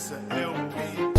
This a LP.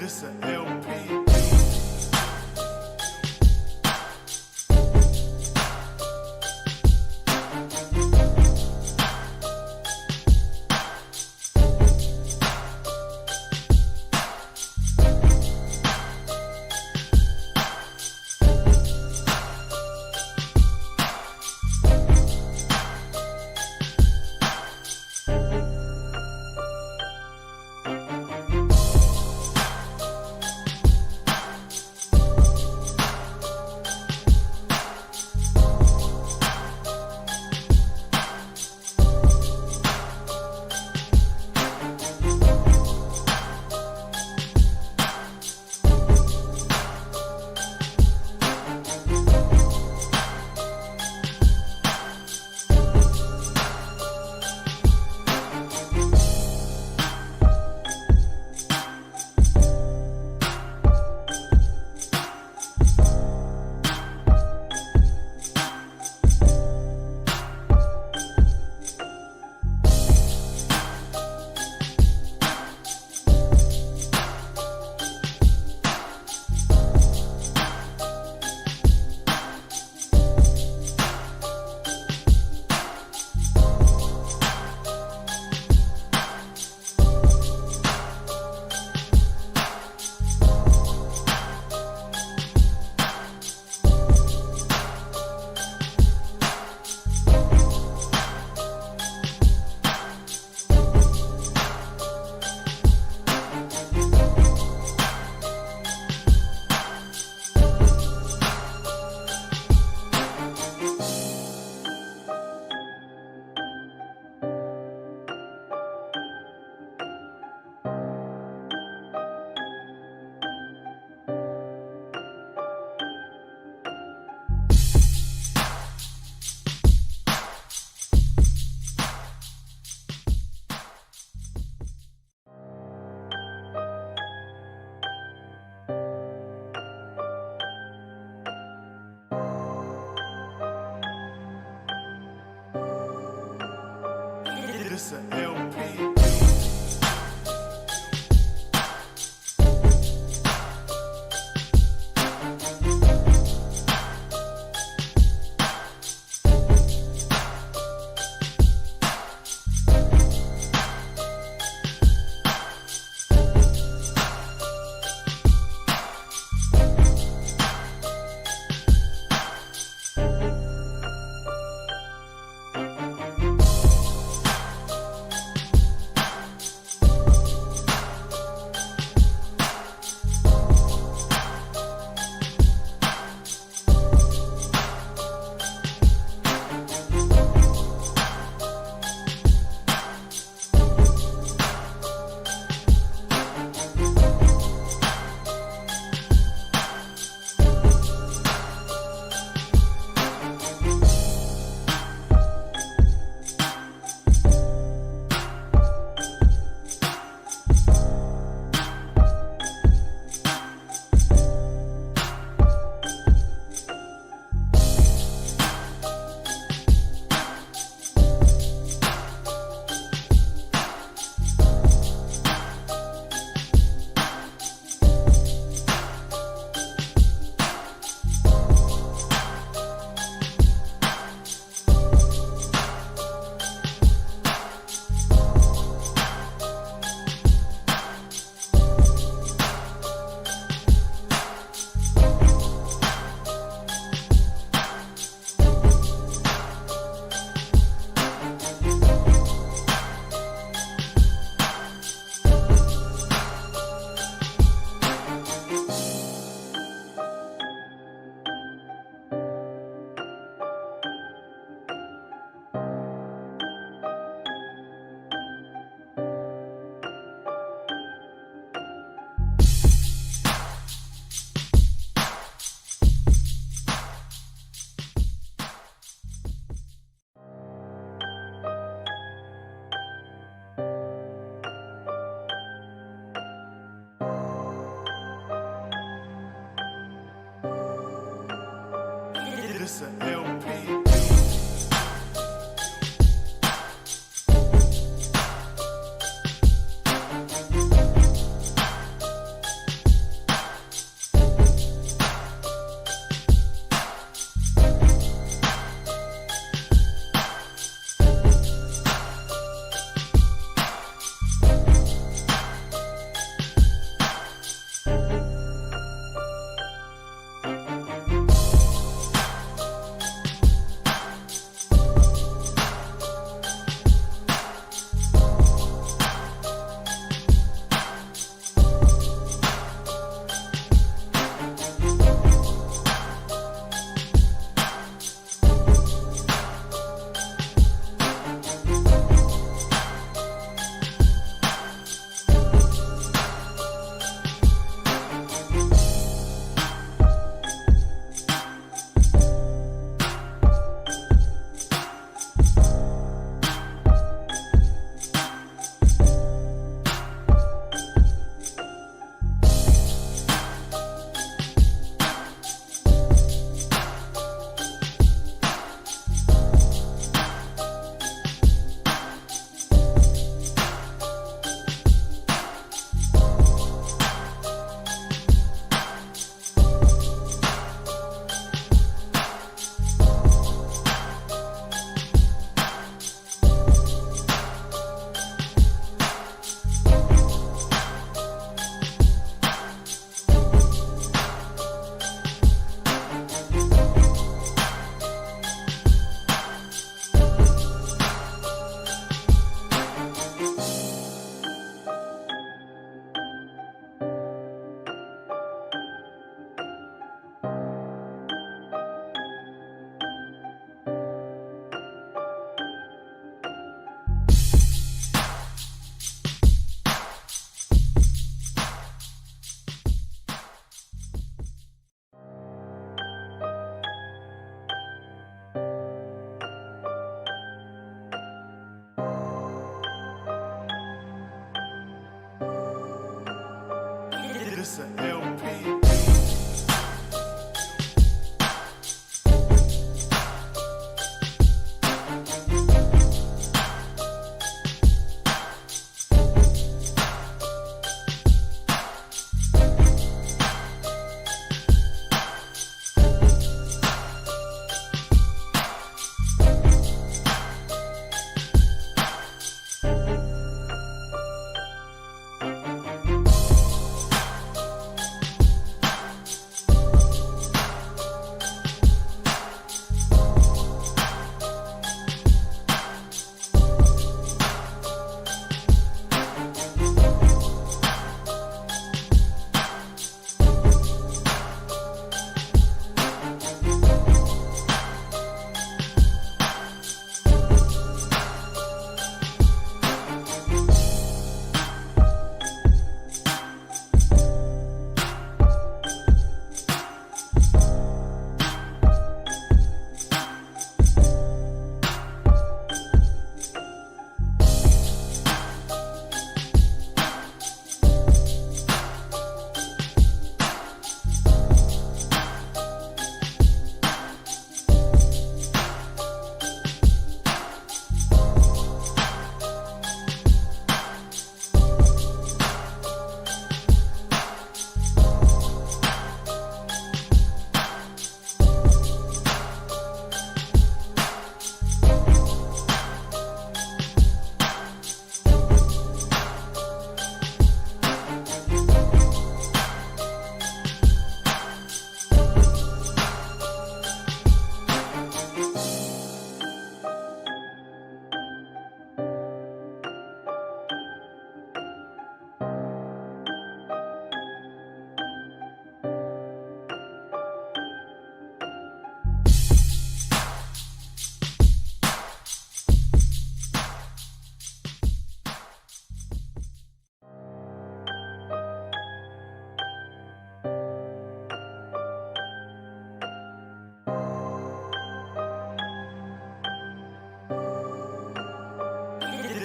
This a LP. This a LP. This a LP. This a LP.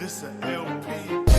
This a LP.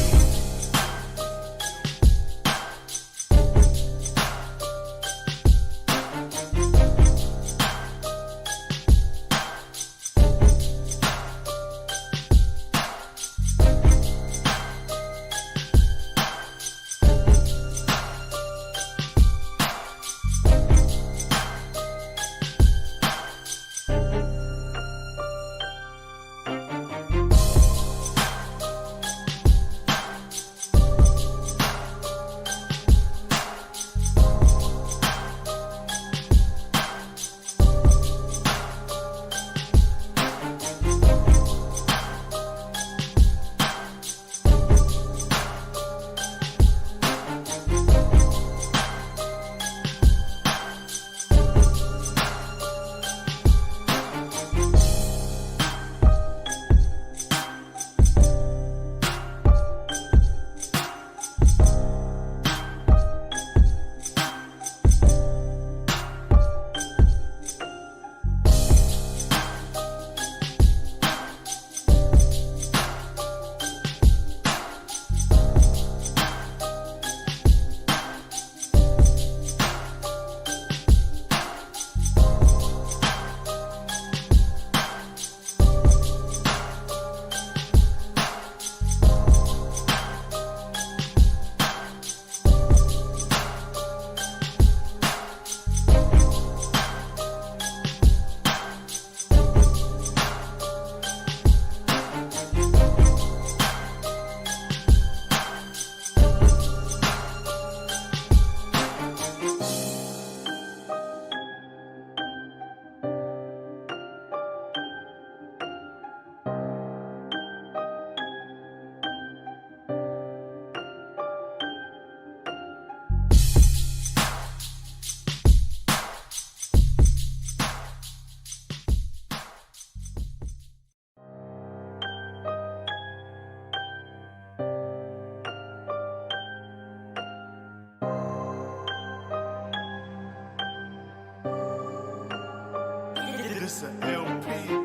This a LP.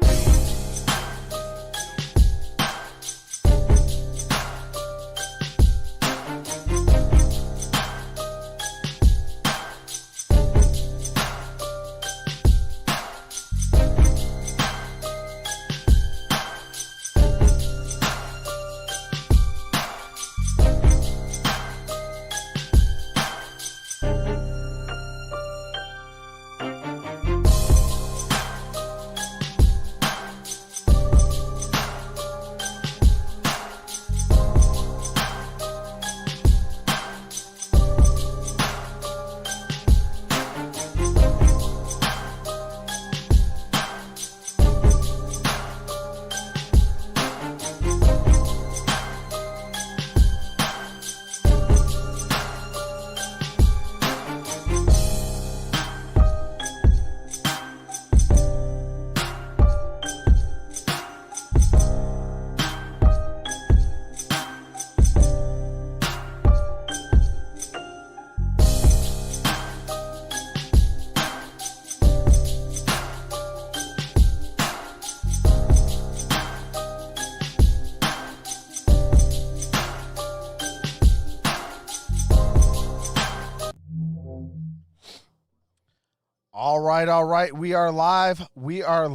All right. We are live. We are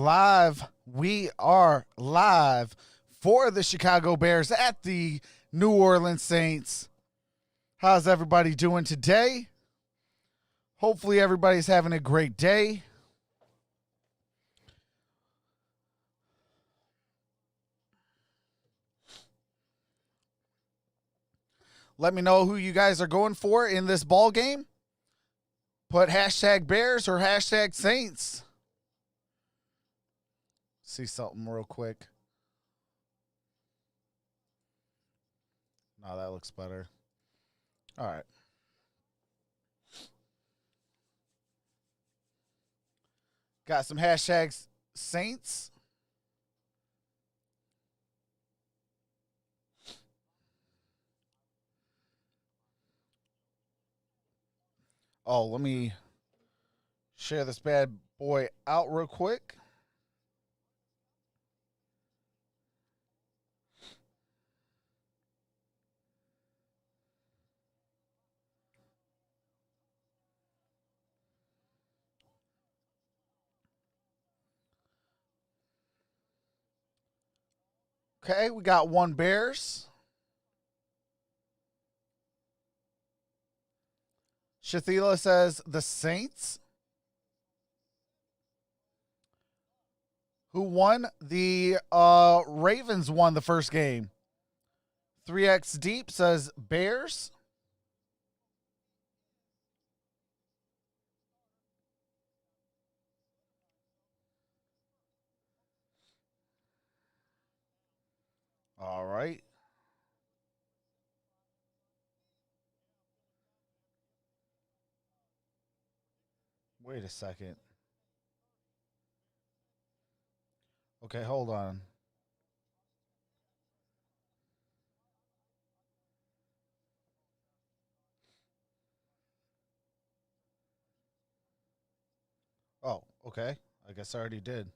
live for the Chicago Bears at the New Orleans Saints. How's everybody doing today? Hopefully everybody's having a great day. Let me know who you guys are going for in this ball game. Put hashtag Bears or hashtag Saints. See something real quick. No, that looks better. All right. Got some hashtags Saints. Oh, let me share this bad boy out real quick. Okay, we got one Bears. Shathila says the Saints. Who won? The Ravens won the first game. 3X Deep says Bears. All right. Wait a second. Okay, hold on. Oh, okay. I guess I already did.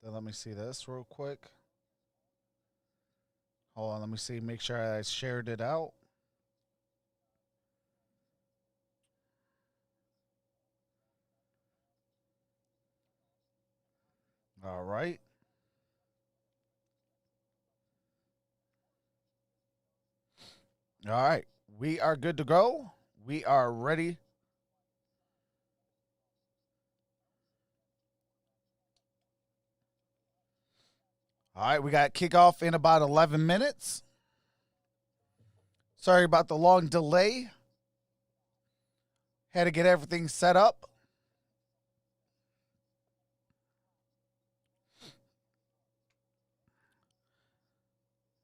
Then let me see this real quick. Hold on, let me see. Make sure I shared it out. All right. All right. We are good to go. We are ready. All right. We got kickoff in about 11 minutes. Sorry about the long delay. Had to get everything set up.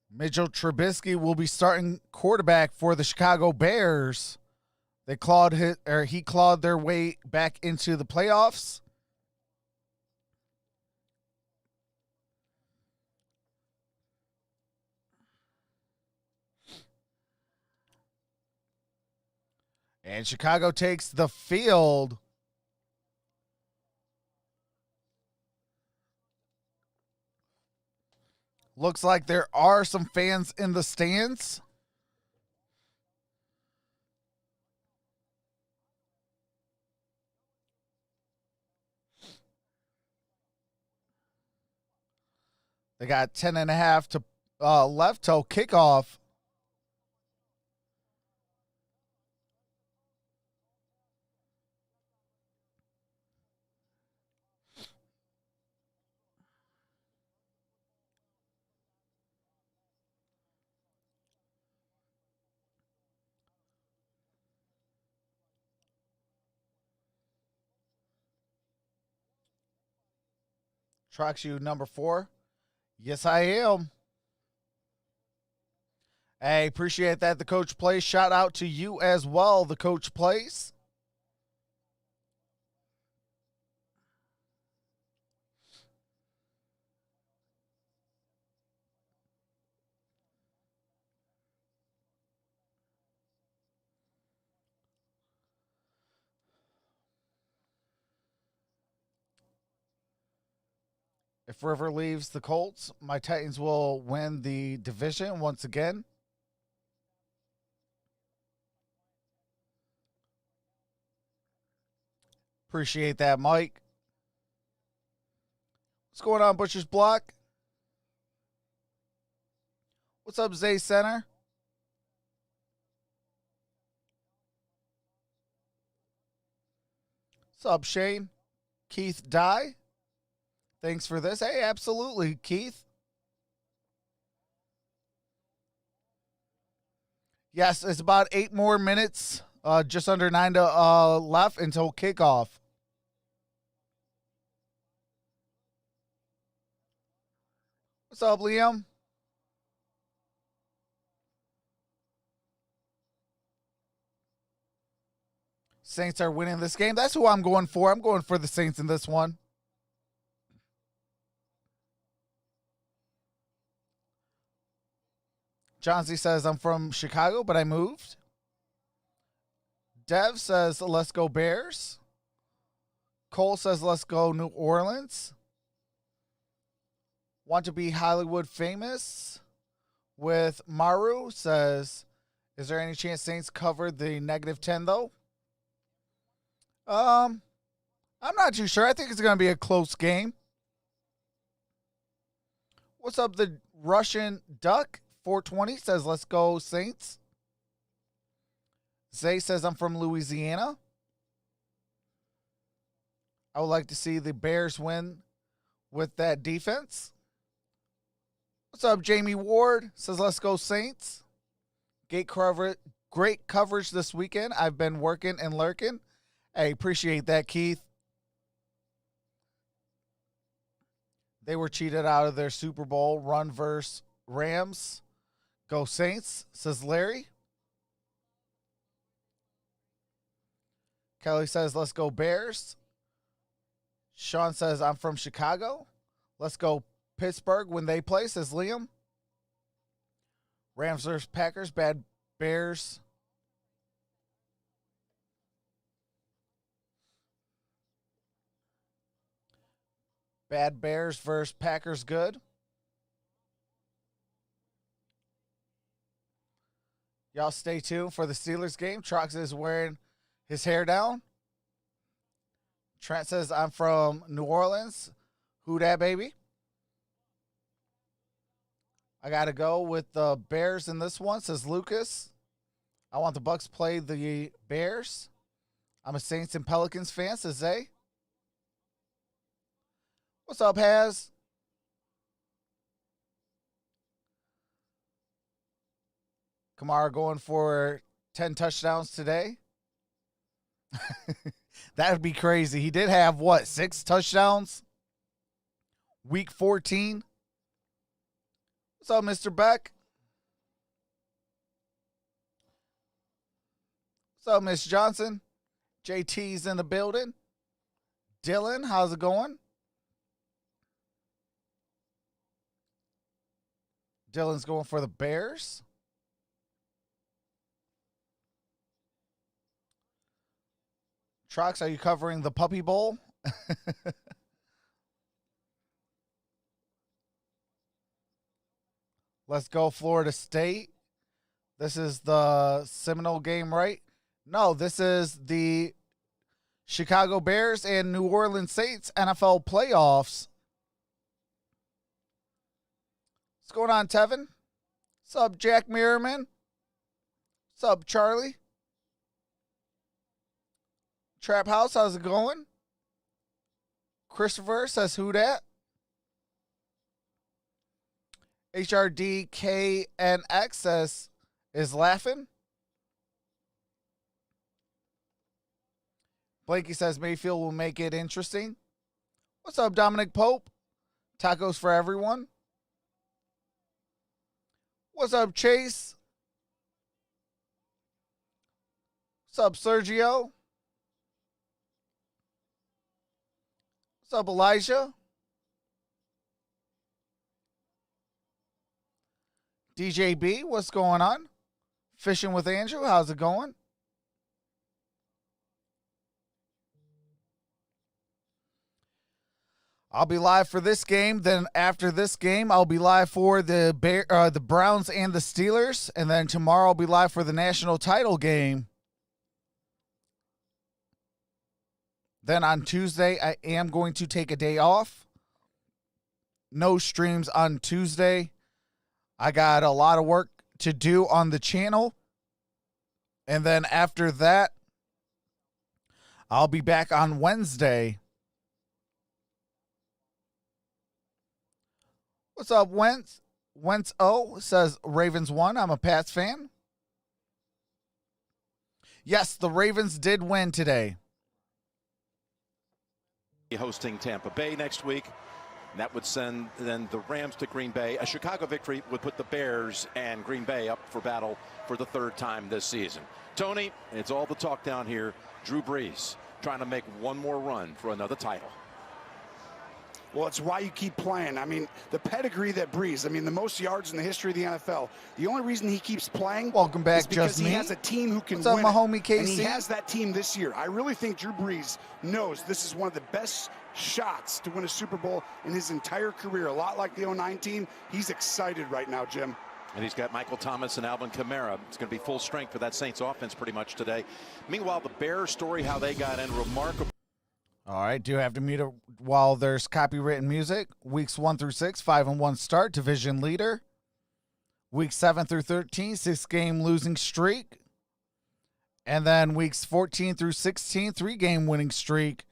Mitchell Trubisky will be starting quarterback for the Chicago Bears. He clawed their way back into the playoffs. And Chicago takes the field. Looks like there are some fans in the stands. They got 10.5 to left till kickoff. Trucks you number 4. Yes, I am. Hey, appreciate that. The coach plays. Shout out to you as well. The coach plays. If River leaves the Colts, my Titans will win the division once again. Appreciate that, Mike. What's going on, Butcher's Block? What's up, Zay Center? What's up, Shane? Keith Dye? Thanks for this. Hey, absolutely, Keith. Yes, it's about 8 more minutes, just under 9 to left until kickoff. What's up, Liam? Saints are winning this game. That's who I'm going for. I'm going for the Saints in this one. John Z says, I'm from Chicago, but I moved. Dev says, let's go Bears. Cole says, let's go New Orleans. Want to be Hollywood famous with Maru says, is there any chance Saints covered the -10 though? I'm not too sure. I think it's going to be a close game. What's up, the Russian Duck? 420 says, let's go Saints. Zay says, I'm from Louisiana. I would like to see the Bears win with that defense. What's up, Jamie Ward? Says, let's go Saints. Great coverage this weekend. I've been working and lurking. Hey, appreciate that, Keith. They were cheated out of their Super Bowl run versus Rams. Go Saints, says Larry. Kelly says, let's go Bears. Sean says, I'm from Chicago. Let's go Pittsburgh when they play, says Liam. Rams versus Packers, bad Bears. Bad Bears versus Packers, good. Y'all stay tuned for the Steelers game. Trox is wearing his hair down. Trent says, I'm from New Orleans. Who dat, baby? I got to go with the Bears in this one, says Lucas. I want the Bucks play the Bears. I'm a Saints and Pelicans fan, says Zay. What's up, Haz? Kamara going for 10 touchdowns today. That would be crazy. He did have, 6 touchdowns? Week 14. What's up, Mr. Beck? What's up, Miss Johnson? JT's in the building. Dylan, how's it going? Dylan's going for the Bears. Trox, are you covering the Puppy Bowl? Let's go Florida State. This is the Seminole game, right? No, this is the Chicago Bears and New Orleans Saints NFL playoffs. What's going on, Tevin? What's up, Jack Merriman? What's up, Charlie? Trap House, how's it going? Christopher says, who dat? HRDKNX says, is laughing. Blanky says, Mayfield will make it interesting. What's up, Dominic Pope? Tacos for everyone. What's up, Chase? What's up, Sergio? What's up, Elijah? DJB, what's going on? Fishing with Andrew, how's it going? I'll be live for this game. Then after this game, I'll be live for the Browns and the Steelers. And then tomorrow I'll be live for the national title game. Then on Tuesday, I am going to take a day off. No streams on Tuesday. I got a lot of work to do on the channel. And then after that, I'll be back on Wednesday. What's up, Wentz? Wentz O says Ravens won. I'm a Pats fan. Yes, the Ravens did win today. Hosting Tampa Bay next week. And that would send then the Rams to Green Bay. A Chicago victory would put the Bears and Green Bay up for battle for the third time this season. Tony, it's all the talk down here. Drew Brees trying to make one more run for another title. Well, it's why you keep playing. I mean, the pedigree that Brees, I mean, the most yards in the history of the NFL. The only reason he keeps playing Welcome back, is because Just he Me. has a team who can What's up, win my it. homie KC? And he has that team this year. I really think Drew Brees knows this is one of the best shots to win a Super Bowl in his entire career. A lot like the 09 team. He's excited right now, Jim. And he's got Michael Thomas and Alvin Kamara. It's going to be full strength for that Saints offense pretty much today. Meanwhile, the Bears story, how they got in, remarkable. All right, do have to mute it while there's copywritten music. Weeks 1 through 6, 5-1 start, division leader. Weeks 7 through 13, 6-game losing streak. And then weeks 14 through 16, 3-game winning streak.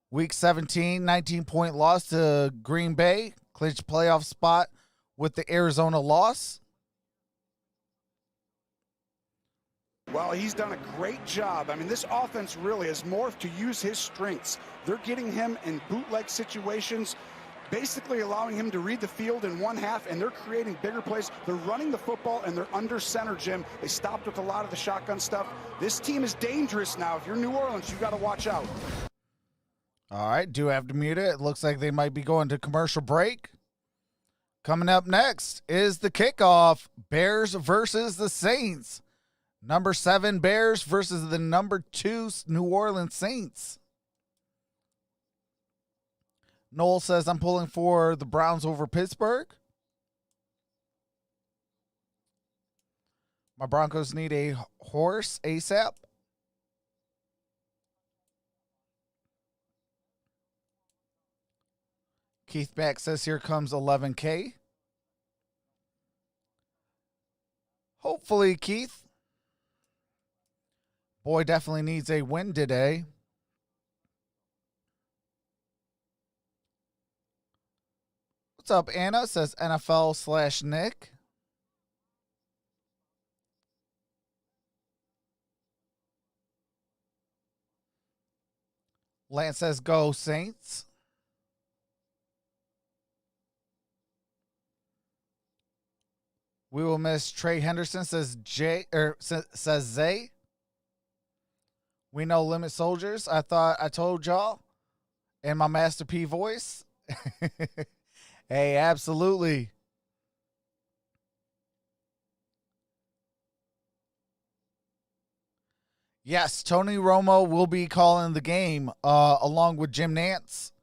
Week 17, 19-point loss to Green Bay. Clinched playoff spot with the Arizona loss. Well, he's done a great job. I mean, this offense really has morphed to use his strengths. They're getting him in bootleg situations, basically allowing him to read the field in one half, and they're creating bigger plays. They're running the football, and they're under center, Jim. They stopped with a lot of the shotgun stuff. This team is dangerous now. If you're New Orleans, you got to watch out. All right, do have to mute it. It looks like they might be going to commercial break. Coming up next is the kickoff. Bears versus the Saints. Number 7 Bears versus the number 2 New Orleans Saints. Noel says, I'm pulling for the Browns over Pittsburgh. My Broncos need a horse ASAP. Keith Back says, here comes 11K. Hopefully, Keith. Boy definitely needs a win today. What's up, Anna? Says NFL/Nick. Lance says, go Saints. We will miss Trey Henderson, says says Zay. We know limit soldiers. I thought I told y'all in my Master P voice. Hey, absolutely. Yes, Tony Romo will be calling the game along with Jim Nance.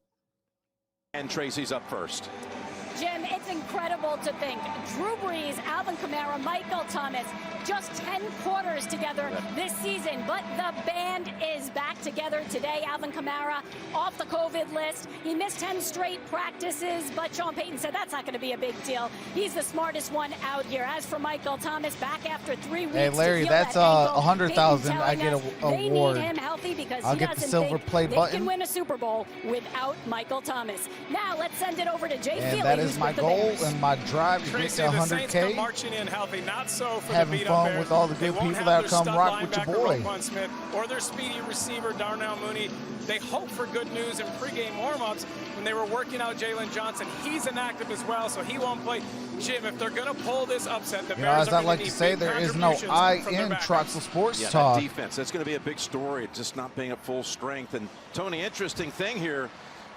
And Tracy's up first. Jim, it's incredible incredible to think. Drew Brees, Alvin Kamara, Michael Thomas, just 10 quarters together this season, but the band is back together today. Alvin Kamara off the COVID list. He missed 10 straight practices, but Sean Payton said that's not going to be a big deal. He's the smartest one out here. As for Michael Thomas, back after 3 weeks. Hey, Larry, to heal that's that ankle, 100,000. I Payton get telling an us they award. need him healthy because I'll he get the doesn't silver think play they button. can win a Super Bowl without Michael Thomas. Now let's send it over to Jay And Feely, that who's is my with the goal Bears. and my drive to get Tracy, to the Saints come 100K. marching in healthy, not so for Having the beat-up fun Bears. with all the They good won't people have that their come stud rock with your linebacker, boy. Roquan Smith, or their speedy receiver, Darnell Mooney. They hope for good news in pregame warm-ups when they were working out Jalen Johnson. He's inactive as well, so he won't play. Jim, if they're going to pull this upset, the You know, Bears as are I going like to to need say, big there is no contributions I from their in backups. Troxel Sports Yeah, Talk. that defense, that's going to be a big story, just not being at full strength. And Tony, interesting thing here,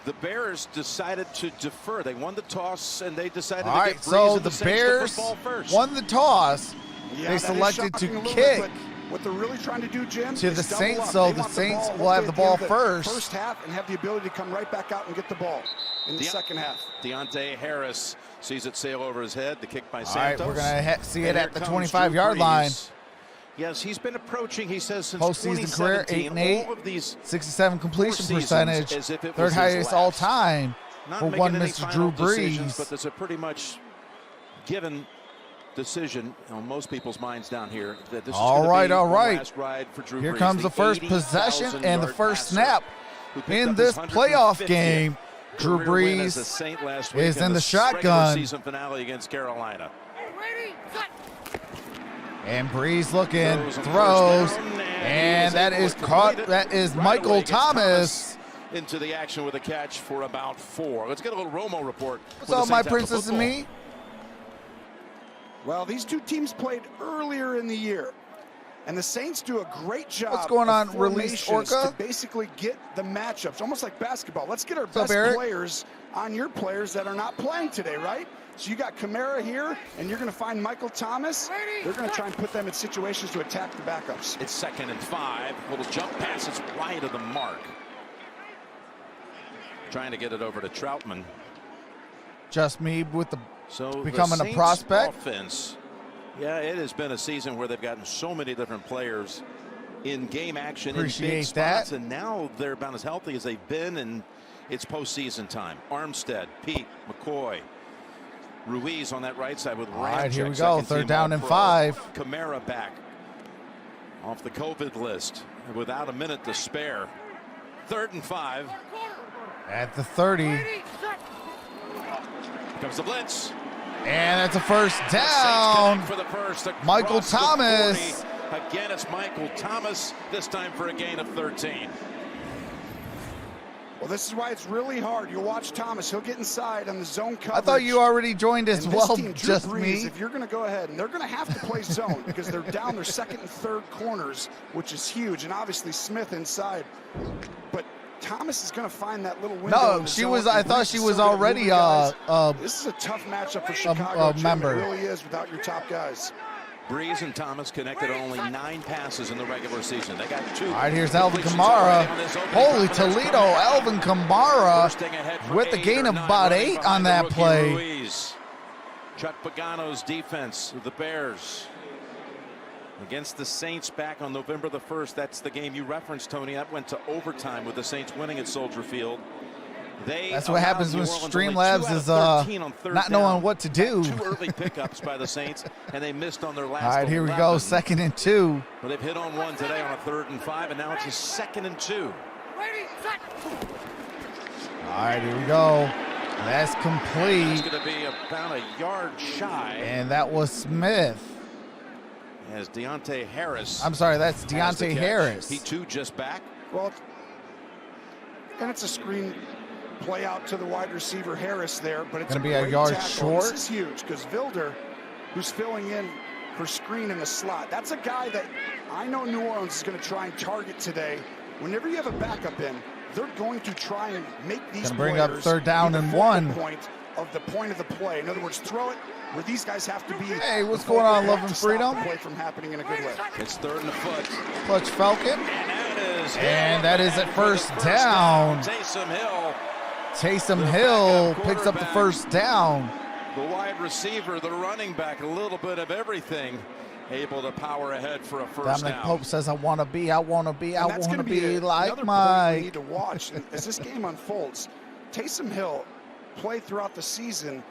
the Bears decided to defer. They won the toss, and they decided All to right, get Brees so and the Saints Bears football first. won the toss. Yeah, They that is selected shocking a to little kick bit, but what they're really trying to do, Jim, to is the double Saints, up. so They the want Saints ball will have the hopefully ball at the end of the first. First half and have the ability to come right back out and get the ball in the second half. Deontay Harris sees it sail over his head. The kick by All Santos. right, we're going to see it And at the here comes 25-yard Drew line. Brees. Yes, he's been approaching, he says, since Postseason career, 2017. 8-8, All of these 67 completion seasons percentage, as if it was third his highest last. all time not for making one any Mr. final Drew decisions, but Brees. there's a pretty much given decision on most people's minds down here that this All is going right, to be all the right. last ride for Drew Here Brees, comes the first possession and the 80,000-yard first passer snap who picked in up this his playoff 150th game. Drew career win as a Brees Saint last week is in the regular shotgun. season finale against Carolina. And Brees looking, Throws on throws, first down, and he that able is to caught. complete it. That is Right Michael away gets Thomas. into the action with a catch for about 4. Let's get a little Romo report. What's up, my princess and me? Well, these two teams played earlier in the year, and the Saints do a great job. What's going on, of Released formations Orca? to basically get the matchups, almost like basketball. Let's get our What's up, best Eric? players on your players that are not playing today, right? So you got Kamara here, and you're going to find Michael Thomas. They're going to try and put them in situations to attack the backups. It's 2nd and 5. Little jump pass. It's wide of the mark. Trying to get it over to Troutman. Just me with the So becoming the a Saints prospect. offense, yeah, it has been a season where they've gotten so many different players in game action in big Appreciate spots, that. and now they're about as healthy as they've been, and it's postseason time. Armstead, Pete, McCoy, Ruiz on that right side with All right, here we Ramczyk, go. second Third team down and All-Pro. 5. Kamara back off the COVID list without a minute to spare. 3rd and 5. At the 30. Here comes the blitz. And that's a first Saints down. connect for the first across Michael the Thomas. 40. Again, it's Michael Thomas, this time for a gain of 13. Well, this is why it's really hard. You'll watch Thomas. He'll get inside on the zone coverage. I thought you already joined as And this well, team, Drew just Brees, me. If you're going to go ahead, and they're going to have to play zone because they're down their 2nd and 3rd corners, which is huge, and obviously Smith inside. But Thomas is going to find that little window. No, in the she zone, was. and I thought Brees she is was so good at already moving guys. a This is a tough matchup for Chicago. Jim. member. It really is without your top guys. Brees and Thomas connected only 9 passes in the regular season. They got 2. All right, here's Alvin completions Kamara. already on this opening Holy drive, and that's Toledo, coming back. Alvin Kamara Bursting ahead for with the 8 gain or of 9, about running 8 behind on the that rookie play. Ruiz. Chuck Pagano's defense of the Bears against the Saints back on November the 1st. That's the game you referenced, Tony. That went to overtime with the Saints winning at Soldier Field. That's what happens when Streamlabs is not knowing down. what to do. 2 early pickups by the Saints, and they missed on their last. All right, here we 11. go. 2nd and 2. Well, they've hit on 1 today on a 3rd and 5, and now it's a 2nd and 2. All right, here we go. That's It's complete. going to be about a yard shy. And that was Smith. As Deontay Harris. I'm sorry, that's has the Deontay catch. Harris. He too just back. Well, and it's a screen play out to the wide receiver Harris there, but it's Gonna be a great yard tackle. short. This is huge because Vilder, who's filling in for screen in the slot, that's a guy that I know New Orleans is going to try and target today. Whenever you have a backup in, they're going to try and make these Gonna bring up players 3rd down be the and focal 1. point of the point of the play. In other words, throw it where these guys have to be. Hey, what's the going on, focal Love point and to stop Freedom? the play from happening in a good way. It's 3rd and a foot. Clutch Falcon. And that is at first down. Taysom Hill. Taysom Hill picks up the first down. The wide receiver, the running back, a little bit of everything, able to power ahead for a first Dominic down. Pope says, I want to be And that's gonna be like another point we Mike. need to watch as this game unfolds. Taysom Hill played throughout the season,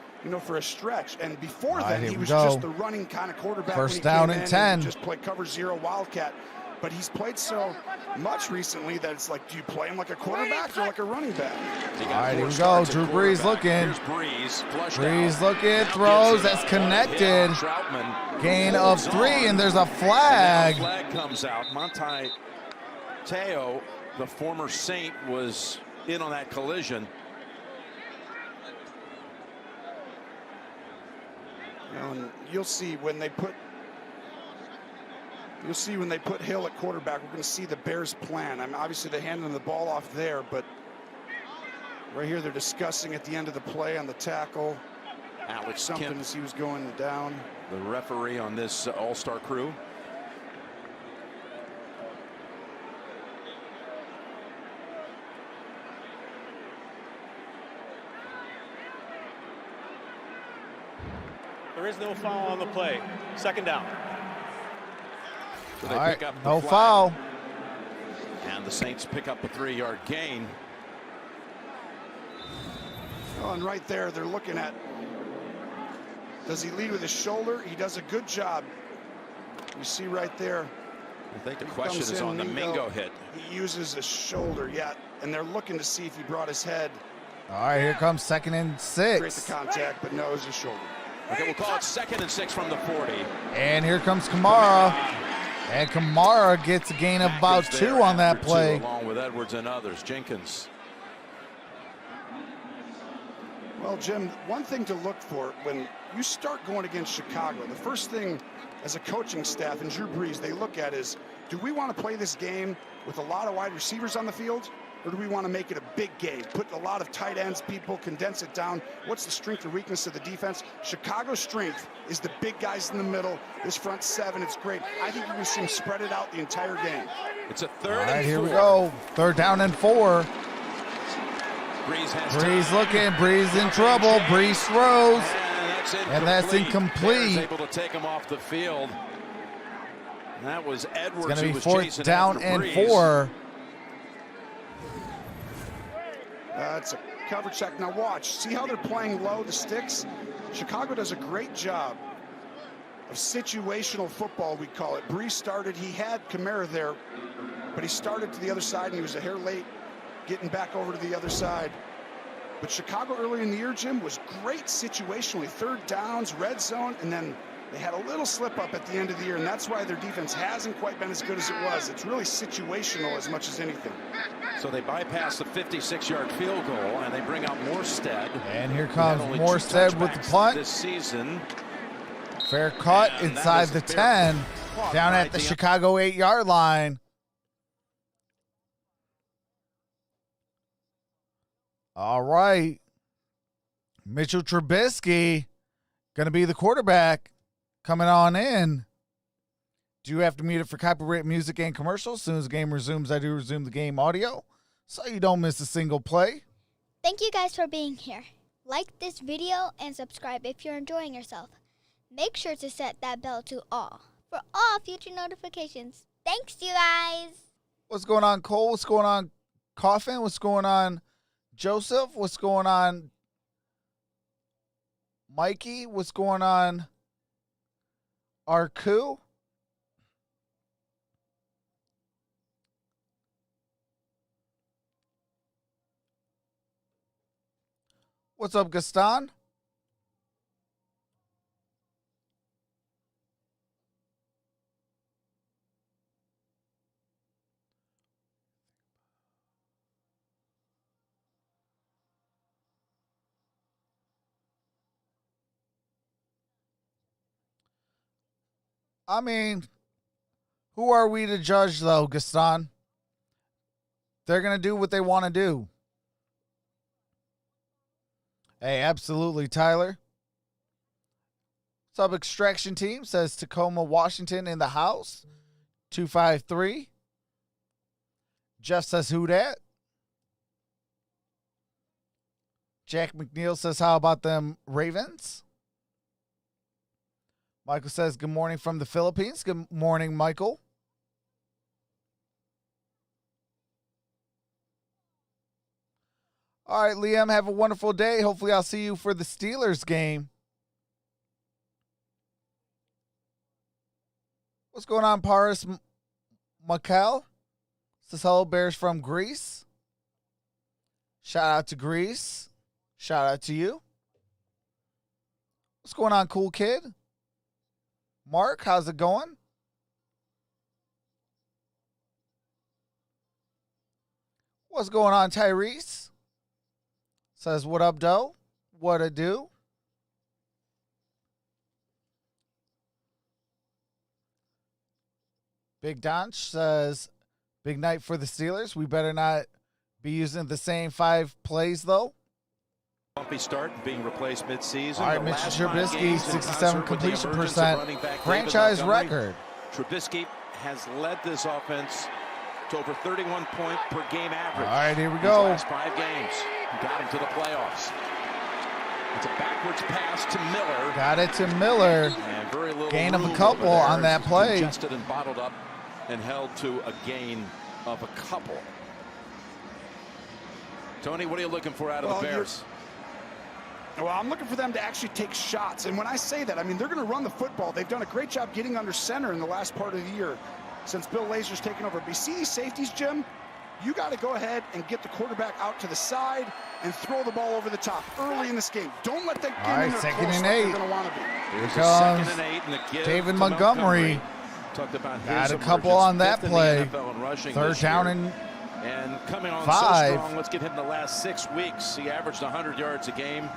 for a stretch, and before All right, then here he we was go. just the running kind of quarterback. First when he down came and in 10. Just play cover 0 Wildcat. But he's played so much recently that it's like, do you play him like a quarterback or like a running back? All right, here we go. Drew Brees looking. Here's Brees. Brees looking, throws, that's connected. Gain of 3, and there's a flag. Flag comes out. Monte Teo, the former Saint, was in on that collision. And you'll see when they put Hill at quarterback, we're going to see the Bears' plan. I mean, obviously they handed him the ball off there, but right here they're discussing at the end of the play on the tackle. Alex Something Kemp, as he was going down. the referee on this all-star crew. There is no foul on the play. Second down. So All they right, pick up the no flag. foul. And the Saints pick up a 3-yard gain. Oh, and right there they're looking at, does he lead with his shoulder? He does a good job. You see right there. I think the He question comes is in, on the Mingo hit. He uses his shoulder, yeah, and they're looking to see if he brought his head. All right, here comes 2nd and Create the 6. contact, but no, it was his shoulder. Okay, we'll call it 2nd and 6 from the 40. And here comes Kamara. And Kamara gets a gain of about Is 2 there on that after play. 2, along with Edwards and others. Jenkins. Well, Jim, one thing to look for when you start going against Chicago, the first thing as a coaching staff and Drew Brees they look at is, do we want to play this game with a lot of wide receivers on the field, or do we want to make it a big game, put a lot of tight ends, people, condense it down? What's the strength or weakness of the defense? Chicago's strength is the big guys in the middle, this front 7, it's great. I think you're going to see them spread it out the entire game. It's a 3rd All right, and 4. here we go. 3rd down and 4. Brees has Brees time. looking. Brees in trouble. Brees throws. And that's incomplete. Bears able to take him off the field. That was Edwards. It's going to who be was 4th chasing down after and Brees. 4. It's a cover check. Now watch. See how they're playing low, the sticks? Chicago does a great job of situational football, we call it. Brees started. He had Kamara there, but he started to the other side, and he was a hair late getting back over to the other side. But Chicago early in the year, Jim, was great situationally. 3rd downs, red zone, and then they had a little slip up at the end of the year, and that's why their defense hasn't quite been as good as it was. It's really situational as much as anything. So they bypass the 56-yard field goal, and they bring out Morstead. And here Who comes had only 2 Morstead with the touchbacks punt. this season. Fair cut And that inside is the a fair 10. caught Down right at the the- Chicago 8-yard line. All right. Mitchell Trubisky going to be the quarterback coming on in. Do you have to mute it for copyright music and commercials? As soon as the game resumes, I do resume the game audio so you don't miss a single play. Thank you guys for being here. Like this video and subscribe if you're enjoying yourself. Make sure to set that bell to all for all future notifications. Thanks, you guys. What's going on, Cole? What's going on, Coffin? What's going on, Joseph? What's going on, Mikey? What's going on, Arku? What's up, Gaston? I mean, who are we to judge, though, Gaston? They're going to do what they want to do. Hey, absolutely, Tyler. Sub Extraction Team says Tacoma, Washington in the house. 253. Jeff says, who dat? Jack McNeil says, how about them Ravens? Michael says, good morning from the Philippines. Good morning, Michael. All right, Liam, have a wonderful day. Hopefully I'll see you for the Steelers game. What's going on, Paris Macau? Says hello, Bears from Greece. Shout out to Greece. Shout out to you. What's going on, cool kid? Mark, how's it going? What's going on, Tyrese? Says, what up, doe? What it do? Big Donch says, big night for the Steelers. We better not be using the same 5 plays, though. Bumpy start being replaced mid-season. All right, Mr. Trubisky, 67 completion percent, franchise record. Trubisky has led this offense to over 31 points per game average. All right, here we These go. last 5 games. Got him to the playoffs. It's a backwards pass to Miller. Got it to Miller. And very little Gain of a room couple over there. on that play. Congested and bottled up and held to a gain of a couple. Tony, what are you looking for out of the Bears? Well, I'm looking for them to actually take shots. And when I say that, I mean, they're going to run the football. They've done a great job getting under center in the last part of the year since Bill Lazor's taken over. But you see these safeties, Jim? You got to go ahead and get the quarterback out to the side and throw the ball over the top early in this game. Don't let them get in there second close and like 8. they're going to want to be. Here comes Second and 8 and a give David to Montgomery. Talked about Got his a couple emergence, on that 5th in the play. NFL in rushing 3rd this down year. and coming on 5. so strong. Let's give him the last 6 weeks. He averaged 100 yards a game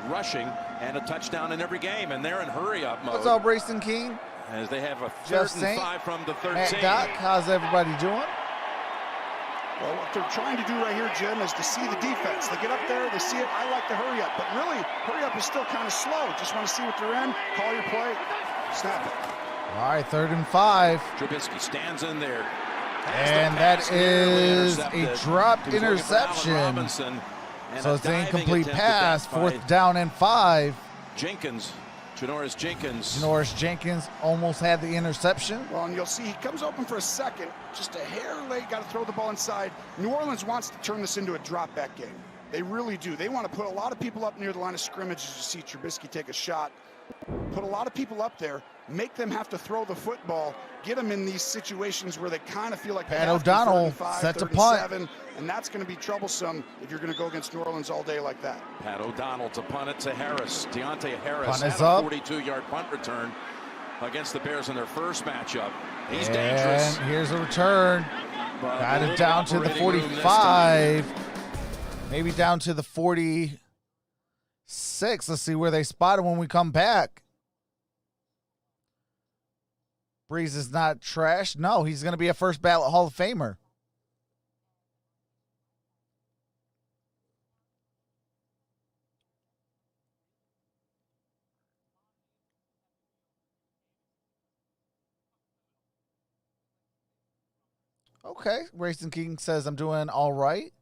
rushing and a touchdown in every game, and they're in hurry-up mode. what's up, Racing King? As they have a Jeff 3rd and Saint, 5 from the 13. Matt Doc, how's everybody doing? Well, what they're trying to do right here, Jim, is to see the defense. They get up there, they see it. I like the hurry up, but really, hurry up is still kind of slow. Just want to see what they're in, call your play, snap it. All right, 3rd and 5. Trubisky stands in there. And that is a dropped interception. So it's an incomplete pass, 4th down and 5. Jenkins, Janoris Jenkins. Janoris Jenkins almost had the interception. Well, and you'll see he comes open for a second, just a hair late, got to throw the ball inside. New Orleans wants to turn this into a drop-back game. They really do. They want to put a lot of people up near the line of scrimmage as you see Trubisky take a shot. Put a lot of people up there, make them have to throw the football, get them in these situations where they kind of feel like Pat O'Donnell sets a punt. And that's going to be troublesome if you're going to go against New Orleans all day like that. Pat O'Donnell to punt it to Harris. Deontay Harris Punt is had a up. 42-yard punt return against the Bears in their first matchup. He's And dangerous. here's a return. But Got little it down to the operating room this time. 45. Maybe down to the 46. Let's see where they spot him when we come back. Breeze is not trash. No, he's going to be a first ballot Hall of Famer. Okay, Racing King says I'm doing all right.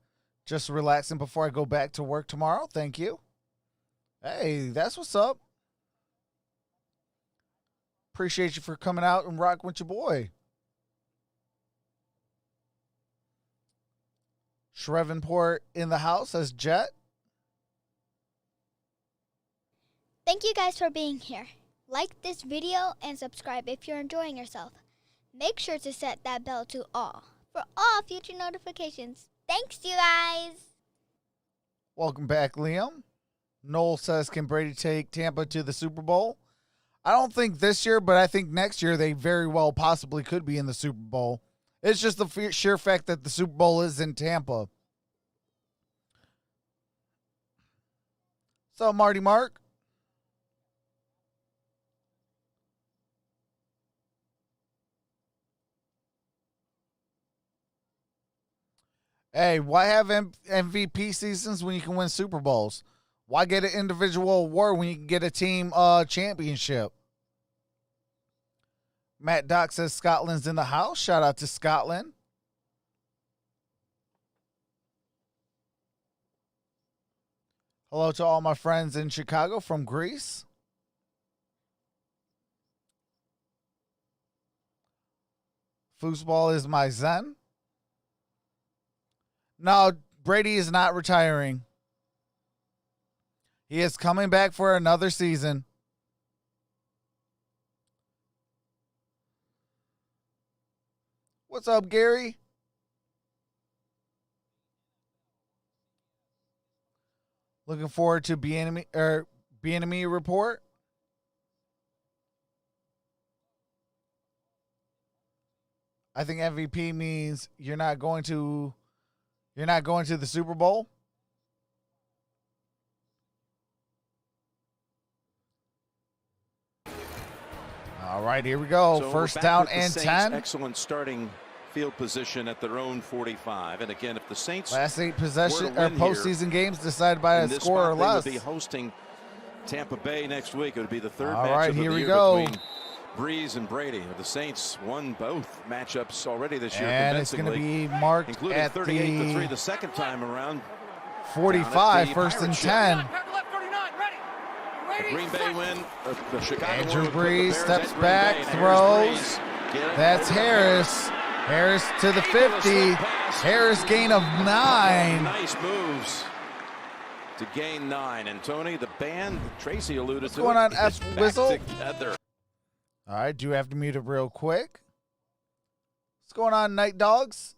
Just relaxing before I go back to work tomorrow. Thank you. Hey, that's what's up. Appreciate you for coming out and rocking with your boy. Shreveport in the house as Jet. Thank you guys for being here. Like this video and subscribe if you're enjoying yourself. Make sure to set that bell to all for all future notifications. Thanks, you guys. Welcome back, Liam. Noel says, can Brady take Tampa to the Super Bowl? I don't think this year, but I think next year they very well possibly could be in the Super Bowl. It's just the sheer fact that the Super Bowl is in Tampa. So, Marty Mark. Hey, why have MVP seasons when you can win Super Bowls? Why get an individual award when you can get a team championship? Matt Doc says Scotland's in the house. Shout out to Scotland. Hello to all my friends in Chicago from Greece. Foosball is my zen. No, Brady is not retiring. He is coming back for another season. What's up, Gary? Looking forward to B&M report. I think MVP means you're not going to the Super Bowl. All right, here we go. So First we're back down with the and Saints. 10. Excellent starting field position at their own 45. And again, if the Saints Last 8 were possession to or win postseason games decided by a in this score or spot, less. they would be hosting Tampa Bay next week. It would be the third All matchup right, of here the we year go. between Breeze and Brady. The Saints won both matchups already this year And it's going to convincingly, be marked including at 38-3 the the second time around. 45, the first and Pirate ship. 10. The Green Bay win. The Chicago Andrew win would put the Brees Bears steps at Green back, Bay, and throws. Get it. That's Harris. Harris to the 50. Harris gain of 9. Nice moves to gain 9. And Tony, the band, Tracy alluded What's to going it, on, is F back Whistle? together. All right, do have to mute it real quick. What's going on, Night Dogs?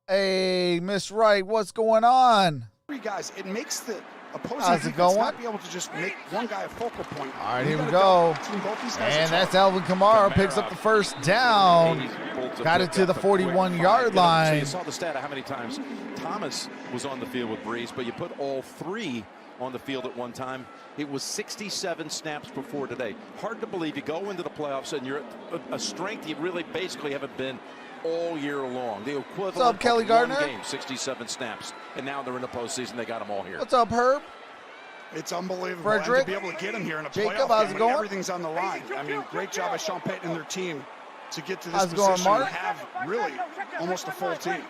Hey, Miss Wright, what's going on? Three guys, it makes the opposing How's it defense going? not be able to just make one guy a focal point. All right, You here we gotta go. between both these guys, And it's that's hard. Alvin Kamara picks up the first down. Got it to the 41-yard line. You saw the stat of how many times Thomas was on the field with Breeze, but you put all 3 on the field at one time. It was 67 snaps before today. Hard to believe you go into the playoffs and you're at a strength you really basically haven't been all year long. The equivalent What's up, Kelly of one Gardner? game, 67 snaps. And now they're in the postseason. They got them all here. What's up, Herb? It's unbelievable. Frederick? And to be able to get him here in a Jacob, playoff how's game it when going? everything's on the line. I mean, great job by Sean Payton and their team to get to this How's it going, position Mark? and have really almost a full team.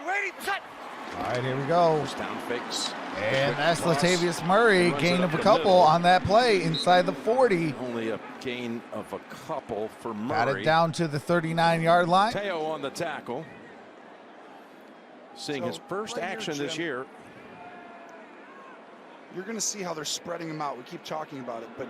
All right, here we go. First down fakes. And that's Cross. Latavius Murray, Runs it gain up of a the couple middle. on that play inside the 40. Only a gain of a couple for Murray. Got it down to the 39-yard line. Teo on the tackle. Seeing So, his first right here, action this Jim, year. You're going to see how they're spreading them out. We keep talking about it, but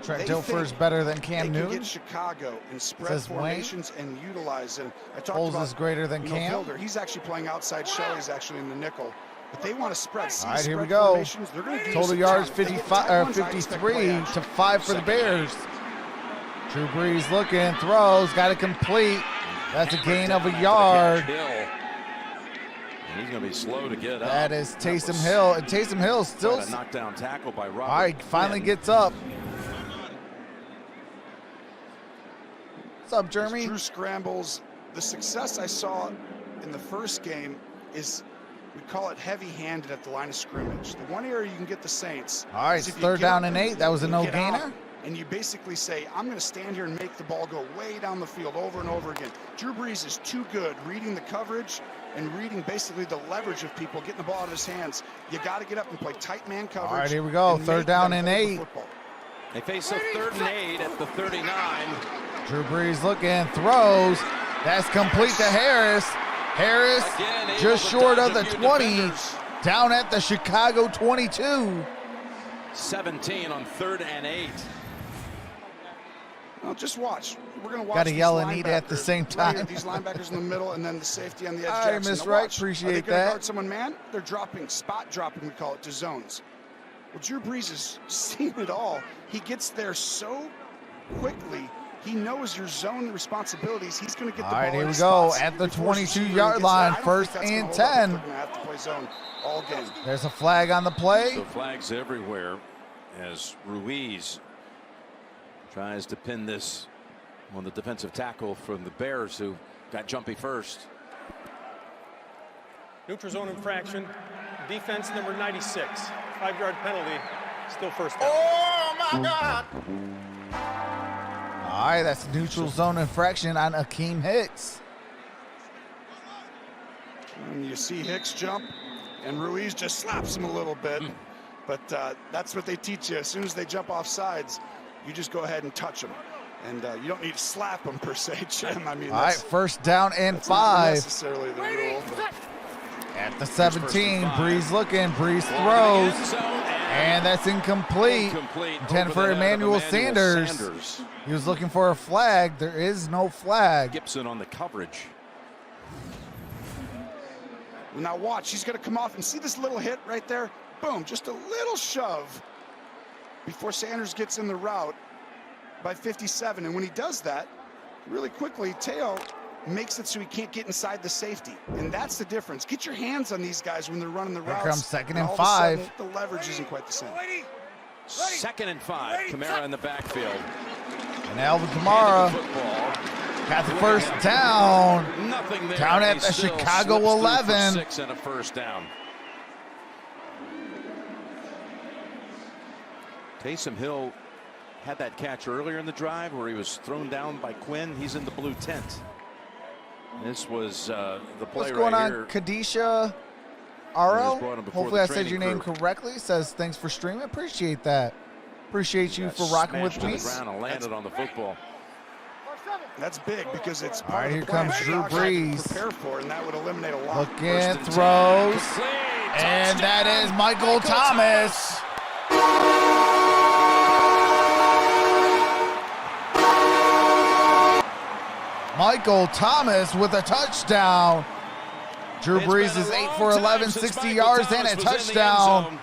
Trent they Dilfer's think better than they Cam can Newton. get Chicago and spread Says Wayne. formations and utilize. And I talked Foles about is greater than Cam. Hilder. He's actually playing outside shell. He's actually in the nickel. But they want to spread. All right, here we Spread go. formations. They're gonna do Total some yards time. If they get 55 tight or ones, I expect 53 play action. to 5 for the Bears. Drew Brees looking, throws, got it complete. That's a gain of a yard. And he's going to be slow to get up. That is That Taysom was Hill, and Taysom Hill still. quite a knockdown tackle by Robert. All right, finally Quinn. gets up. What's up, Jeremy? Drew scrambles. The success I saw in the first game is, we call it heavy-handed at the line of scrimmage. The one area you can get the Saints. All right, is if you third get down up and 8. That was a and no get out, gainer. And you basically say, I'm going to stand here and make the ball go way down the field over and over again. Drew Brees is too good reading the coverage and reading basically the leverage of people, getting the ball out of his hands. You got to get up and play tight man coverage. All right, here we go. and Third make down them and hold the 8. football. They face a 3rd and 8 at the 39. Drew Brees looking, throws. That's complete to Harris. Harris Again, able just to short dodge of a the few 20, defenders. down at the Chicago 22. 17 on 3rd and 8. Well, just watch. We're going to watch. Gotta these yell and eat at the linebackers same right here, time. these linebackers in the middle, and then the safety on the edge. All right, Jackson. Miss Now Wright, watch. Are they appreciate gonna that. guard someone man? They're dropping, spot dropping, we call it, to zones. Well, Drew Brees has seen it all. He gets there so quickly. He knows your zone responsibilities. He's going to get the All right, ball here in we go spots at the before his receiver 22-yard gets line, there. I don't first think that's and gonna hold up if 10. They're going to have to play zone all game. There's a flag on the play. So flags everywhere as Ruiz tries to pin this on the defensive tackle from the Bears, who got jumpy first. Neutral zone infraction. Defense number 96. 5-yard penalty. Still first down. Oh, my God. All right, that's neutral zone infraction on Akeem Hicks. And you see Hicks jump, and Ruiz just slaps him a little bit. But that's what they teach you. As soon as they jump off sides, you just go ahead and touch them. And you don't need to slap them per se, Jim. I mean, All right, first down and that's not 5. necessarily the rule. But At the 17, Breeze looking, Breeze throws, and that's incomplete. Intended for Emmanuel Sanders. He was looking for a flag. There is no flag. Gibson on the coverage. Now watch, he's going to come off and see this little hit right there. Boom, just a little shove before Sanders gets in the route by 57. And when he does that, really quickly, Teo makes it so he can't get inside the safety. And that's the difference. Get your hands on these guys when they're running the routes. Here comes second and all of a 5. sudden, the leverage isn't quite the same. 2nd and 5. Kamara in the backfield. And Alvin Kamara got the first down. Nothing there. Down at He the still Chicago slips through for 11. 6 and a first down. Taysom Hill had that catch earlier in the drive where he was thrown down by Quinn. He's in the blue tent. This was the play What's going on, here. Kadisha brought RL? him before Hopefully the I said training your name crew. correctly. Says thanks for streaming. Appreciate that. Appreciate you Got for rocking with smashed me. to the ground and landed on the football. That's big because it's All part right, of here the plan comes that Drew Docs have to Brees. prepare for, and that would eliminate a lot. Looking, First and 10. throws, Complete. and that Touchdown. is Michael Thomas. Michael Thomas with a touchdown. Drew It's Brees been is a 8 long for time 11, since 60 Michael yards Thomas and a was in the end touchdown. zone.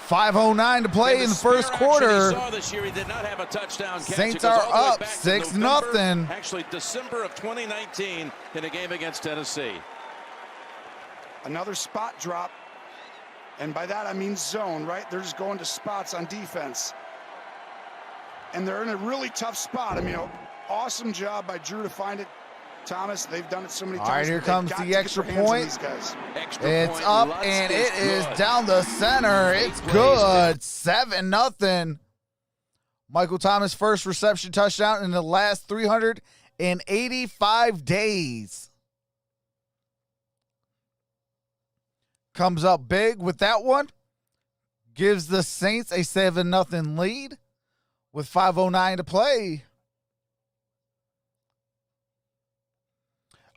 5:09 to play in the first spare action quarter. he saw this year, he did not have a touchdown catch. Saints It goes are all the way up back to 6-0. November, actually December of 2019 in a game against Tennessee. Another spot drop, and by that I mean zone, right? They're just going to spots on defense. And they're in a really tough spot. I mean, awesome job by Drew to find it. Thomas, they've done it so many times. All right, here but they've comes got the to get extra their hands on point. these guys. Extra It's point, up Lutz and it is good. down the center. It's good. 7-0. Michael Thomas first reception touchdown in the last 385 days. Comes up big with that one. Gives the Saints a 7-0 lead with 5:09 to play.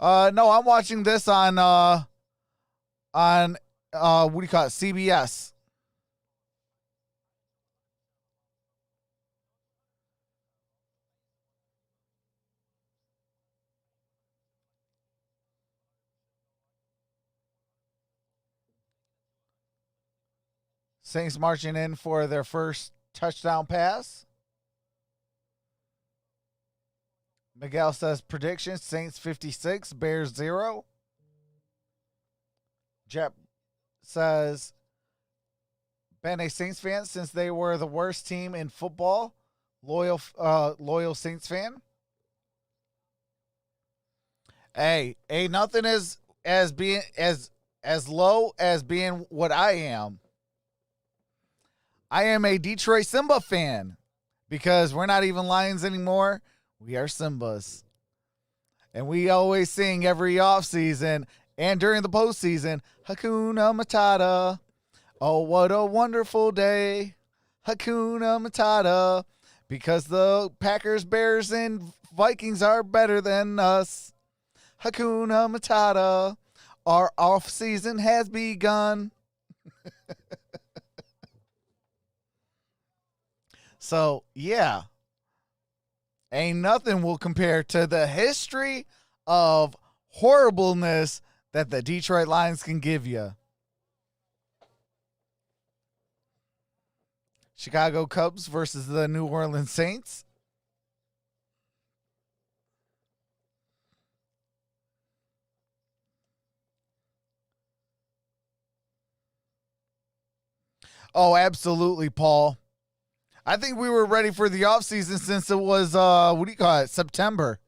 No, I'm watching this on what do you call it? CBS. Saints marching in for their first touchdown pass. Miguel says prediction, Saints 56, Bears 0. Jep says, been a Saints fan since they were the worst team in football. Loyal Saints fan. Hey, nothing is as being as low as being what I am. I am a Detroit Simba fan because we're not even Lions anymore. We are Simbas. And we always sing every offseason and during the postseason, Hakuna Matata. Oh, what a wonderful day. Hakuna Matata. Because the Packers, Bears, and Vikings are better than us. Hakuna Matata. Our offseason has begun. So, yeah. Ain't nothing will compare to the history of horribleness that the Detroit Lions can give you. Chicago Cubs versus the New Orleans Saints. Oh, absolutely, Paul. I think we were ready for the offseason since it was, what do you call it, September.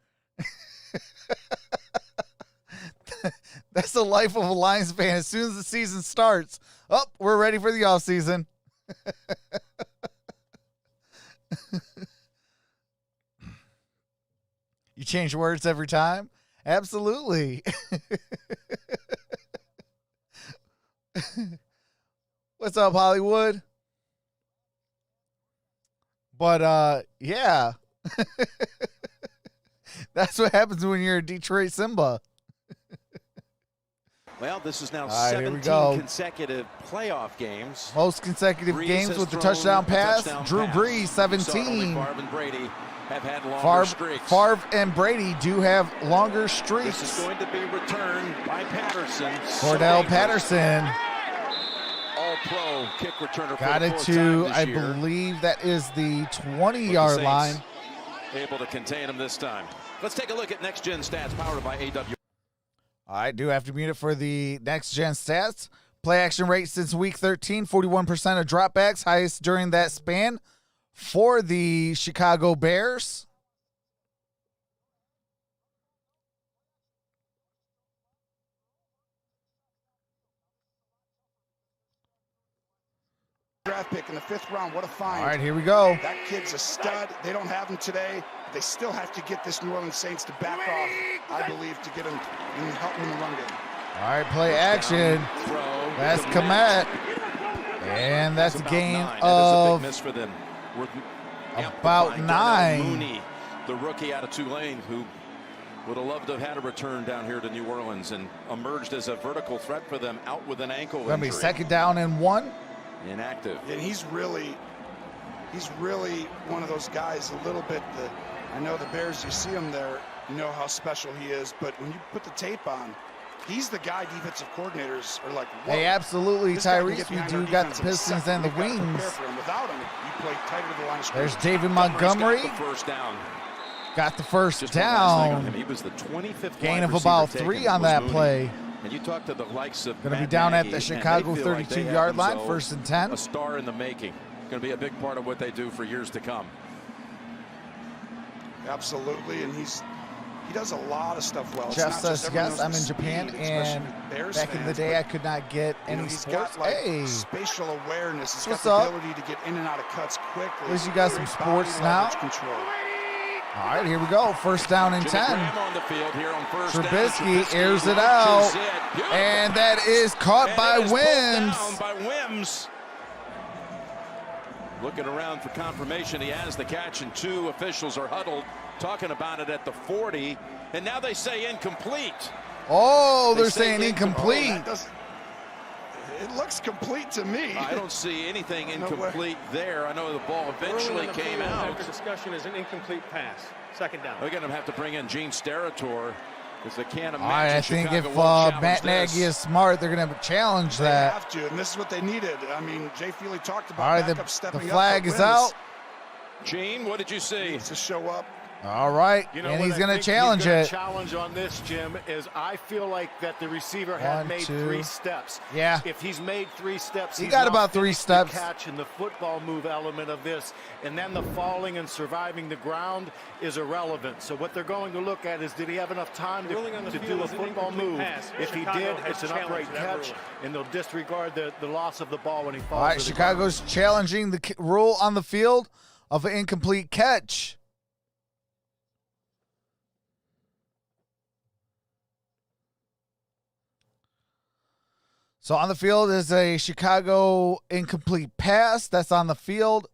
That's the life of a Lions fan. As soon as the season starts, we're ready for the offseason. You change words every time? Absolutely. What's up, Hollywood? But yeah. That's what happens when you're a Detroit Simba. Well, this is now right, here we 17 go. consecutive playoff games. Most consecutive Breeze games has with the thrown touchdown a pass. touchdown Drew pass. Brees, So only 17. Favre and Brady have had longer streaks. Favre and Brady do have longer streaks. This is going to be returned by Patterson. Cordell Patterson All-pro kick returner. got for the it fourth to, time this I year. believe that is the With the 20-yard Saints line. Able to contain him this time. Let's take a look at Next Gen Stats powered by AW. I do have to mute it for the next gen stats. Play action rate since week 13, 41% of dropbacks, highest during that span for the Chicago Bears. Draft pick in the 5th round. What a find. All right, here we go. That kid's a stud. They don't have him today. They still have to get this New Orleans Saints to back off, I believe, to get him and help him in the run game. All right, play action. That's Komet. And that's a gain of miss for them. about 9. Mooney, the rookie out of Tulane, who would have loved to have had a return down here to New Orleans and emerged as a vertical threat for them, out with an ankle Gonna be injury. 2nd down and 1. Inactive. And he's really one of those guys a little bit that I know the Bears, you see him there, you know how special he is, but when you put the tape on, he's the guy defensive coordinators are like, whoa. Hey, absolutely, This guy can Tyrese. get We behind do our got the defense in a Pistons second. and the You've got to prepare Wings. for him. Without him, you play tighter to the line of There's scrimmage. David Montgomery's Montgomery. got the first down. Got the first Just one last thing on down. him. He was the 25th Gain wide of receiver about taken 3 on was that Mooney. play. And you talk to the likes of Going to be Matt down at Nagy, the and Chicago they feel like they have 32-yard line, themselves 1st and 10. A star in the making. Going to be a big part of what they do for years to come. Absolutely, and he does a lot of stuff well. It's Jeff not says, just everyone yes, knows I'm the in Japan, speed, especially and with Bears back in the fans, day, but, I could not get you know, any he's sports. got like Hey, spatial awareness. He's What's got the up? ability to get in and out of cuts quickly. At least you got some Great sports body now. leverage Control. all right, here we go. 1st down and Jimmy 10. Graham on the field here on first down. Trubisky airs it launches out, it. Beautiful. and that is caught And by it is pulled down Wims. by Wims. Looking around for confirmation. He has the catch, and 2 officials are huddled talking about it at the 40. And now they say incomplete. Oh, They they're say saying incomplete. incomplete. It looks complete to me. I don't see anything No way. incomplete there. I know the ball eventually came out. After discussion is an incomplete pass. 2nd down. They're going to have to bring in Gene Steratore because they can't All right, imagine I think Chicago if won't challenge Matt this. Nagy is smart, they're going to challenge They that. have to, and this is what they needed. I mean, Jay Feely talked about All right, backup the stepping up, flag but is Wims out. Gene, what did you see? needs to show up. All right, You know and what he's I going to think challenge he's gonna it. Challenge on this, Jim, is I feel like that the receiver had 1, made 2. 3 steps. Yeah. If he's made 3 steps, He he's got not about 3 finished steps. The catch and the football move element of this, and then the falling and surviving the ground is irrelevant. So what they're going to look at is, did he have enough time Ruling on the to field do a is an football incomplete move? pass. If he Chicago did, has it's an challenged upright that catch, ruling. and they'll disregard the loss of the ball when he falls. All right, to the ground. Chicago's challenging the rule on the field of an incomplete catch. So on the field is a Chicago incomplete pass. That's on the field.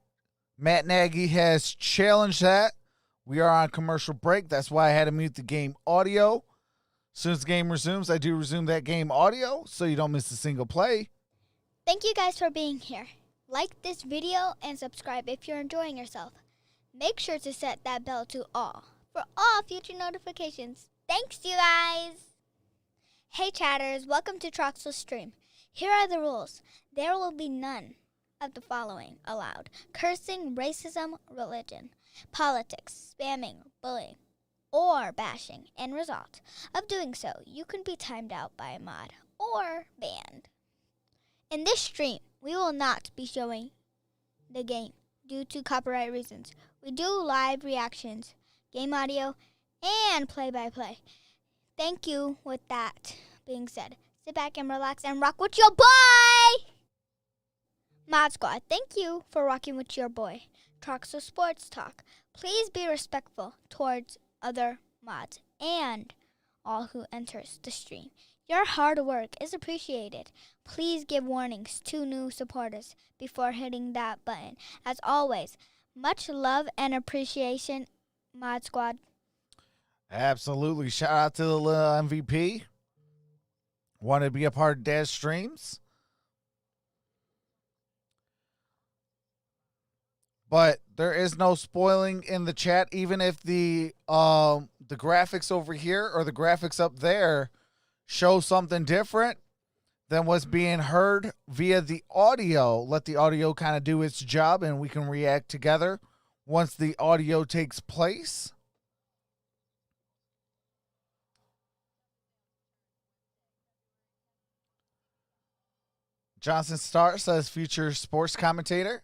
Matt Nagy has challenged that. We are on commercial break. That's why I had to mute the game audio. As soon as the game resumes, I do resume that game audio so you don't miss a single play. Thank you guys for being here. Like this video and subscribe if you're enjoying yourself. Make sure to set that bell to all for all future notifications. Thanks, you guys. Hey, chatters. Welcome to Troxel's stream. Here are the rules. There will be none of the following allowed: cursing, racism, religion, politics, spamming, bullying, or bashing. End result of doing so, you can be timed out by a mod or banned. In this stream, we will not be showing the game due to copyright reasons. We do live reactions, game audio, and play-by-play. Thank you. With that being said, sit back and relax and rock with your boy! Mod Squad, thank you for rocking with your boy. Troxel Sports Talk. Please be respectful towards other mods and all who enters the stream. Your hard work is appreciated. Please give warnings to new supporters before hitting that button. As always, Much love and appreciation, Mod Squad. Absolutely. Shout out to the MVP. Want to be a part of Dad's streams. But there is no spoiling in the chat, even if the graphics over here or the graphics up there show something different than what's being heard via the audio. Let the audio kind of do its job and we can react together once the audio takes place. Johnson Star says future sports commentator.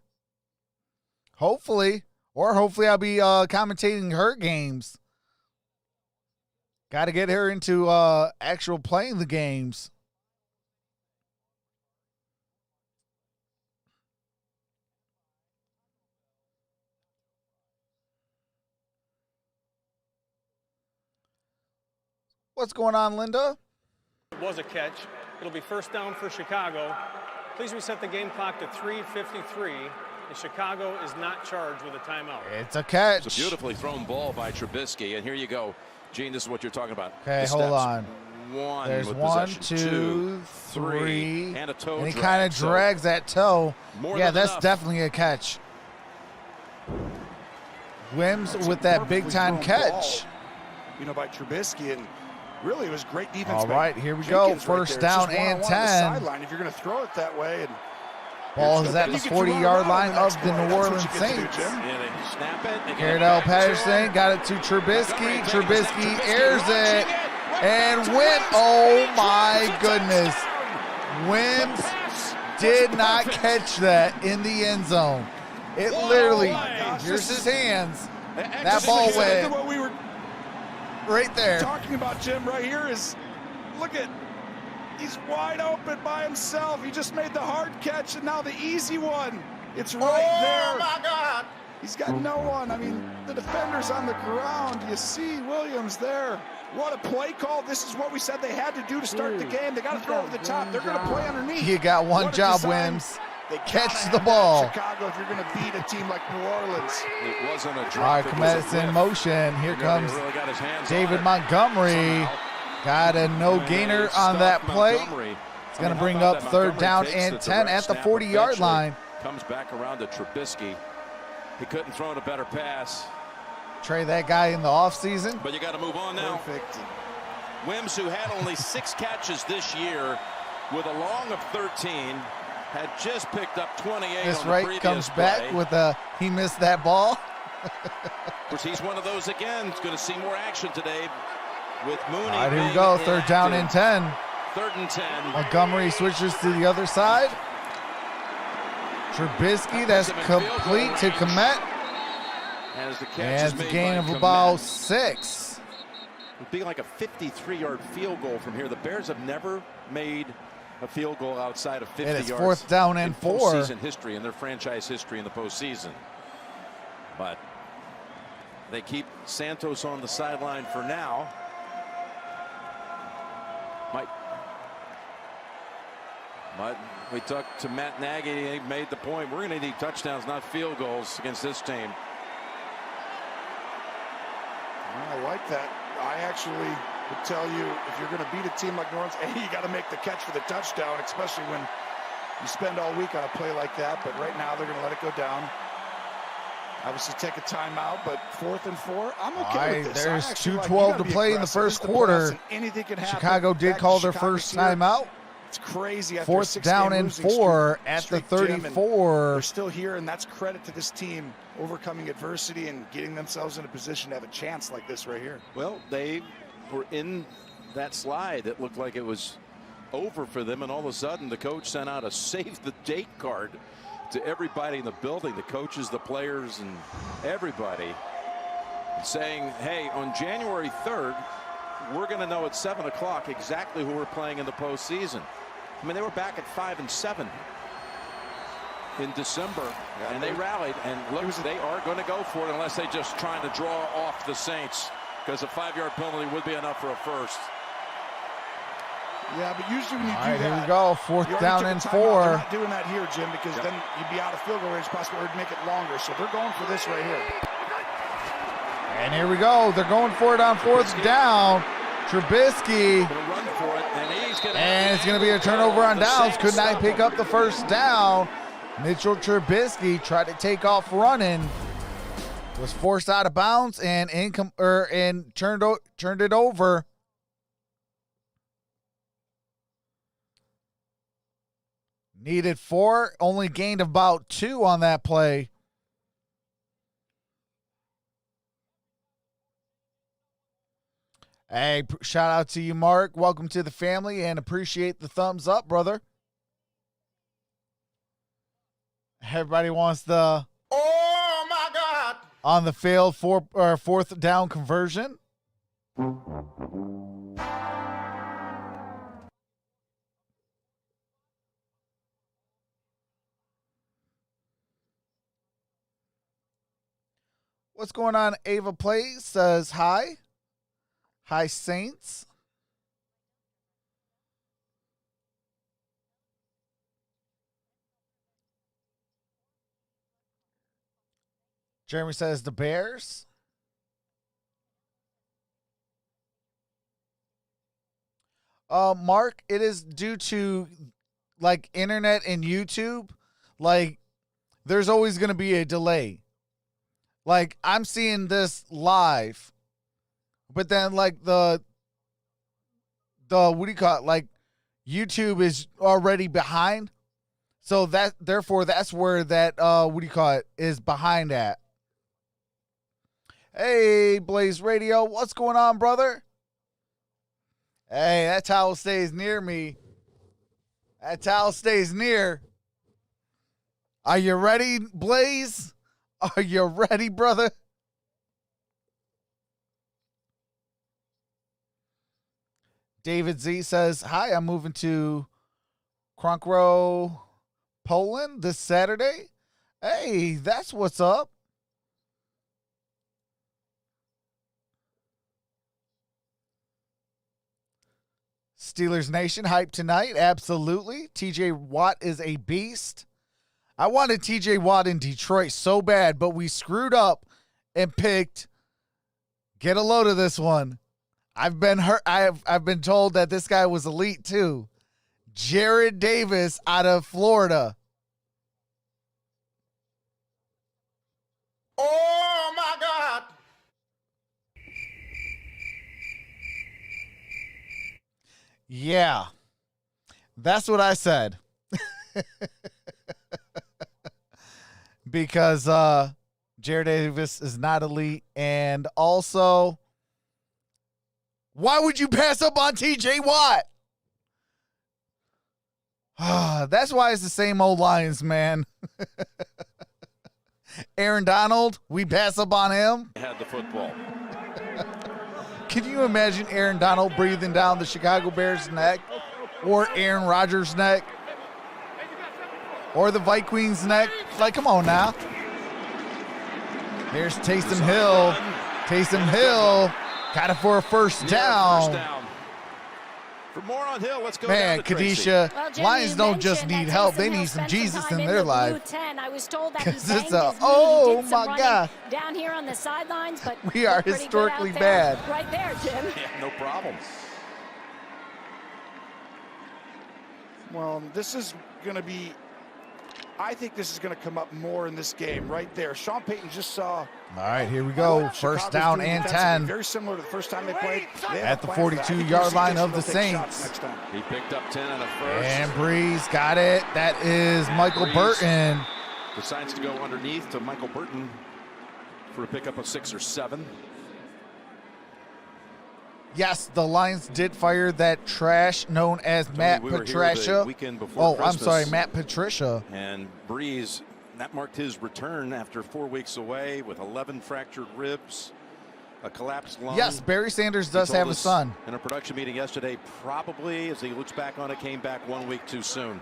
Hopefully. Or hopefully I'll be commentating her games. Got to get her into actual playing the games. What's going on, Linda? It was a catch. It'll be first down for Chicago. Please reset the game clock to 3:53. And Chicago is not charged with a timeout. It's a catch. It's a beautifully thrown ball by Trubisky. And here you go. Gene, this is what you're talking about. Okay, The hold steps. on. One There's with 1, possession. 2, 3. And a toe And he drag. kind of So drags that toe. more Yeah, than that's enough. definitely a catch. Wims That's with a that perfectly big-time thrown catch. ball, you know, by Trubisky, and really it was great defense. All by right, here we go. Jenkins right First there. It's down just and one-on-one on the 10. sideline if you're going to throw it that way. And Ball is at the you get to run 40-yard around line on the of next the play. New That's what Orleans you get to do, Saints. Jim. Yeah, they snap it. They get it Garrett back to Patterson him. got it to Trubisky. Montgomery Trubisky takes it. airs Trubisky it launching it. and It's went. Wims. Oh It's my a goodness. touchdown. Wims The pass did was not perfect. catch that in the end zone. It Whoa, literally, my gosh, here's this his is- hands. That That ball Exactly went what we were right there. talking about, Jim, right here is, look at, he's wide open by himself. He just made the hard catch, and now the easy one. It's right there. Oh my God. He's got no one. I mean, the defender's on the ground. You see Williams there. What a play call. This is what we said they had to do to start the game. They got to throw over the top. They're going to play underneath. You got one What a job, design. Wims. They Catch gotta the have that ball. in Chicago, if you're going to beat a team like New Orleans. It wasn't a All drop. right, it was a Comet's in whiff. motion. Here He comes really got his hands David on it. Montgomery. Somehow. Got a no And gainer they on that stopped play. Montgomery. It's going to how bring about up that? third Montgomery down takes and the 10 direct at the snap, 40-yard eventually line. Comes back around to Trubisky. He couldn't throw in a better pass. Trade that guy in the offseason. But you got to move on now. Perfect. Wims, who had only 6 catches this year with a long of 13, had just picked up 28 This on the right previous comes play. back with a, he missed that ball. Of course, he's one of those again. He's going to see more action today with Mooney. All right, here we being go. Third down and inactive. 10. 3rd and 10. Montgomery switches to the other side. Trubisky, that's complete to Komet. As the catch And is it's a made gain by of about Komet. 6. It'd be like a 53-yard field goal from here. The Bears have never made a field goal outside of 50 And it's yards. 4th down and in 4. Postseason history, in their franchise history in the postseason. But they keep Santos on the sideline for now. But we talked to Matt Nagy. He made the point. We're going to need touchdowns, not field goals, against this team. I like that. I actually would tell you, if you're going to beat a team like New Orleans, you got to make the catch for the touchdown, especially when you spend all week on a play like that. But right now, they're going to let it go down. Obviously, take a timeout, but 4th and 4, I'm okay with this. There's I actually like- 2:12 you gotta to be play in the aggressive. first This is the quarter. playoffs, and anything can happen. Chicago did Back to call their Chicago's first here. timeout. It's crazy. After a 4th 6-game down and losing 4 at the streak, Jim, and 34. they're still here, and that's credit to this team overcoming adversity and getting themselves in a position to have a chance like this right here. Well, they were in that slide. It looked like it was over for them, and all of a sudden the coach sent out a save the date card to everybody in the building, the coaches, the players, and everybody, saying, hey, on January 3rd, we're going to know at 7 o'clock exactly who we're playing in the postseason. I mean, they were back at 5-7 in December, and they rallied, and look, they are going to go for it unless they just trying to draw off the Saints, because a 5-yard penalty would be enough for a first. Yeah, but usually when you All do right, that, here we go. Fourth you already down took a and timeout. 4. They're not doing that here, Jim, because then you'd be out of field goal range possibly, or make it longer. So they're going for this right here. And here we go. They're going for it on 4th down. Trubisky. Gonna run for it, And it's going to be a turnover on downs. Could not pick up the first down. Mitchell Trubisky tried to take off running. Was forced out of bounds and turned it over. Needed 4, only gained about 2 on that play. Hey, shout out to you, Mark. Welcome to the family and appreciate the thumbs up, brother. Everybody wants the Oh, my God. on the failed 4th down conversion. What's going on? Ava Plays says hi. Hi, Saints. Jeremy says the Bears. Mark, it is due to like internet and YouTube. Like, there's always going to be a delay. Like, I'm seeing this live, but then like the what do you call it? Like, YouTube is already behind. So therefore that's where that what do you call it is behind at. Hey, Blaze Radio, what's going on, brother? Hey, that towel stays near me. That towel stays near. Are you ready, Blaze? Are you ready, brother? David Z says, hi, I'm moving to Kronkro, Poland this Saturday. Hey, that's what's up. Steelers Nation hype tonight. Absolutely. TJ Watt is a beast. I wanted TJ Watt in Detroit so bad, but we screwed up and picked. Get a load of this one. I've been hurt. I've been told that this guy was elite too. Jared Davis out of Florida. Oh, my God. Yeah. That's what I said. Because Jared Davis is not elite. And also, why would you pass up on TJ Watt? That's why it's the same old Lions, man. Aaron Donald, we pass up on him. Had the football. Can you imagine Aaron Donald breathing down the Chicago Bears' neck, or Aaron Rodgers' neck, or the Vikings' neck? Like, come on now. Here's Taysom Hill. Taysom Hill got it for a first down. For more on Hill, let's go Man, down to Kadisha, Well, Jim, Lions you don't just mentioned need that help. Taysom They Hill need some spent Jesus time in the their blue life. 10. I was told that he 'Cause banged it's his a- knee. oh He did some my running God. down here on the sidelines, but We are looked pretty good historically out there. bad. Right there, Jim. Yeah, no problem. Well, this is going to be, I think this is going to come up more in this game right there. Sean Payton just saw. All right, here we go. what First Chicago's down doing and defensively. 10. Very similar to the first time they played. They have At a the plan for that. I think 42-yard you'll see line this, of the they'll take shots Saints. next time. He picked up 10 and a first. And Breeze got it. That is Michael Breeze Burton. decides to go underneath to Michael Burton for a pickup of 6 or 7. Yes, the Lions did fire that trash known as Matt we were here Patricia. the weekend before Oh, I'm Christmas. sorry, Matt Patricia. And Breeze, that marked his return after 4 weeks away with 11 fractured ribs, a collapsed lung. Yes, Barry Sanders He does told have a us son. in a production meeting yesterday, probably, as he looks back on it, came back 1 week too soon.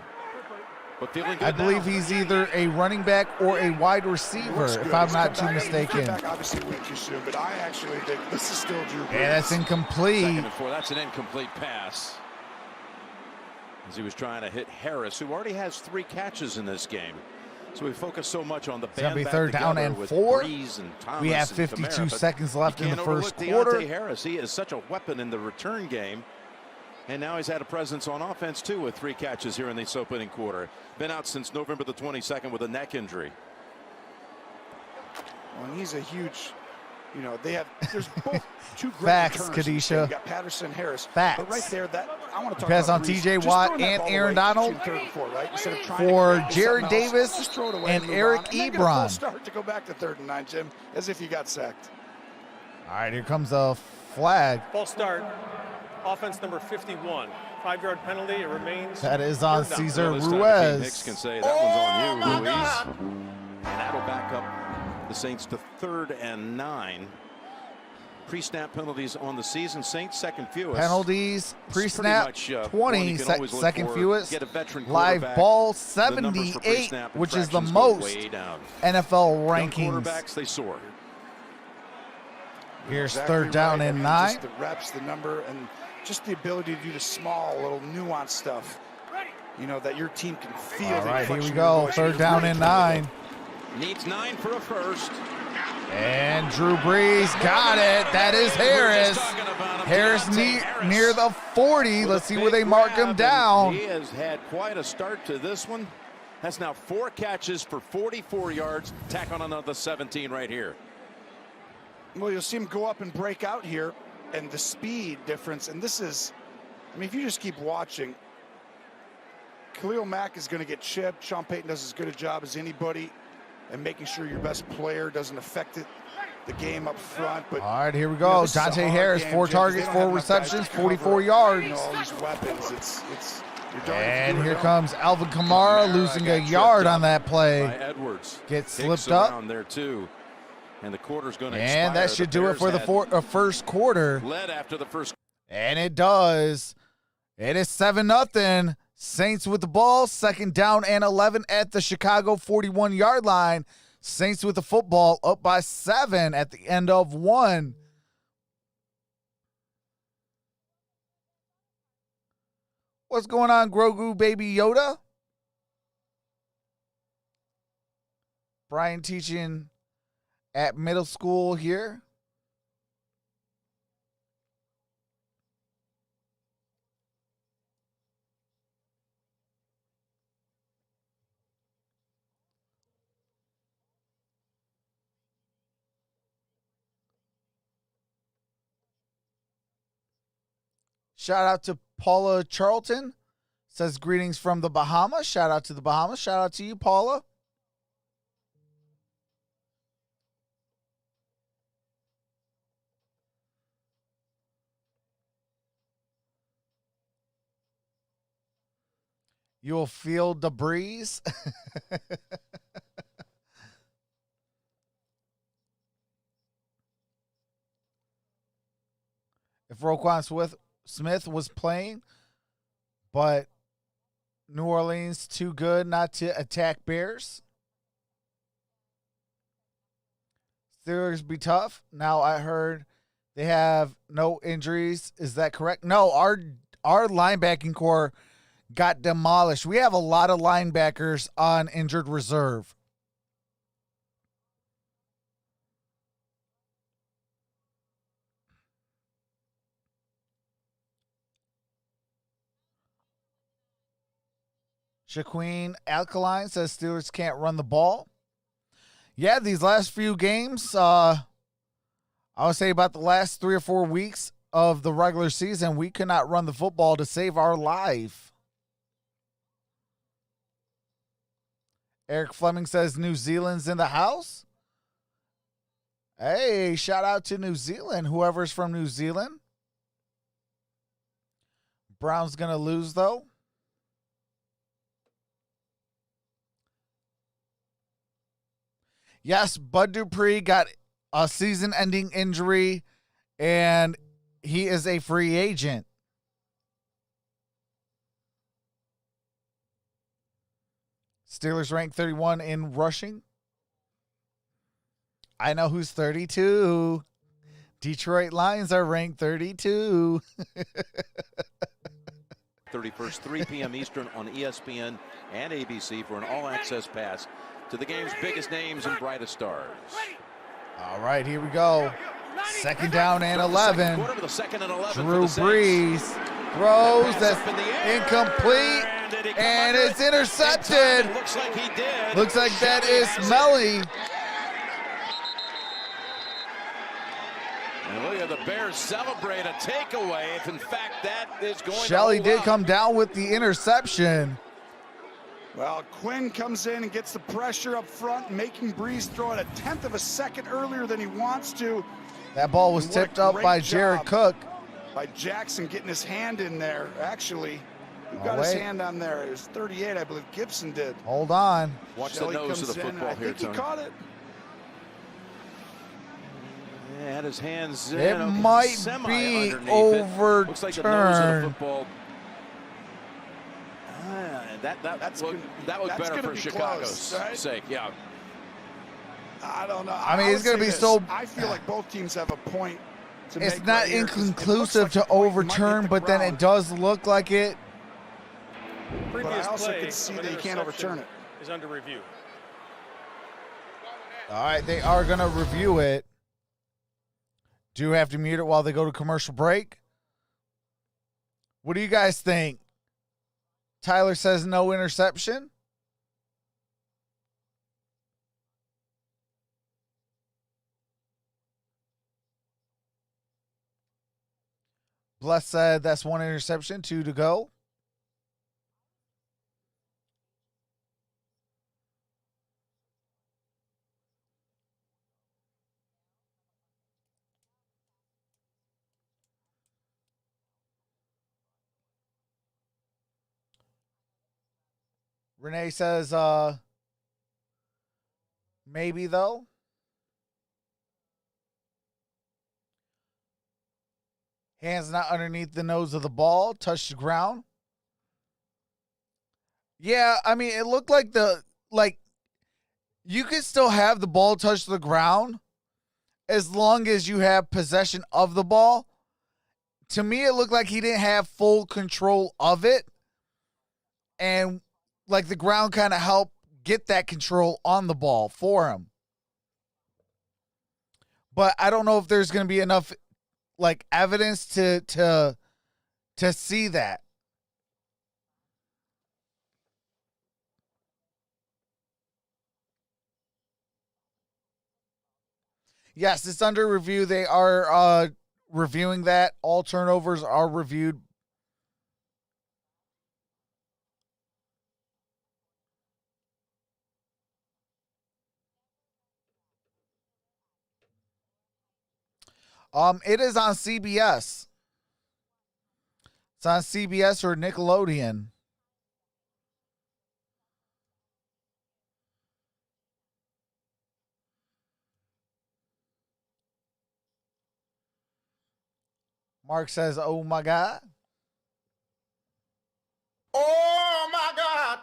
But feeling good I believe now. he's either a running back or a wide receiver, Looks if good. I'm He's not come too back. mistaken. Back obviously went too soon, but I actually think this is still Drew Brees. Yeah, that's incomplete. Second and 4. That's an incomplete pass. as he was trying to hit Harris, who already has 3 catches in this game. So we focus so much on the It's going to band be back third down together and with 4. Breeze and Thomas We have and 52 Kamara, but seconds left in the you can't first overlook quarter. Deontay Harris. He is such a weapon in the return game. And now he's had a presence on offense, too, with 3 catches here in this opening quarter. Been out since November the 22nd with a neck injury. Well, and he's a huge, you know, there's both 2 great Facts, returners. Kadisha. You got Patterson, Harris. Facts. But right there, that I want to talk Pass about on Breeze. TJ Just Watt throwing that and ball Aaron away Donald between 3rd and 4, right? Instead of trying for to create Jared something else, Davis just throw it away and move Eric on. And then get a Ebron. full start to go back to 3rd and 9, Jim, as if you got sacked. All right, here comes a flag. False start. Offense number 51. 5-yard penalty. It remains. That is on third down. Cesar This time Pete Ruiz. Hicks can say that one's on you, Ruiz. And that'll back up the Saints to 3rd and 9. Pre-snap penalties on the season. Saints second fewest. Penalties, It's pre-snap, pretty much, 20, one you can always look second for. fewest. Get a veteran Live quarterback. ball, The numbers for 78, pre-snap which is the infractions go most way down. NFL Young rankings. quarterbacks, they soar. Here's Exactly 3rd down right. I and mean, 9. Just the reps, the number, and just the ability to do the small, little nuanced stuff, you know, that your team can feel. All the right, here we inflection go. in your voice. 3rd down and 9. Needs 9 for a first. And Drew Brees got it. That is Harris. Harris near the 40. Let's see where they mark him down. He has had quite a start to this one. That's now 4 catches for 44 yards. Tack on another 17 right here. Well, you'll see him go up and break out here, and the speed difference. And this is, I mean, if you just keep watching, Khalil Mack is going to get chipped. Sean Payton does as good a job as anybody, and making sure your best player doesn't affect the game up front. But All right, here we you know, go. this is a Dante hard Harris, game, 4 Jim, 'cause they targets, don't 4 have enough guys receptions, to cover, 44 yards. You know, all these weapons. It's you're darn if you And do or here don't. comes Alvin Kamara losing a got yard tripped on that By play. Edwards. Gets Hicks slipped up. around there too. And the quarter's going to expire. And that should The do it for the Bears had first quarter. led after the first. And it does. It is 7-0. Saints with the ball. 2nd down and 11 at the Chicago 41-yard line. Saints with the football up by 7 at the end of 1. What's going on, Grogu Baby Yoda? Brian teaching at middle school here. Shout out to Paula Charlton. Says greetings from the Bahamas. Shout out to the Bahamas. Shout out to you, Paula. You'll feel the breeze. If Roquan Smith was playing, but New Orleans too good not to attack Bears. Steelers be tough. Now I heard they have no injuries. Is that correct? No, our linebacking core got demolished. We have a lot of linebackers on injured reserve. Shaqueen Alkaline says Steelers can't run the ball. Yeah, these last few games, I would say about the last 3 or 4 weeks of the regular season, we could not run the football to save our life. Eric Fleming says New Zealand's in the house. Hey, shout out to New Zealand, whoever's from New Zealand. Brown's going to lose, though. Yes, Bud Dupree got a season-ending injury, and he is a free agent. Steelers ranked 31 in rushing. I know who's 32. Detroit Lions are ranked 32. 31st, 3 p.m. Eastern on ESPN and ABC for an all-access pass to the game's biggest names and brightest stars. All right, here we go. Second down and 11. Quarter to the second and 11 Drew Brees throws. That's incomplete. And it's intercepted. Looks like he did. Looks like that is Smelly. And look at the Bears celebrate a takeaway if in fact that is going Shelley to did hold come down with the interception. Well, Quinn comes in and gets the pressure up front, making Brees throw it 1/10 of a second earlier than he wants to. That ball was And what a tipped up great by Jared job Cook. By Jackson getting his hand in there. Actually, who got his hand on there? It was 38, I believe Gibson did. Hold on. Watch Shelley the nose of comes the in, football and I here, think Tony. he caught it. Yeah, had his hands It okay, might semi be underneath it. Looks like the nose of the overturned. football. That was better for Chicago's sake. Yeah. I don't know. I mean, I it's going to would be say so. this. I feel like both teams have a point to It's make not right here, 'cause it looks inconclusive like to the point might hit overturn, the but then it ground. does look like it. But I Previous also play can see of an that you can't interception overturn it. is under review. All right, they are going to review it. Do have to mute it while they go to commercial break. What do you guys think? Tyler says no interception. Bless said that's one interception, 2 to go. Renee says maybe though. Hands not underneath the nose of the ball, touch the ground. Yeah, I mean, it looked like you could still have the ball touch the ground as long as you have possession of the ball. To me, it looked like he didn't have full control of it. And like the ground kind of helped get that control on the ball for him. But I don't know if there's going to be enough like evidence to see that. Yes, it's under review. They are reviewing that. All turnovers are reviewed. It is on CBS. It's on CBS or Nickelodeon. Mark says, "Oh my God." Oh my God.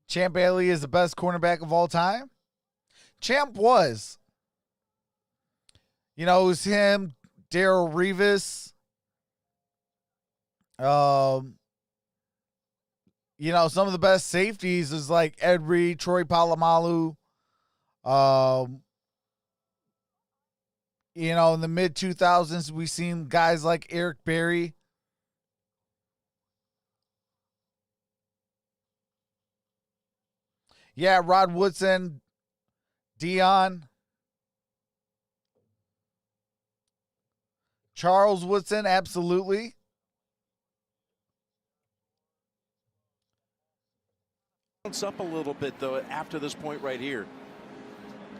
Champ Bailey is the best cornerback of all time. Champ was. You know, it was him, Darrell Revis. You know, some of the best safeties is like Ed Reed, Troy Polamalu. You know, in the mid-2000s, we seen guys like Eric Berry. Yeah, Rod Woodson, Dion. Charles Woodson, absolutely. Bounce up a little bit, though, after this point right here.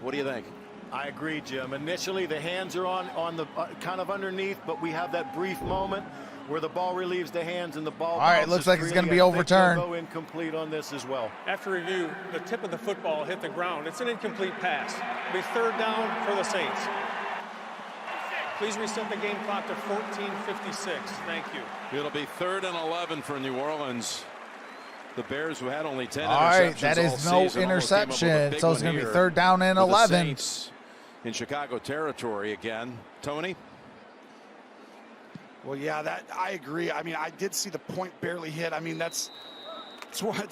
What do you think? I agree, Jim. Initially, the hands are on the kind of underneath, but we have that brief moment where the ball relieves the hands and the ball. All right, it looks like it's going to be overturned. Go incomplete on this as well. After review, the tip of the football hit the ground. It's an incomplete pass. It'll be third down for the Saints. Please reset the game clock to 14:56. Thank you. It'll be 3rd and 11 for New Orleans. The Bears, who had only 10 interceptions All right, that is all no season, almost came up with a interception. big So it's one going to be here 3rd down and for the 11. Saints in Chicago territory again. Tony? Well, yeah, that I agree. I mean, I did see the point barely hit. I mean, it's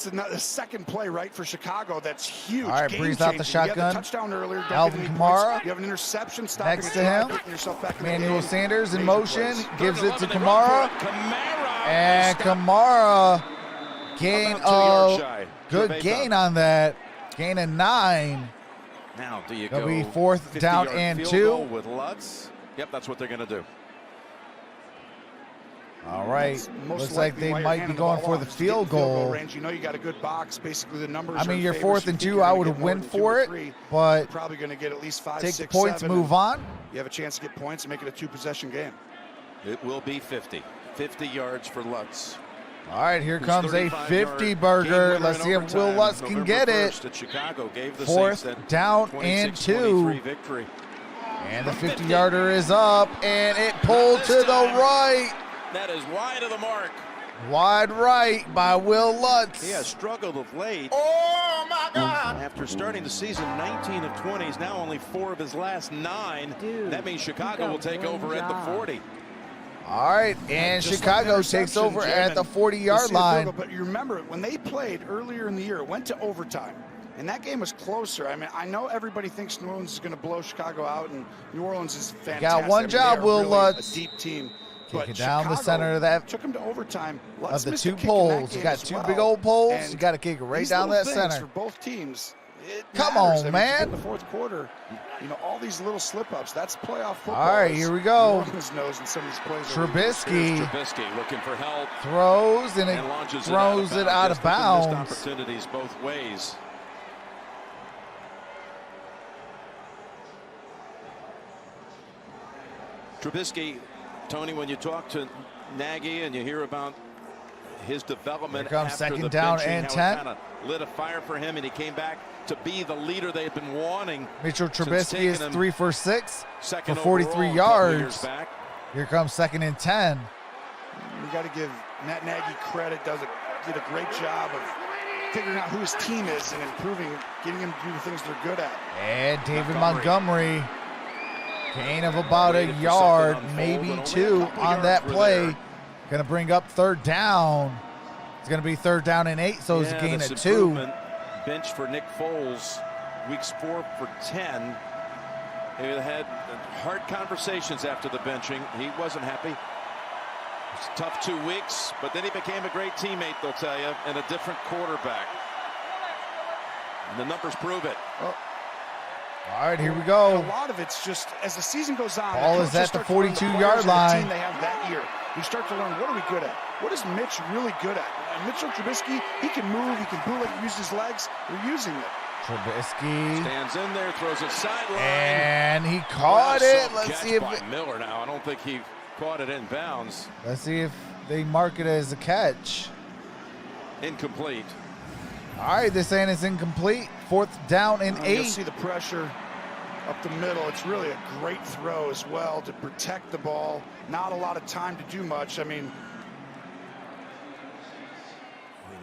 another second play, right, for Chicago. That's huge. All right, Breeze out the Game-changing. You had shotgun. the touchdown earlier. Don't Alvin get any Kamara. points. You have an interception. Stopping Next a to drive, him, putting yourself back in the Manuel game. Sanders in Major motion. plays. Gives it to They run for Kamara. Kamara. And Kamara gain About 2 yards of shy. good Gervais gain up. on that. Gain of 9. Now, do you It'll go be fourth down 50-yard and field 2. goal with Lutz? Yep, that's what they're going to do. All right. That's most Looks like likely they why you're might be handing going ball for off, the is to get in field goal. range. You know you got a good box. Basically, the numbers. I mean, are you're in fourth favor, and so you 2. think I you're would gonna get more win than 2 for or it, 3. but You're probably going to get at least 5, take 6, the points, 7, move and on. You have a chance to get points and make it a 2-possession game. It will be 50. 50 yards for Lutz. All right, here Who's comes a 35-yard 50 game burger. winner Let's in see if Will overtime. Lutz can November get it. 1st at Chicago gave the Fourth Saints that down and 26-23 2. victory. And the 50-yarder is up, and it pulled to the right. That is wide of the mark. Wide right by Will Lutz. He has struggled of late. Oh, my God. After starting the season 19 of 20, he's now only 4 of his last 9. That means Chicago will take over at the 40. All right, and Just Chicago like the takes over interception, at the Jim, 40-yard to see the field line. goal, but you remember when they played earlier in the year, it went to overtime, and that game was closer. I mean, I know everybody thinks New Orleans is going to blow Chicago out, and New Orleans is fantastic. Got one I mean, job, they are Will really Lutz. a deep team. Kick But it down the Chicago center of that took him to overtime. of Lutz the missed a 2 kick in that poles. You game got as 2 well. big old poles. And You got to kick it right these down little that things center. For both teams, it Come matters. on, I mean, man. in the fourth quarter, you know, all these little slip-ups, that's playoff football. All right, as here we New go. Orleans knows in some of these plays. Trubisky Trubisky looking for help throws, and it and launches throws it out of Just looking at bounds. missed opportunities both ways. Trubisky, Tony, when you talk to Nagy and you hear about his development Here comes after second the down benching, and how 10. it kind of lit a fire for him, and he came back to be the leader they had been wanting. Mitchell since Trubisky taking is him 3 for 6 for second 43 overall a couple years yards. back. Here comes second and 10. You got to give Matt Nagy credit. Did a great job of figuring out who his team is and improving, getting him to do the things they're good at. And David Montgomery, gain of about a yard, maybe 2 on that play. Going to bring up third down. It's going to be third down and 8, so it's a gain this of 2. improvement. Bench for Nick Foles, weeks 4 for 10. They had hard conversations after the benching. He wasn't happy. It was a tough 2 weeks, but then he became a great teammate, they'll tell you, and a different quarterback. And the numbers prove it. Well, All right, here we a go. lot of it's just as the season goes on. Ball the is coaches at the start to learn 42-yard players and line. The team they have that year. You start to learn, what are we good at? What is Mitch really good at? And Mitchell Trubisky, he can move, he can bootleg, use his legs. We're using it. Trubisky, Stands in there, throws it sideline. and he caught it. Let's Catch see if by Miller now. I don't think he caught it in bounds. let's see if they mark it as a catch. Incomplete. All right, this end is incomplete. Fourth down and You'll 8. see the pressure up the middle. It's really a great throw as well to protect the ball. Not a lot of time to do much. I mean,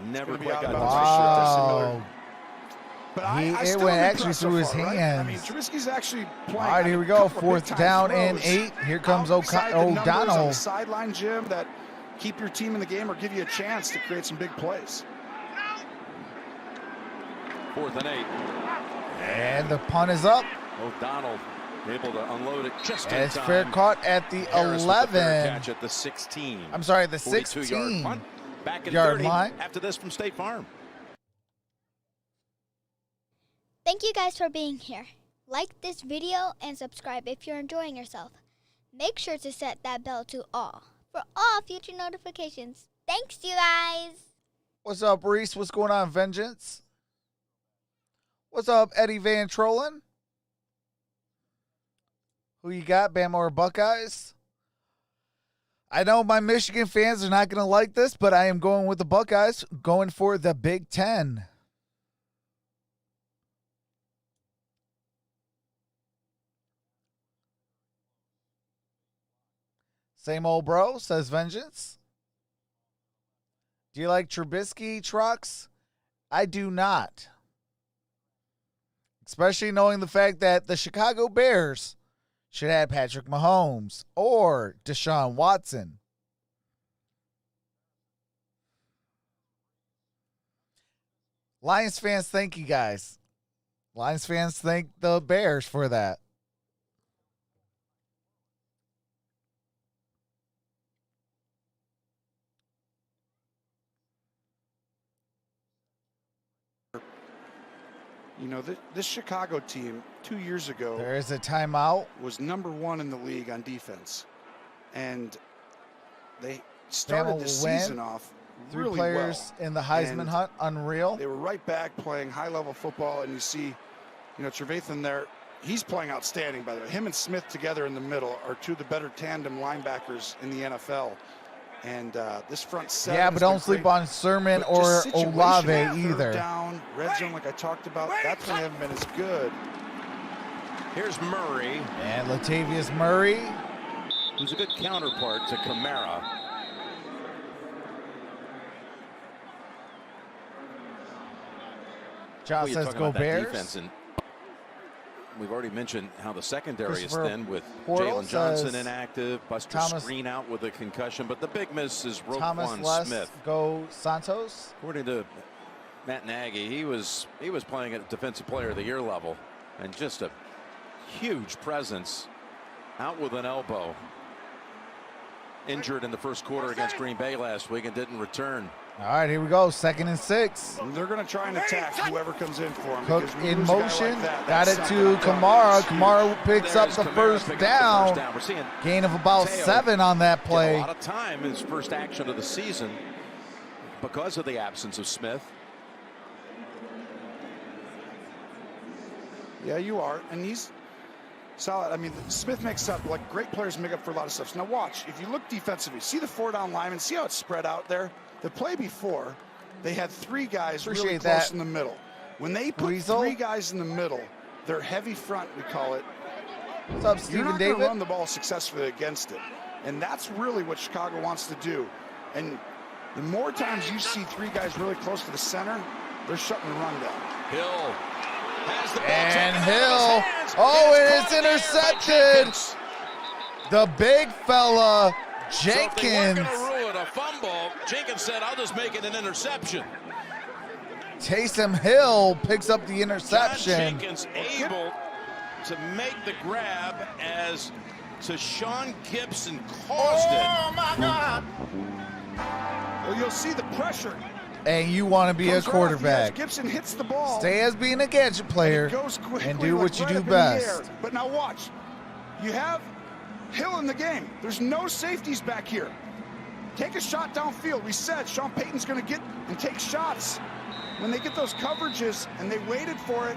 He never gonna be quite out got of the bounds. Wow. but He- I it still went am actually impressed through so his far, right? I mean, hands. Trubisky's actually playing. All right, here we a go. couple of Fourth big-time down and throws. 8. Here comes Outside the numbers on O'Donnell. the sideline, Jim, that keep your team in the game or give you a chance to create some big plays. 4th and 8. And the punt is up. O'Donnell able to unload it just in And it's time. fair caught at the Harris with the fair 11. catch at the 16. I'm sorry, the 42-yard punt. 16. Back in yard 30 line. after this from State Farm. Thank you guys for being here. Like this video and subscribe if you're enjoying yourself. Make sure to set that bell to all for all future notifications. Thanks, you guys. What's up, Reese? What's going on, Vengeance? What's up, Eddie Van Trollen? Who you got, Bama or Buckeyes? I know my Michigan fans are not going to like this, but I am going with the Buckeyes, going for the Big Ten. Same old bro, says Vengeance. Do you like Trubisky trucks? I do not. Especially knowing the fact that the Chicago Bears should have Patrick Mahomes or Deshaun Watson. Lions fans, thank you guys. Lions fans thank the Bears for that. You know, this Chicago team 2 years ago There is a timeout. was #1 in the league on defense. And they started the season off Three really players well. in the Heisman And hunt, unreal. They were right back playing high-level football, and you see, you know, Trevathan there. He's playing outstanding, by the way. Him and Smith together in the middle are two of the better tandem linebackers in the NFL. And this front seven. Yeah, but don't sleep on Sermon or Olave either. Down, red zone, like I talked about, that's when they haven't been as good. Here's Murray. And Latavius Murray. Who's a good counterpart to Kamara. John Well, says talking go about that Bears. defense, and we've already mentioned how the secondary is Christopher thin with Portal Jalen Johnson says inactive, Buster Thomas- Screen out with a concussion, but the big miss is Thomas Roquan Less, Smith. go Santos. According to Matt Nagy, he was playing at Defensive Player of the Year level, and just a huge presence. Out with an elbow. Injured in the first quarter against Green Bay last week and didn't return. All right, here we go. 2nd and 6. And they're going to try and attack whoever comes in for them. Cook because when you in lose a guy motion. like that, Got that's it something to I'm telling you, Kamara. it's huge. Kamara picks up There's the Kamara first picking up the down. first down. We're seeing Gain of about Teo 7 on that get a play. lot of time in his first action of the season because of the absence of Smith. Yeah, you are. And he's solid. I mean, Smith makes up, like great players make up for a lot of stuff. So now watch, if you look defensively, see the 4-down lineman, see how it's spread out there? The play before, they had 3 guys really Appreciate close that. in the middle. When they put Weasel. 3 guys in the middle, they're heavy front, we call it. What's up, You're Stephen not going to David? run the ball successfully against it. And that's really what Chicago wants to do. And the more times you see 3 guys really close to the center, they're shutting the run down. Hill has the ball And taken out of his Hill. hands. Oh, It's and caught it's in the air by intercepted. Jenkins. The big fella, So if they weren't Jenkins. going to rule it a fumble, Jenkins said, "I'll just make it an interception." Taysom Hill picks up the John interception. Jenkins able to make the grab as Tashawn Gibson caused it. my God. Well, you'll see the pressure. And you want to be a Comes right off the edge. quarterback. Gibson hits the ball. Stay as being a gadget player It goes quickly, and do like what you right do up in the air. best. But now watch. You have Hill in the game. There's no safeties back here. Take a shot downfield. We said Sean Payton's going to get and take shots when they get those coverages, and they waited for it.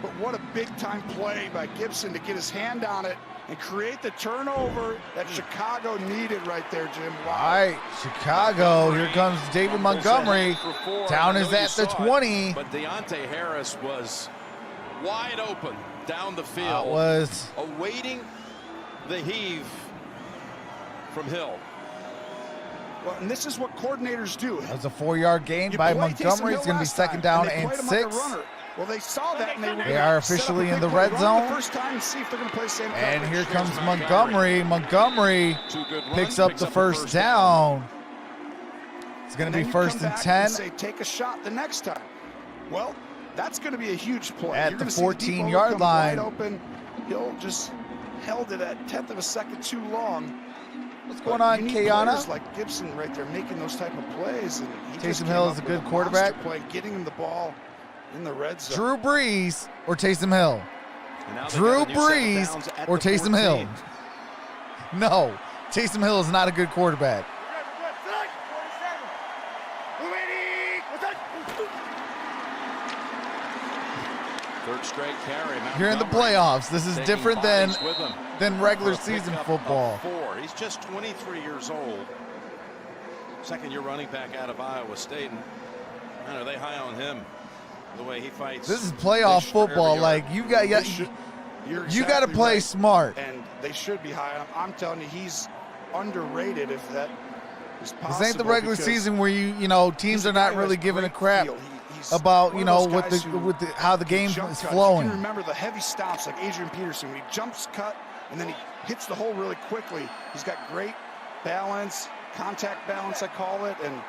But what a big-time play by Gibson to get his hand on it and create the turnover that Chicago needed right there, Jim. Wow. All right, Chicago. Here comes David Montgomery. Down is at the 20. But Deontay Harris was wide open down the field, Was awaiting the heave from Hill. Well, and this is what coordinators do. a 4-yard gain You by played Taysom Montgomery. Hill It's going to be last 2nd time, down they and played him like a 6. runner. Well, they saw that, and they They are set up a officially big in the play, red run zone. The first time and see if they're going to play the same And coverage. here comes Montgomery. Montgomery Two good runs, picks up the first down. It's going And to then be you 1st come and back 10. say, take a shot the next time. Well, that's going to be a huge play. At You're the gonna see deep 14-yard come wide line. Open. Hill just held it at 1/10 of a second too long. What's But going on, you need Kayana? players like Gibson right there making those type of plays. And he just Taysom came Hill up is a with good monster quarterback. Play, getting him the ball in the red zone. Drew Brees or Taysom Hill? And now they Drew got a new set of Brees downs at or the Taysom 14. Hill? No, Taysom Hill is not a good quarterback. Third straight carry. You're in the Montgomery playoffs. This is taking different bodies with him than regular for a season pickup football. of 4. He's just 23 years old. Second-year running back out of Iowa State. And man, are they high on him? The way he fights. This is playoff They should football. really are. Like you got, They should- you're you got to exactly play right. smart. And they should be high on him. I'm telling you, he's underrated if that is possible. This ain't the regular because season where you know teams he's a are guy not who really has giving a great crap feel. He's about one you of know those with guys the who with the how the game jump is cuts. flowing. You can remember the heavy stomps like Adrian Peterson when he jumps cut and then he hits the hole really quickly. He's got great balance, contact balance I call it, and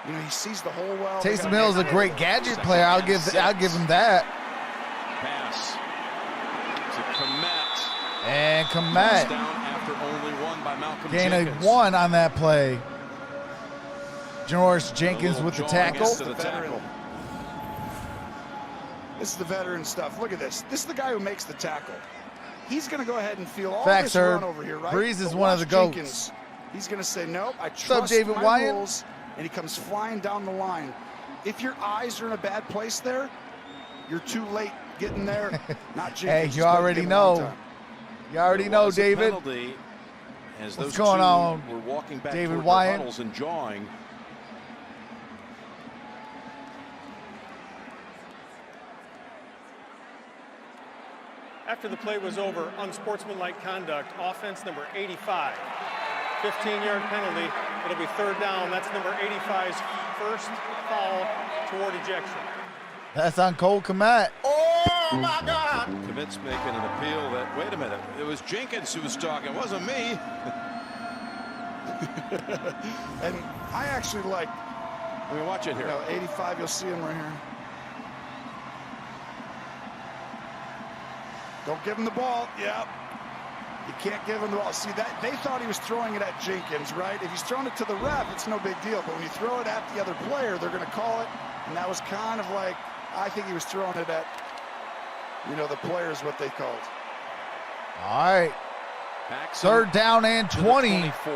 You know, he sees the hole well. Taysom Hill is a great gadget player. I'll give him that. Pass to Komet. And Down Komet after only one by Malcolm gain a Jenkins. 1 on that play. Janoris Jenkins with the tackle. To the tackle. This is the veteran stuff. Look at this. This is the guy who makes the tackle. He's going to go ahead and feel all Facts, this Herb. run over here, right? Breeze is But one of watch the goats. Jenkins. He's going to say, nope, I up, trust David my Wyatt? rules, and he comes flying down the line. If your eyes are in a bad place there, you're too late getting there. Not Jenkins. Hey, Just you go already give him a long know. time. You already There know, was a David. penalty as What's those going two on, were walking back David toward their Wyatt? huddles and jawing. After the play was over, unsportsmanlike conduct, offense number 85. 15-yard penalty. It'll be third down. That's number 85's first foul toward ejection. That's on Cole Komet. Oh, my God. Komet's making an appeal that, wait a minute, it was Jenkins who was talking, it wasn't me. And I actually like, I mean, watch it here. 85, you'll see him right here. Don't give him the ball. Yep. You can't give him the ball. See, that they thought he was throwing it at Jenkins, right? If he's throwing it to the ref, it's no big deal. But when you throw it at the other player, they're going to call it. And that was kind of like, I think he was throwing it at, the player is what they called. All right. Paxson Third down and to the 20. 24.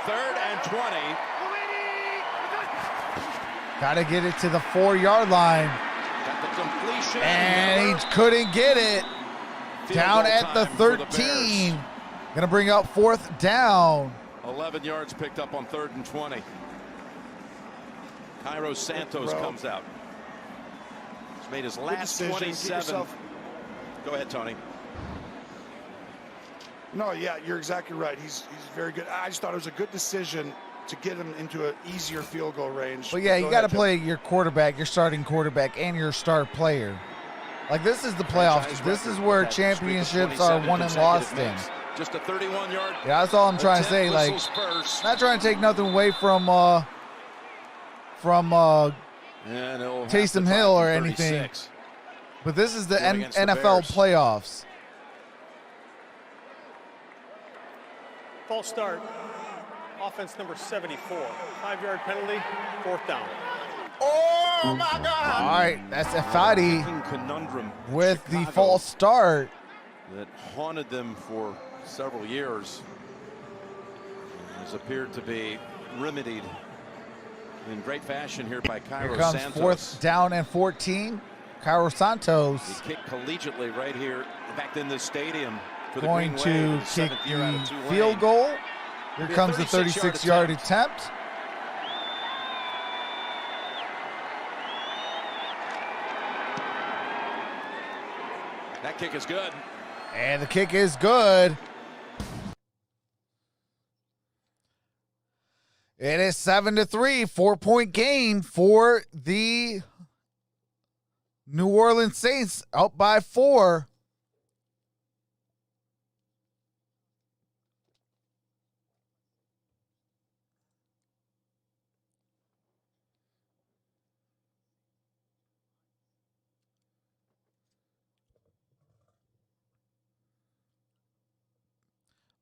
Third and 20. Got to get it to the 4-yard line. Got the completion. And he couldn't get it. Field Down goal at the time for the 13. Bears. Going to bring up 4th down. 11 yards picked up on 3rd and 20. Cairo Santos comes out. He's made his last decision. Get 27. yourself- Go ahead, Tony. No, yeah, you're exactly right. He's very good. I just thought it was a good decision to get him into an easier field goal range. But yeah, you Go got to ahead, Jeff. play your quarterback, your starting quarterback, and your star player. Like, this is the playoffs. Franchise This is record where with that streak of championships are 27 won and lost in. consecutive makes. Just a 31-yard. Yeah, that's all I'm trying to say. Like, not trying to take nothing away from And he'll have Taysom to try Hill or from anything. 36. But this is the Going against the NFL Bears. playoffs. False start. Offense number 74. 5-yard penalty, fourth down. Oh, my God. All right, that's Efadi Kicking conundrum with the Chicago false start. that haunted them for several years has appeared to be remedied in great fashion here by Cairo Here comes Santos. 4th down and 14. Cairo Santos He kicked collegiately right here, back in this stadium for the going Green to Wave, his kick 7th year out of the Tulane. field goal. Here Be a comes the 36-yard 36-yard attempt. That kick is good. And the kick is good. It is 7-3, 4-point game for the New Orleans Saints, up by 4.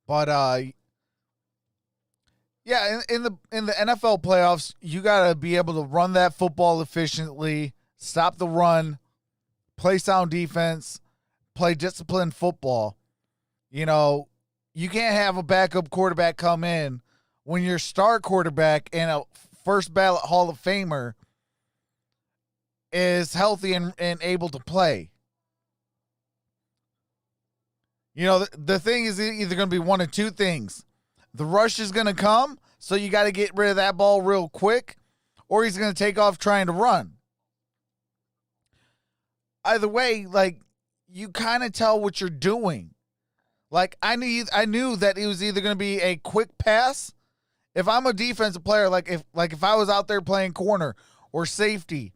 But yeah, in the NFL playoffs, you got to be able to run that football efficiently, stop the run, play sound defense, play disciplined football. You know, you can't have a backup quarterback come in when your star quarterback and a first ballot Hall of Famer is healthy and able to play. You know, the thing is either going to be one of two things. The rush is going to come, so you got to get rid of that ball real quick, or he's going to take off trying to run. Either way, like, you kind of tell what you're doing. Like, I knew that it was either going to be a quick pass. If I'm a defensive player, like if I was out there playing corner or safety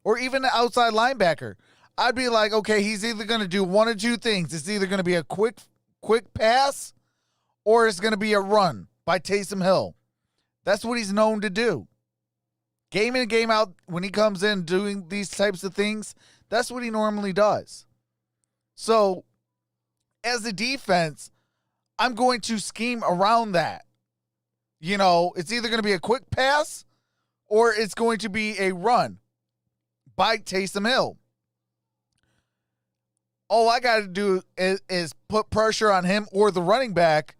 or even an outside linebacker, I'd be like, okay, he's either going to do one of two things. It's either going to be a quick pass or it's going to be a run by Taysom Hill. That's what he's known to do. Game in and game out, when he comes in doing these types of things, that's what he normally does. So, as a defense, I'm going to scheme around that. You know, it's either going to be a quick pass or it's going to be a run by Taysom Hill. All I got to do is put pressure on him or the running back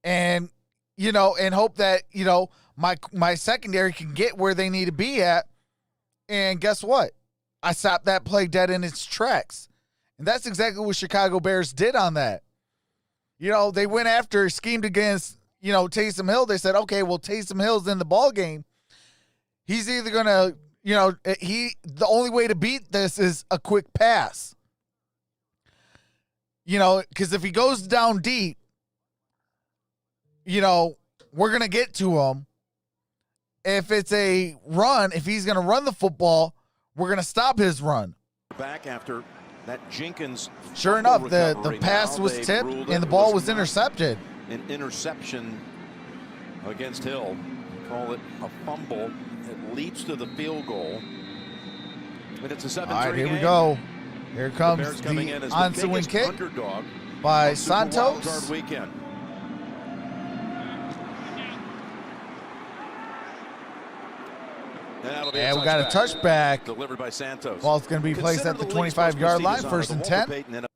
and, you know, and hope that, you know, my secondary can get where they need to be at. And guess what? I stopped that play dead in its tracks. And that's exactly what Chicago Bears did on that. You know, they went after, schemed against, you know, Taysom Hill. They said, okay, well, Taysom Hill's in the ball game. He's either going to, you know, the only way to beat this is a quick pass. You know, because if he goes down deep, you know, we're going to get to him. If it's a run, if he's going to run the football, we're going to stop his run. Back after that Jenkins. Sure enough, the pass was tipped and the ball was intercepted. An interception against Hill. Call it a fumble. It leads to the field goal. And it's a 7-3 All right, here game. we go. Here comes the the on-swing kick by Santos. Weekend. And we got a touchback. Delivered by Santos. Ball's going to be placed at the 25-yard line, first and 10.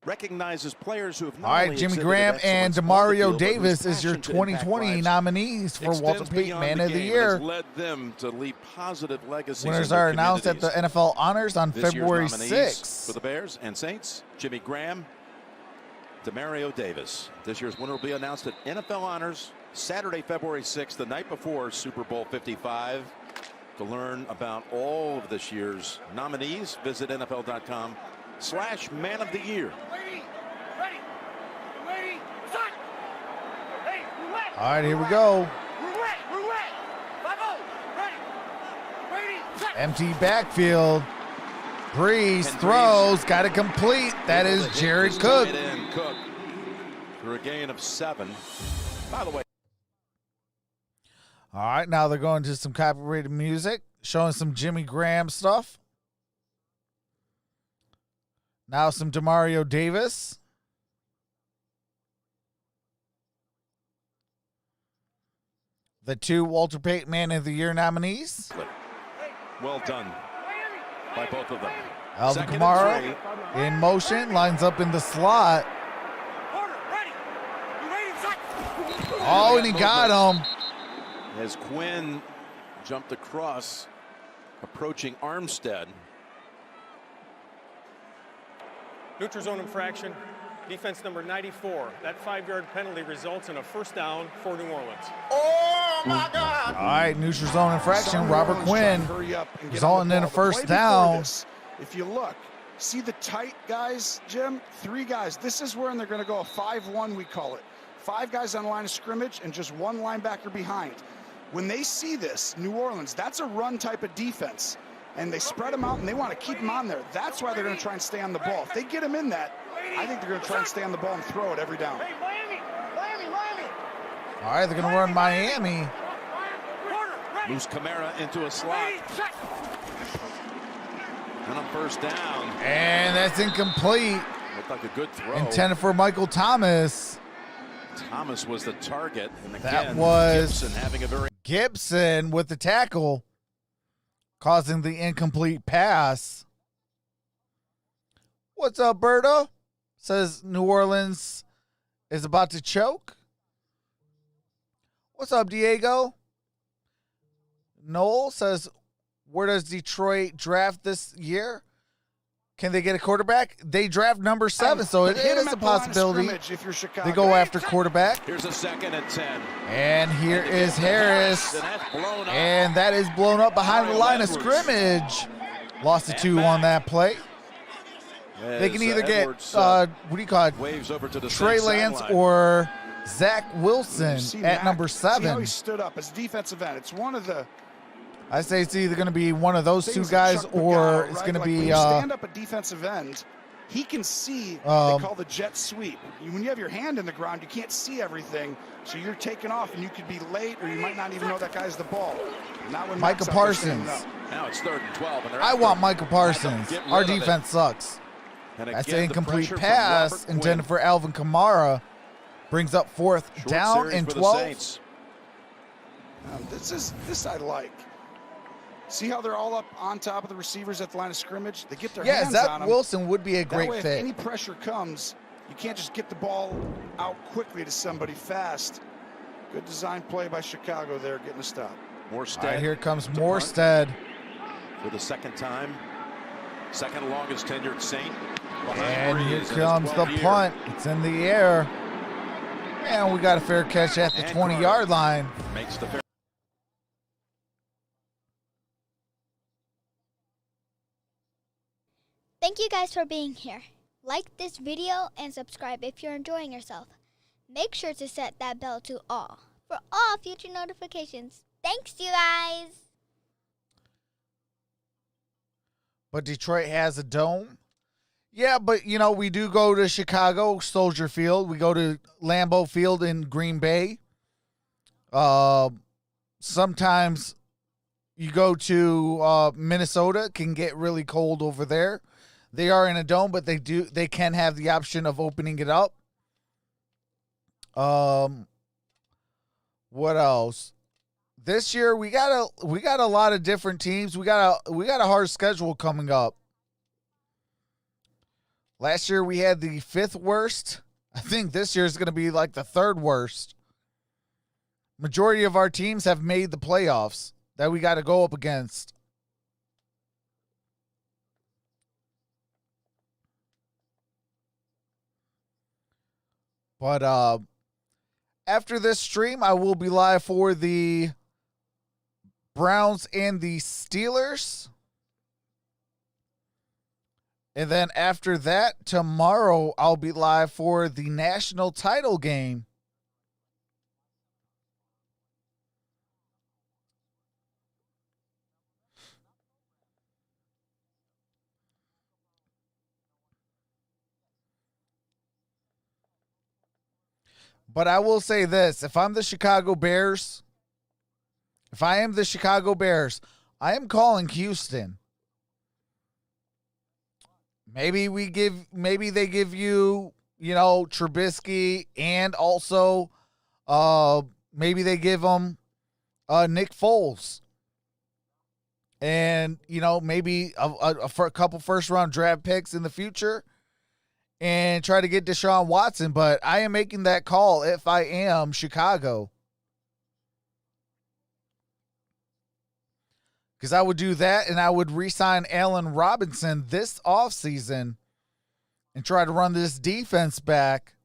Recognizes players who have all right, Jimmy Graham and Demario Davis is your 2020 nominees for Walter Payton Man of the Year. Led them to leave positive legacies. Winners are announced at the NFL Honors on February 6th. For the Bears and Saints, Jimmy Graham, Demario Davis. This year's winner will be announced at NFL Honors Saturday, February 6th, the night before Super Bowl 55. To learn about all of this year's nominees, visit NFL.com/Man of the Year. All right, here we go. Empty backfield. Breeze throws, got it complete. That is Jared Cook. Cook for a gain of 7. By the way. All right, now they're going to some copyrighted music, showing some Jimmy Graham stuff. Now some Demario Davis. The 2 Walter Payton Man of the Year nominees. Well done by both of them. Alvin Kamara in motion, lines up in the slot. Oh, and he got him. As Quinn jumped across, approaching Armstead. Neutral zone infraction, defense number 94. That 5-yard penalty results in a first down for New Orleans. Oh, my God. All right, neutral zone infraction. Robert Quinn resulting in a first down. If you look, see the tight guys, Jim? 3 guys. This is where they're going to go a 5-1, we call it. 5 guys on the line of scrimmage and just 1 linebacker behind. When they see this, New Orleans, that's a run type of defense. And they spread them out and they want to keep them on there. That's why they're going to try and stay on the ball. If they get them in that, I think they're going to try and stay on the ball and throw it every down. All right, they're going to run Miami. Moves Kamara into a slot. And on first down. And that's incomplete. Looked like a good throw. Intended for Michael Thomas. Thomas was the target. And again, that was Gibson having a very Gibson with the tackle, causing the incomplete pass. What's up, Berto? Says New Orleans is about to choke. What's up, Diego? Noel says, where does Detroit draft this year? Can they get a quarterback? They draft number 7, so it is a possibility. They go after quarterback. Here's a 2nd and 10. And here is Harris. And that is blown up behind the line of scrimmage. Lost the 2 on that play. They can either get, what do you call it, waves over to the Trey Lance or Zach Wilson at number 7. See how he stood up as defensive end. It's one of the... I say it's either going to be one of those 2 guys or it's going to be... stand up a defensive end, he can see, they call the jet sweep. When you have your hand in the ground, you can't see everything, so you're taking off, and you could be late, or you might not even know that guy's the ball. Not when Micah Parsons. Now it's 3rd and 12. And I want Micah Parsons. Our defense sucks. That's an incomplete pass intended for Alvin Kamara. Brings up 4th down and 12. This I like. See how they're all up on top of the receivers at the line of scrimmage? They get their Yeah, hands Zach on them. Wilson would be a great That way, fit. if any pressure comes, you can't just get the ball out quickly to somebody fast. Good design play by Chicago there, getting a stop. Morstead. All right, here comes Morstead. For the 2nd time. 2nd longest tenured Saint. And here comes the punt. It's in the air. And we got a fair catch at the 20-yard line. Makes the fair. Thank you guys for being here. Like this video and subscribe if you're enjoying yourself. Make sure to set that bell to all for all future notifications. Thanks, you guys. But Detroit has a dome. Yeah, but, you know, we do go to Chicago, Soldier Field. We go to Lambeau Field in Green Bay. Sometimes you go to Minnesota, can get really cold over there. They are in a dome, but they can have the option of opening it up. What else? This year we got a lot of different teams. We got a hard schedule coming up. Last year we had the 5th worst. I think this year is going to be like the 3rd worst. Majority of our teams have made the playoffs that we got to go up against. But after this stream, I will be live for the Browns and the Steelers. And then after that, tomorrow, I'll be live for the national title game. But I will say this, if I'm the Chicago Bears, if I am the Chicago Bears, I am calling Houston. Maybe they give you, Trubisky, and also maybe they give them Nick Foles. And, maybe a couple first-round draft picks in the future. And try to get Deshaun Watson, but I am making that call if I am Chicago. Because I would do that, and I would re-sign Allen Robinson this offseason and try to run this defense back.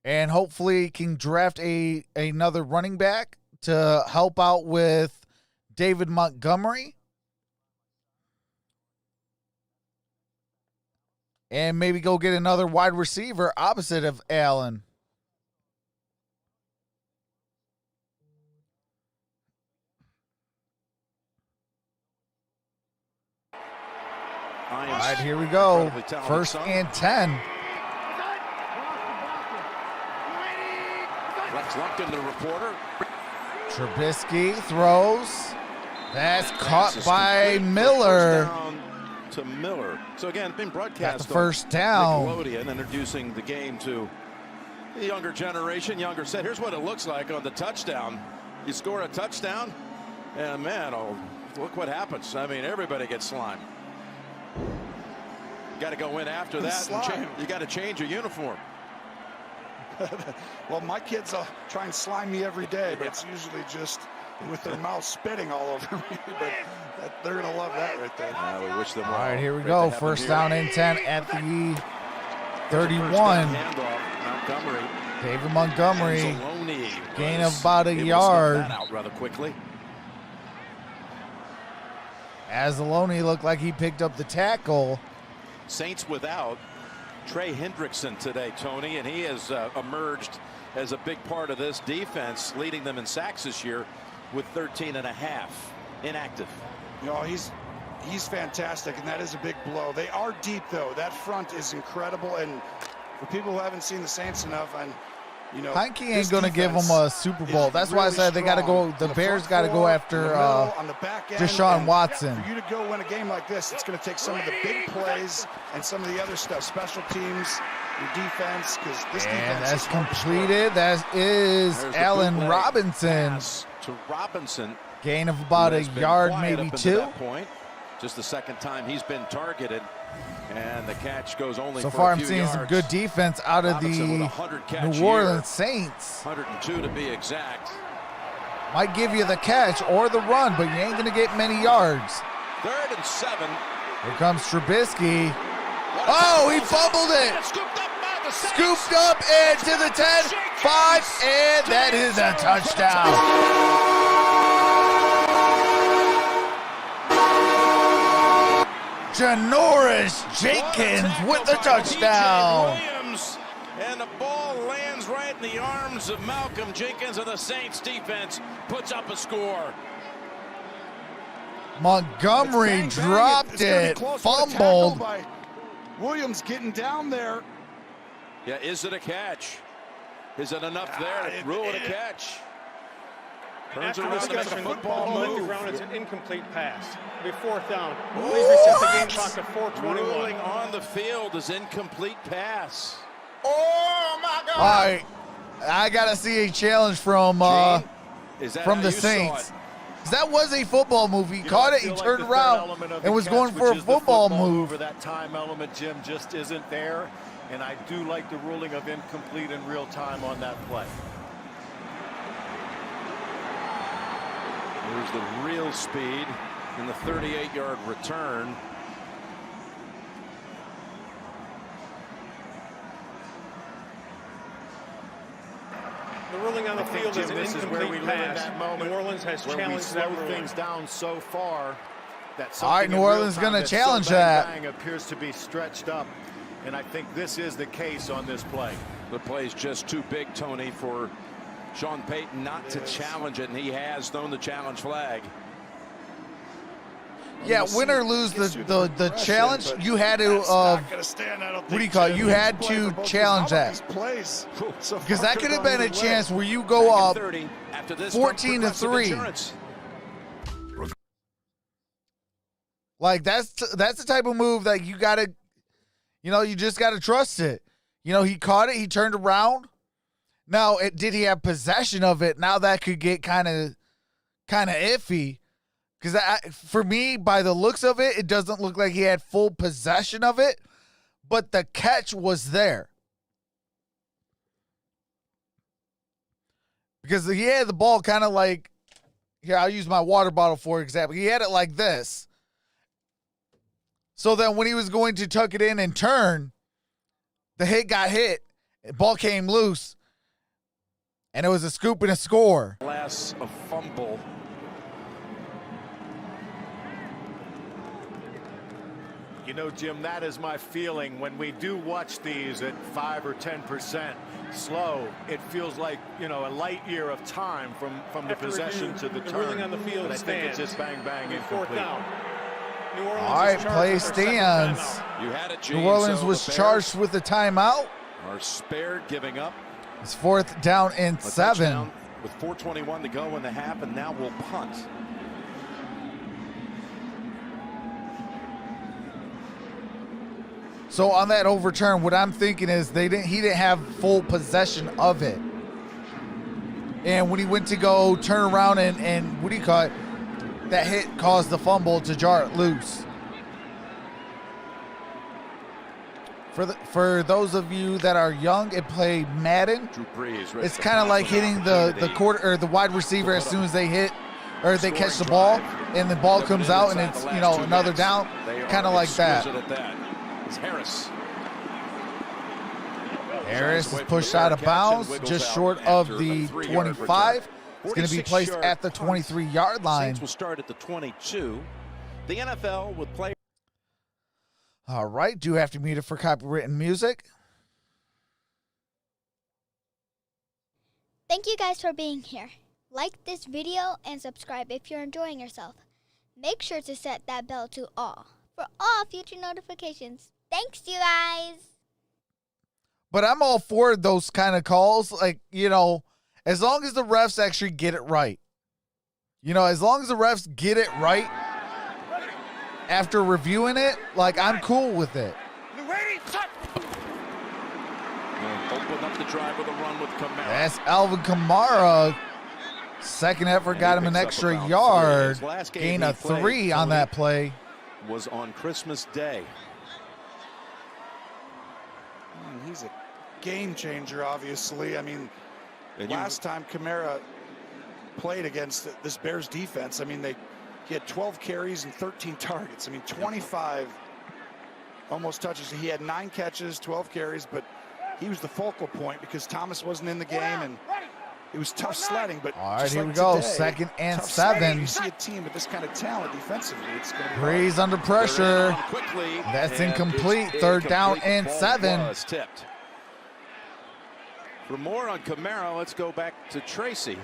And hopefully can draft another running back to help out with David Montgomery. And maybe go get another wide receiver opposite of Allen. All right, here we go. 1st and 10. Lex Lumpkin, the reporter. Trubisky throws. That's caught by Miller. To Miller. So again, been broadcast got the first down. Nickelodeon, introducing the game to the younger generation, younger set. Here's what it looks like on the touchdown. You score a touchdown, and man, look what happens. I mean, everybody gets slimed. You got to go in after that. And you got to change your uniform. Well, my kids try and slime me every day, but it's usually just with their mouth spitting all over me. But they're going to love that right there. We wish them all well. right, here we go. 1st down and 10 at the 31. Montgomery. David Montgomery. Gain of about a yard. That out rather quickly. Anzalone looked like he picked up the tackle. Saints without Trey Hendrickson today, Tony, and he has emerged as a big part of this defense, leading them in sacks this year with 13.5. Inactive. He's He's fantastic, and that is a big blow. They are deep, though. That front is incredible, and for people who haven't seen the Saints enough, and you know, Heineke ain't going to give them a Super Bowl. That's why I said they got to go. The Bears got to go after Deshaun Watson. For you to go win a game like this, it's going to take some of the big plays and some of the other stuff, special teams, your defense, because this And defense that's is hard to score. completed. That is There's the Allen bootleg Robinson. pass to Robinson. Gain of about who a has been yard, quiet maybe up until two. that point. Just the second time he's been targeted, and the catch goes only So for far, a I'm few seeing some yards. good defense out of Robinson with the 100 catch New Orleans year. Saints. 102 to be exact. Might give you the catch or the run, but you ain't going to get many yards. 3rd and 7. Here comes Trubisky. Oh, he fumbled it. Scooped up by the Saints. Scooped up and to the 10, 5, and that is a touchdown. Janoris Jenkins with the touchdown. Williams, and the ball lands right in the arms of Malcolm Jenkins, and the Saints defense puts up a score. Montgomery dropped it, fumbled. By Williams getting down there. Yeah, is it a catch? Is it enough there to rule it a catch? Turns After around to make a discussion, football hit the move. ground. It's an incomplete pass. It'll be 4th down. Please reset the game clock to 4:21. Ruling on the field is incomplete pass. Oh my God! All right, I gotta see a challenge from Is that from how the you saw Saints. it? 'Cause that was a football move. He caught it, he turned around, and was going for a Where football move. that time element, Jim, just isn't there. And I do like the ruling of incomplete in real time on that play. There's the real speed in the 38-yard return. The ruling on the field is Jim, an this is where we incomplete live in pass. that moment New Orleans has where we challenged that slow ruling. things down so far that All right, something New in real Orleans time gonna that's challenge so bang, that. bang appears to be stretched up, and I think this is the case on this play. The play's just too big, Tony, for Sean Payton not to challenge it, and he has thrown the challenge flag. Yeah, win or lose the challenge, you had to what do you call it? You had to challenge that, because that could have been a chance where you go up 14-3. Like that's the type of move that you gotta, you just gotta trust it. He caught it, he turned around. Now, did he have possession of it? Now that could get kind of iffy. Because for me, by the looks of it, it doesn't look like he had full possession of it, but the catch was there. Because he had the ball kind of like, here, I'll use my water bottle for example. He had it like this. So then when he was going to tuck it in and turn, the hit got hit, the ball came loose, and it was a scoop and a score. Last a fumble. Jim, that is my feeling when we do watch these at 5 or 10% slow. It feels like, a light year of time from the possession to the the turn. ruling on the field but I think it's stands. just bang, bang, 4th incomplete. down. New Orleans All right, is charged play with their second stands. timeout. You had it, Gene. New Orleans So was the Bears charged with a timeout. are spared, giving up It's 4th down and a 7. touchdown with 4:21 to go in the half, and now we'll punt. So on that overturn, what I'm thinking is he didn't have full possession of it. And when he went to go turn around and what do you call it? That hit caused the fumble to jar it loose. For those of you that are young and play Madden, Drew Brees. it's kind of like hitting the quarter or the wide receiver as soon as they hit or they catch the ball and the ball comes out and it's another down, kind of like that. It's Harris. Harris is pushed out of bounds, just short of the 25. It's going to be placed at the 23-yard line. Saints will start at the 22. The NFL with players. All right, do have to mute it for copywritten music. Thank you guys for being here. Like this video and subscribe if you're enjoying yourself. Make sure to set that bell to all for all future notifications. Thanks, you guys. But I'm all for those kind of calls. Like, you know, as long as the refs actually get it right. You know, as long as the refs get it right after reviewing it, like, I'm cool with it. Open up the drive with a run with Kamara. That's Alvin Kamara. Second effort got him an extra yard. Gain of 3 on that play. Was on Christmas Day. He's a game changer, obviously. I mean, last time Kamara played against this Bears defense, I mean, he had 12 carries and 13 targets. I mean, 25 almost touches. He had 9 catches, 12 carries, but he was the focal point because Thomas wasn't in the game, and it was tough sledding. But all right, here we go. Today, 2nd and 7. Sledding, you see a team with this kind of talent defensively, it's going to be Breeze under pressure. That's incomplete. 3rd down and 7. Tipped. For more on Kamara, let's go back to Tracy.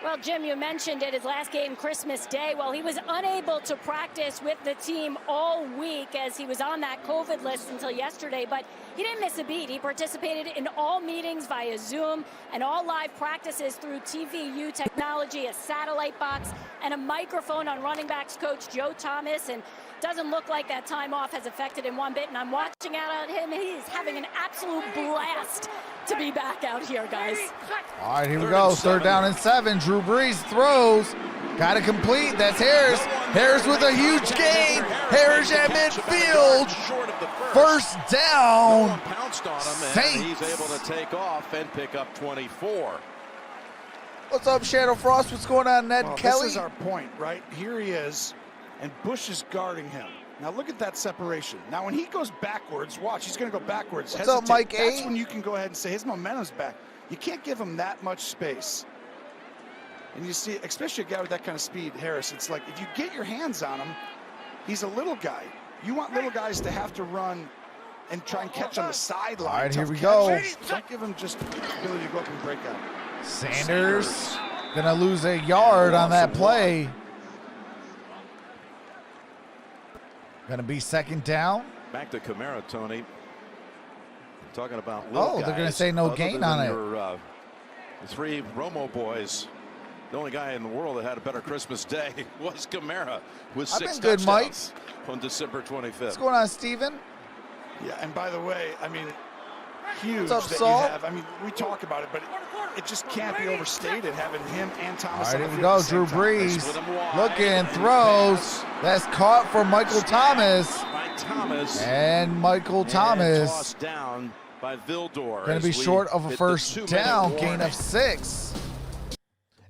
Well, Jim, you mentioned it, his last game, Christmas Day. Well, he was unable to practice with the team all week as he was on that COVID list until yesterday, but he didn't miss a beat. He participated in all meetings via Zoom and all live practices through TVU technology, a satellite box, and a microphone on running backs coach Joe Thomas. And doesn't look like that time off has affected him one bit, and I'm watching out on him. He is having an absolute blast to be back out here, guys. All right, here we go. 3rd down and 7. Drew Brees throws. Got it complete. That's Harris. Harris with a huge gain. Harris at midfield. 1st down. No one pounced on him, and he's able to take off and pick up 24. What's up, Shadow Frost? What's going on, Ned Kelly? This is our point, right? Here he is, and Bush is guarding him. Now look at that separation. Now when he goes backwards, watch, he's going to go backwards. What's up, Mike A? That's when you can go ahead and say his momentum's back. You can't give him that much space. And you see, especially a guy with that kind of speed, Harris, it's like if you get your hands on him, he's a little guy. You want little guys to have to run and try and catch on the sideline. All right, here we catch. go. Don't give him just the ability to go up and break out. Sanders gonna lose a yard on that play. Gonna be 2nd down. Back to Kamara, Tony. Talking about they're gonna say no gain on it. Your, the 3 Romo boys. The only guy in the world that had a better Christmas Day was Kamara with 6 been good, Mike. touchdowns on December 25th. What's going on, Steven? Yeah, and by the way, I mean, huge What's up, that Saul? you have. I mean, we talk about it, but it just can't be overstated having him and Thomas. All right, on the here we field go. at the same Drew time. Brees looking, throws. That's caught for Michael Thomas. By Thomas. And Michael And Thomas tossed down by Vildor. going to be short of a 1st down, gain of 6.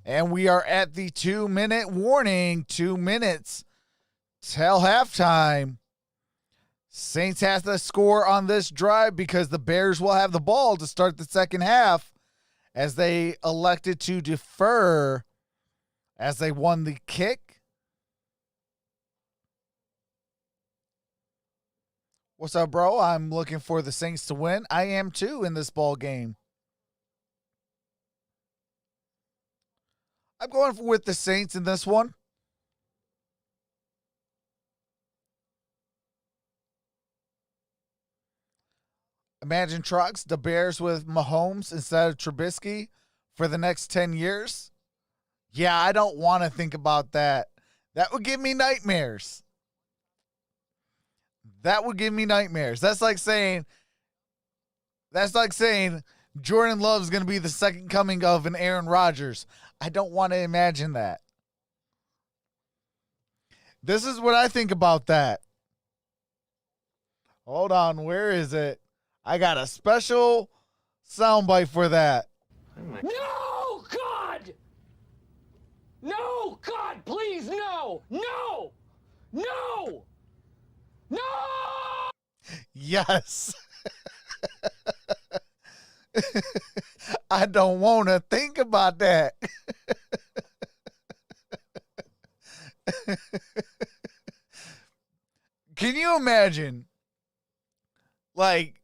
And we are at the 2-minute warning. 2 minutes till halftime. Saints have to score on this drive because the Bears will have the ball to start the 2nd half as they elected to defer as they won the kick. What's up, bro? I'm looking for the Saints to win. I am too in this ball game. I'm going with the Saints in this one. Imagine trucks, the Bears with Mahomes instead of Trubisky for the next 10 years. Yeah, I don't want to think about that. That would give me nightmares. That would give me nightmares. That's like saying Jordan Love's going to be the second coming of an Aaron Rodgers. I don't want to imagine that. This is what I think about that. Hold on, where is it? I got a special soundbite for that. No, God! No, God, please, no! No! No! No! Yes. I don't want to think about that. Can you imagine? Like,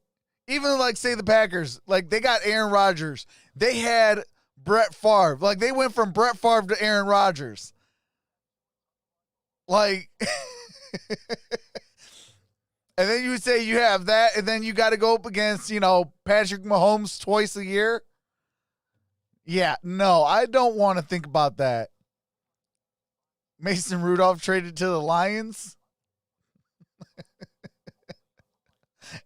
even like say the Packers, like they got Aaron Rodgers. They had Brett Favre. Like they went from Brett Favre to Aaron Rodgers. Like, and then you would say you have that, and then you got to go up against, you know, Patrick Mahomes twice a year. Yeah, no, I don't want to think about that. Mason Rudolph traded to the Lions.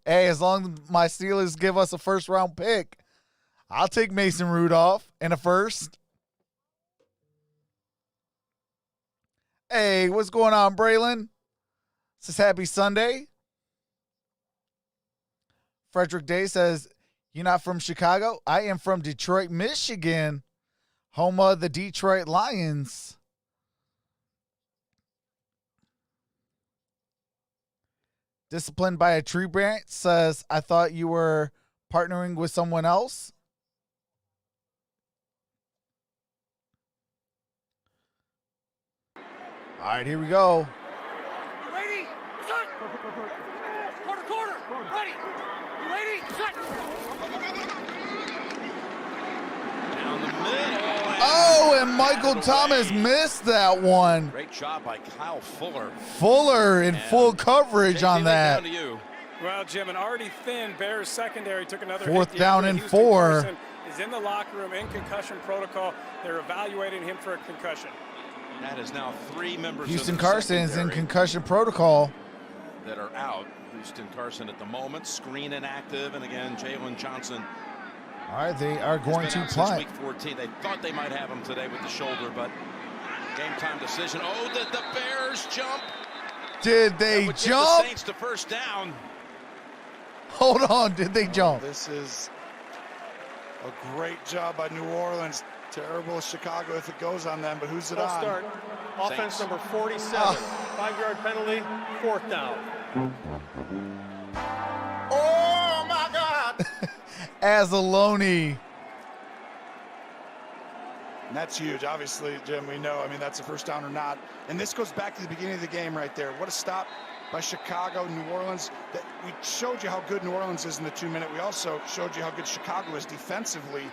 Hey, as long as my Steelers give us a first-round pick, I'll take Mason Rudolph and a first. Hey, what's going on, Braylon? This is Happy Sunday. Frederick Day says, you're not from Chicago? I am from Detroit, Michigan, home of the Detroit Lions. Disciplined by a Tree Branch says, I thought you were partnering with someone else. All right, here we go. Ready? Set! Quarter. Ready? You ready? Set! Down the middle. Oh, and Michael Thomas missed that one. Great job by Kyle Fuller. Fuller in full coverage JP, on that. down to you. Well, Jim, an already thin Bears secondary took another Fourth hit. down and 4. Carson is in the locker room in concussion protocol. They're evaluating him for a concussion. That is now 3 members Houston of the Carson is in secondary concussion protocol. that are out. Houston Carson at the moment, screen inactive, and again, Jalen Johnson. All right, they are going He's to been out since punt. week 14. They thought they might have him today with the shoulder, but game time decision. Oh, did the Bears jump? Did That they would give jump? the Saints to first down. Hold on, did they jump? This is a great job by New Orleans. Terrible as Chicago if it goes on them, but who's it False on? start. Offense Saints. number 47. 5-yard penalty, 4th down. Oh my God! Azzaloni. And that's huge. Obviously, Jim, we know. I mean, that's a first down or not. And this goes back to the beginning of the game right there. What a stop by Chicago, New Orleans. That we showed you how good New Orleans is in the 2-minute. We also showed you how good Chicago is defensively.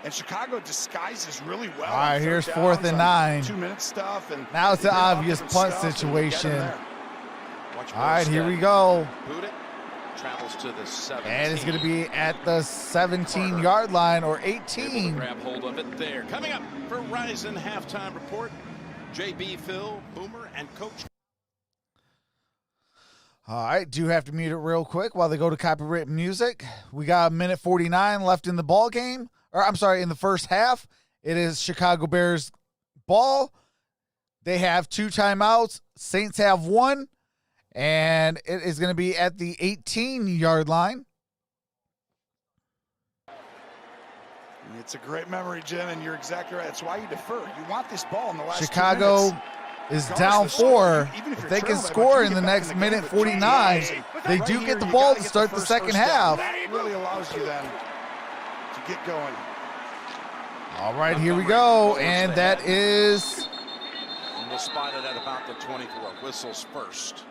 And Chicago disguises really well. All right, on here's third 4th downs, and on 9. 2-minute stuff. And Now it's an they did a lot of obvious different punt stuff, and get 'em situation. there. Watch All right, here we Burstead. go. Boot it. Travels to the 17. And it's going to be at the 17-yard line or Able to 18. grab hold of it there. Coming up for Ryzen halftime report, JB, Phil, Boomer, and Coach. All right, do have to mute it real quick while they go to copyright music. We got 1:49 left in the ball game. Or I'm sorry, in the first half. It is Chicago Bears ball. They have 2 timeouts. Saints have 1. And it is going to be at the 18-yard line. It's a great memory, Jim, and you're exactly right. That's why you defer. You want this ball in the last 2 Chicago minutes. is Regardless down of the score, 4. even if If you're they can trailing by score much, in you the get back next in the minute game. 49, they Right do here, get the you ball gotta to get start the first second down. half. That really allows you then to get going. All right, here we go. And that is, And we'll spot it at about the 24. Whistles first.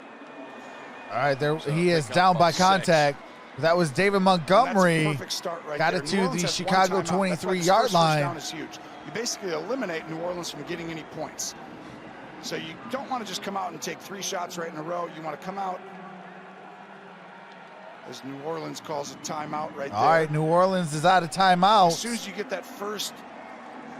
all right, there So he is pick up down by about 6. contact. That was David Montgomery. That's a perfect start right Got there. it New to Orleans the has one Chicago timeout. That's why this 23-yard first line. down is huge. You basically eliminate New Orleans from getting any points. So you don't want to just come out and take 3 shots right in a row. You want to come out as New Orleans calls a timeout right there. All right, New Orleans is out of timeout. As soon as you get that first,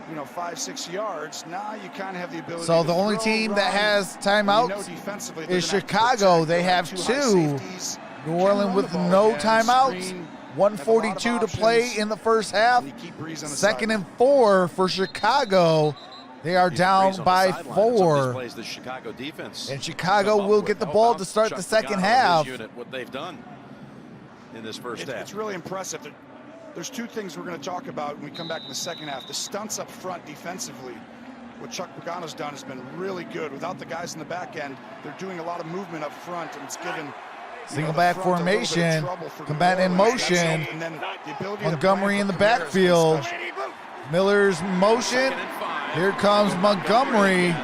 5-6 yards, now you kind of have the ability So to the only throw, team that run, has and timeouts defensively they're is gonna have to Chicago. protect. They They'll have high 2. safeties. New Can Orleans run with the ball no again, timeouts. screen. 142 to play in the first half. And you keep Breeze on the 2nd sideline. and 4 for Chicago. They are down by 4. Plays the Chicago defense. And Chicago will get the ball to start the second half. Unit, what they've done in this first half. It's really impressive. There's 2 things we're going to talk about when we come back in the second half. The stunts up front defensively. What Chuck Pagano's done has been really good. Without the guys in the back end, they're doing a lot of movement up front, and it's given Single back formation, combat in motion. And then the ability Montgomery to in the plan for backfield. special. Miller's motion. Here comes Montgomery.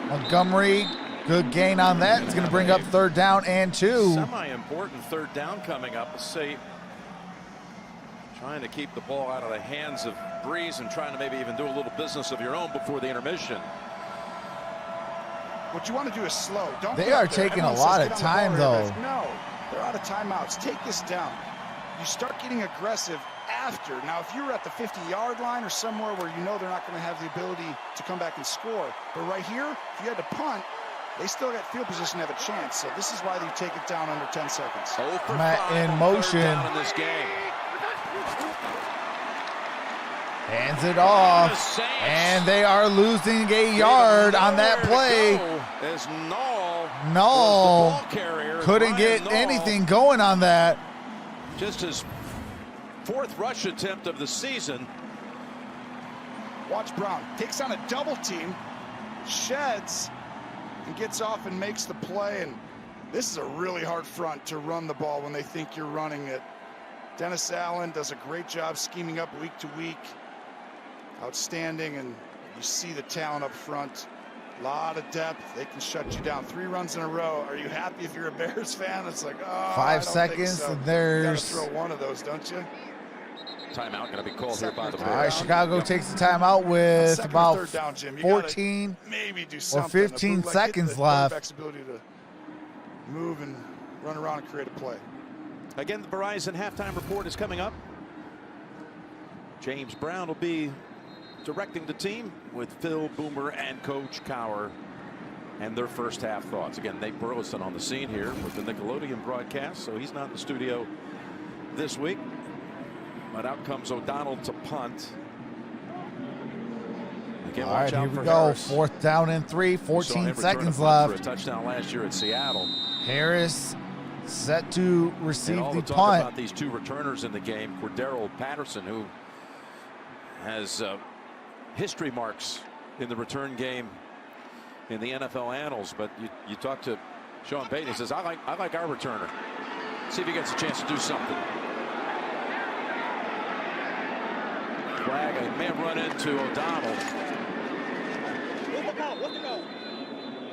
Montgomery, good gain on that. It's going to bring up 3rd down and 2. Semi-important 3rd down coming up. Let's see. Trying to keep the ball out of the hands of Breeze and trying to maybe even do a little business of your own before the intermission. what you want to do is slow. Don't They get are up there. taking a Everyone lot says, of "Get on the time, ball though." here, guys." No, they're out of timeouts. Take this down. You start getting aggressive after. Now, if you're at the 50-yard line or somewhere where you know they're not going to have the ability to come back and score, but right here, if you had to punt, they still got field position to have a chance. So this is why they take it down under 10 seconds. Matt in motion. In this game. Hands it off. And they are losing a yard on that play. As Null No. Couldn't Ryan get Null, anything going on that. Just his 4th rush attempt of the season. Watch Brown. Takes on a double team, sheds, and gets off and makes the play. And this is a really hard front to run the ball when they think you're running it. Dennis Allen does a great job scheming up week to week. Outstanding, and you see the talent up front. A lot of depth. They can shut you down. 3 runs in a row. Are you happy if you're a Bears fan? It's like, oh, 5 seconds, so. and there's... You gotta throw one of those, don't you? Timeout going to be called here by the All right, Bears. Chicago takes the timeout with Second or about third down, Jim. You 14 maybe do or something. 15 seconds left. Quarterback's ability to move and run around and create a play. Again, the Verizon halftime report is coming up. James Brown will be directing the team with Phil Boomer and Coach Cowher and their first half thoughts. Again, Nate Burleson on the scene here with the Nickelodeon broadcast, so he's not in the studio this week. But out comes O'Donnell to punt. Again, All right, watch out here we for go. Harris. 4th down and 3, We saw him 14 return a seconds punt left. for a touchdown last year at Seattle. Harris set to And receive all the the talk punt. about these 2 returners in the game, Cordero Patterson, who has history marks in the return game in the NFL annals. But you talk to Sean Payton, he says, I like our returner. See if he gets a chance to do something. Flag, a man run into O'Donnell.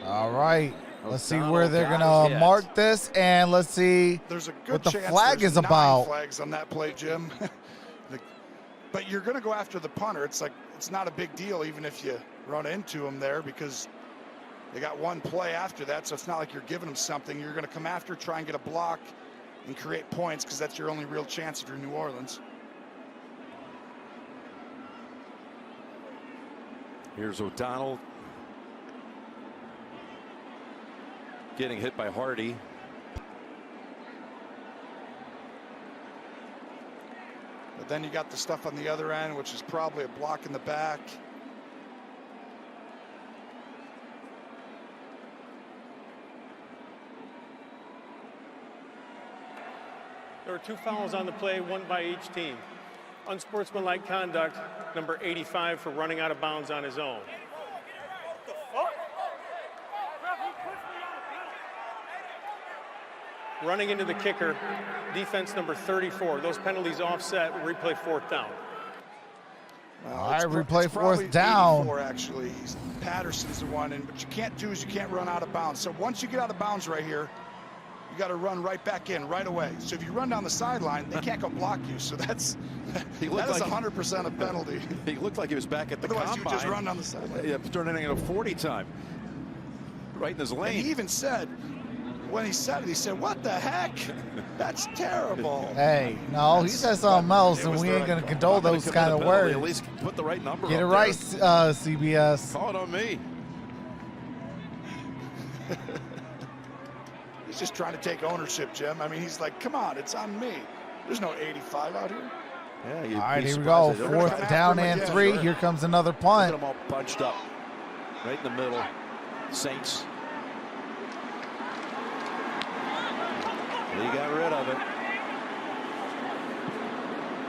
All right. Let's see O'Donnell where they're got going his to hit. mark this, and let's see There's a good what the chance flag there's is 9 about. flags on that play, Jim. But you're going to go after the punter. It's like, it's not a big deal even if you run into him there, because they got 1 play after that, so it's not like you're giving them something. You're going to come after, try and get a block and create points, because that's your only real chance if you're New Orleans. Here's O'Donnell getting hit by Hardy. But then you got the stuff on the other end, which is probably a block in the back. There were 2 fouls on the play, 1 by each team. Unsportsmanlike conduct, number 85 for running out of bounds on his own. Running into the kicker, defense number 34. Those penalties offset, replay 4th down. All right, replay it's probably 4th down. 84, actually. Patterson's the one, and what you can't do is you can't run out of bounds. So once you get out of bounds right here, you got to run right back in right away. So if you run down the sideline, they can't go block you. So that is like 100% a penalty. He looked like he was back at the Otherwise, combine. you just run down the sideline. Yeah, turning into a 40 time. Right in his lane. And he even said, when he said it, he said, "What the heck? That's terrible." Hey, no, he said something else, and we ain't going to condone those kind of words. At least put the right number Get it up right, there. CBS. Call it on me. He's just trying to take ownership, Jim. I mean, he's like, "Come on, it's on me. There's no 85 out here." Yeah, All right, here we go. 4th down and 3. Here comes another Get punt. them all bunched up. Right in the middle. Saints. He got rid of it.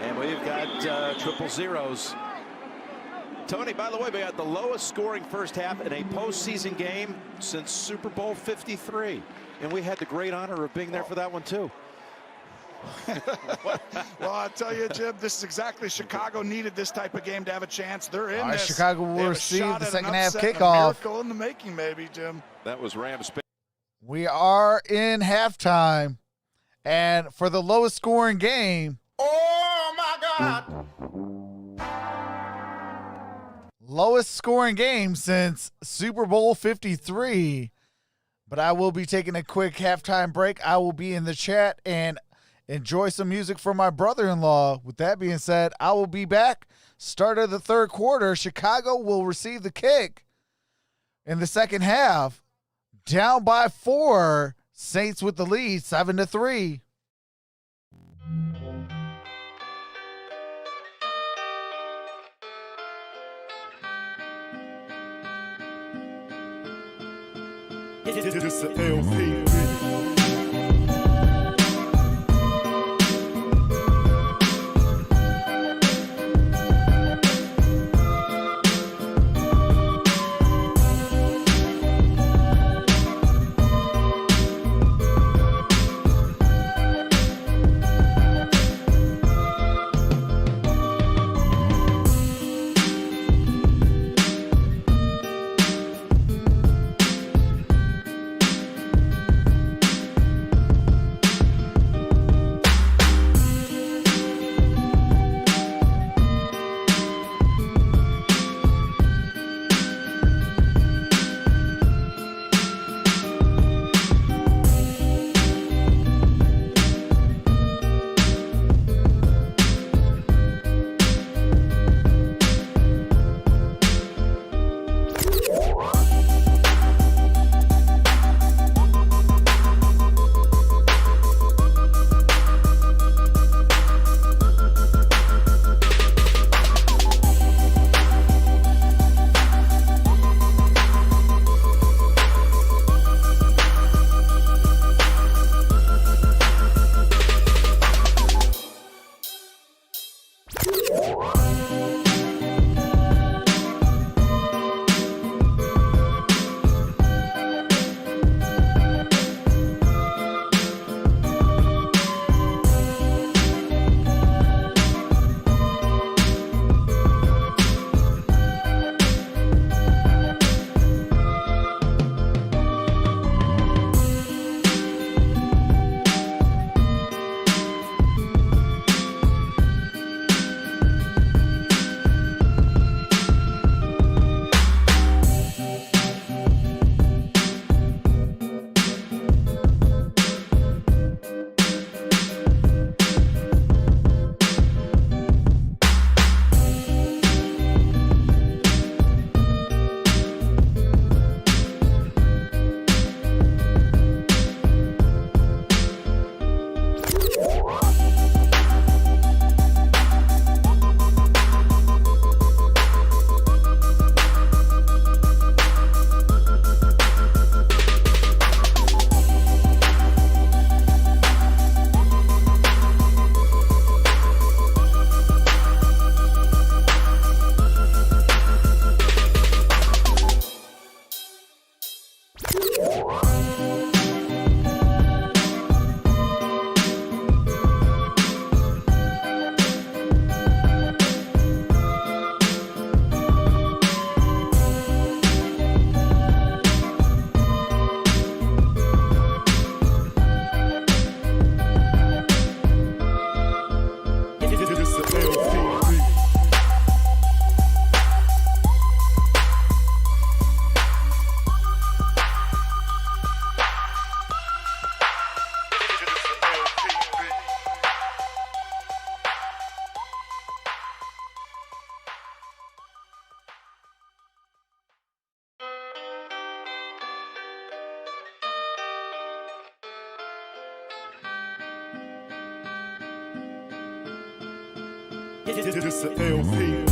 And we've got triple zeros. Tony, by the way, we had the lowest scoring first half in a postseason game since Super Bowl 53. And we had the great honor of being there for that one, too. Well, I tell you, Jim, this is exactly Chicago needed this type of game to have a chance. They're in All right, this. Chicago will They have a receive shot the at an second half upset and a kickoff. miracle in the making, maybe, Jim. That was Rams. We are in halftime. And for the lowest scoring game, Oh my God! lowest scoring game since Super Bowl 53. But I will be taking a quick halftime break. I will be in the chat and enjoy some music from my brother-in-law. With that being said, I will be back. Start of the third quarter. Chicago will receive the kick in the second half. Down by 4. Saints with the lead, 7-3. This a LP. This a LP.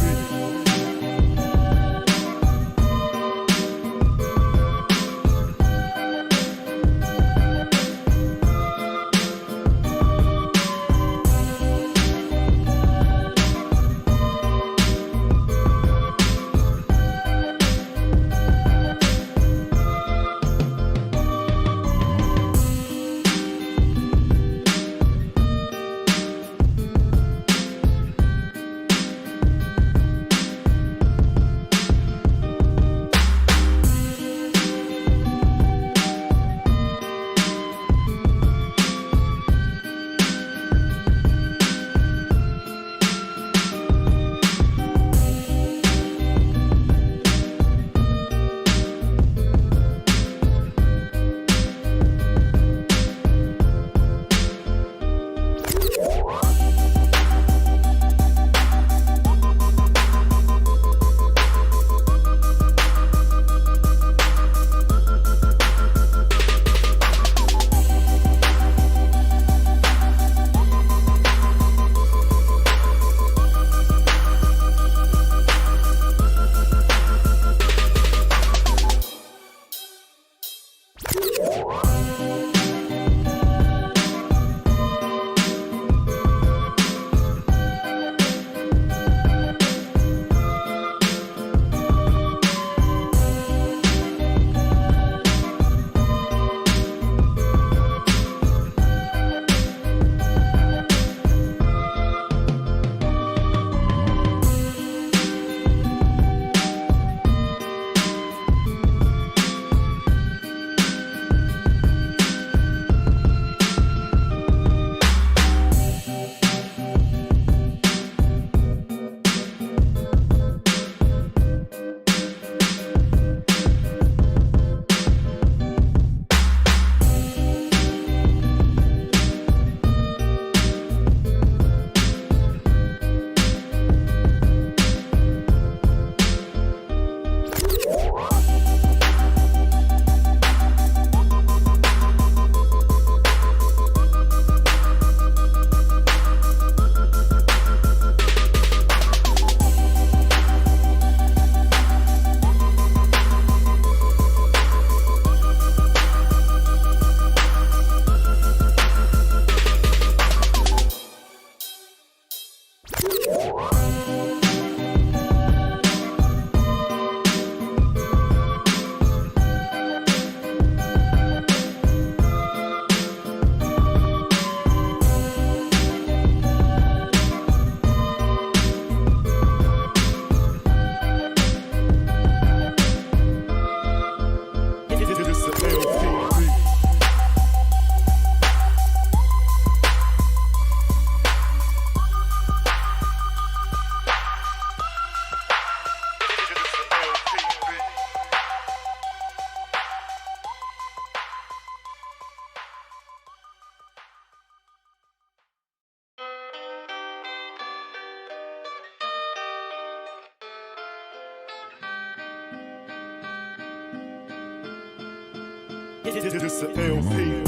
This a LP.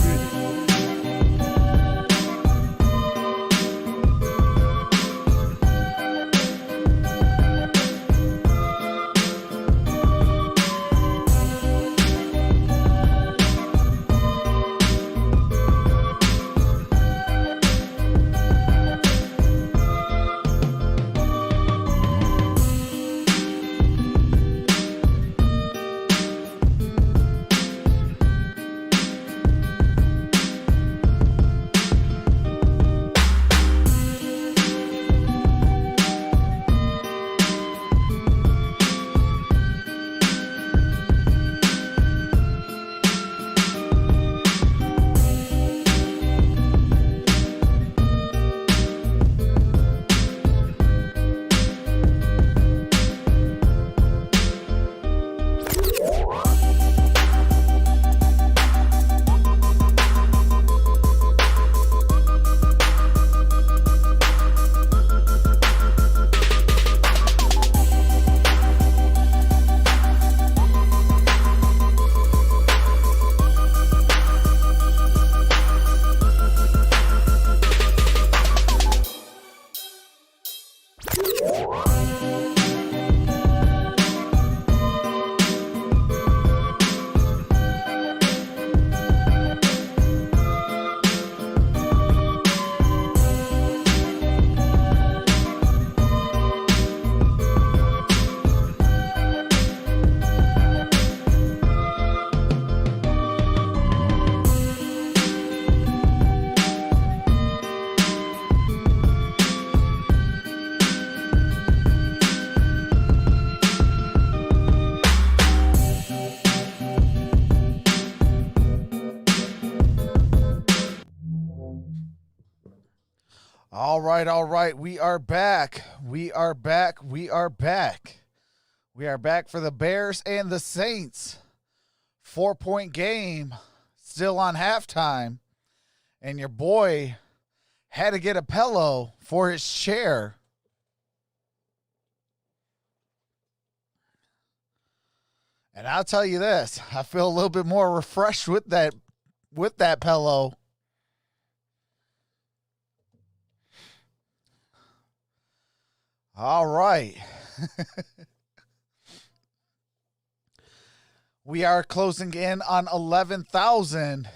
All right. We are back. We are back for the Bears and the Saints. 4-point game, still on halftime. And your boy had to get a pillow for his chair. And I'll tell you this, I feel a little bit more refreshed with that pillow. All right. We are closing in on 11,000.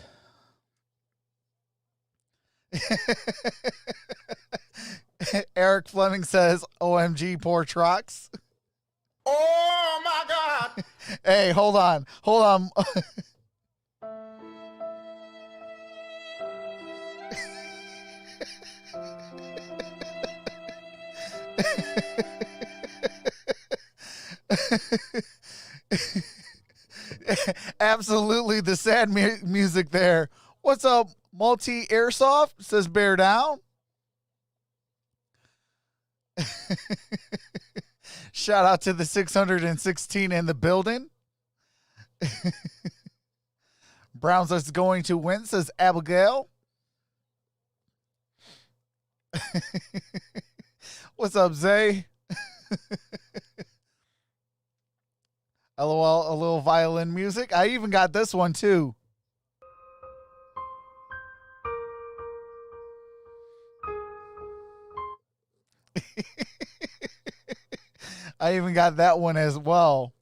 Eric Fleming says, OMG, poor trucks. Oh my God. Hey, hold on. Absolutely the sad music there. What's up, multi-airsoft? Says bear down. Shout out to the 616 in the building. Browns is going to win, says Abigail. What's up, Zay? LOL, a little violin music. I even got this one too. I even got that one as well.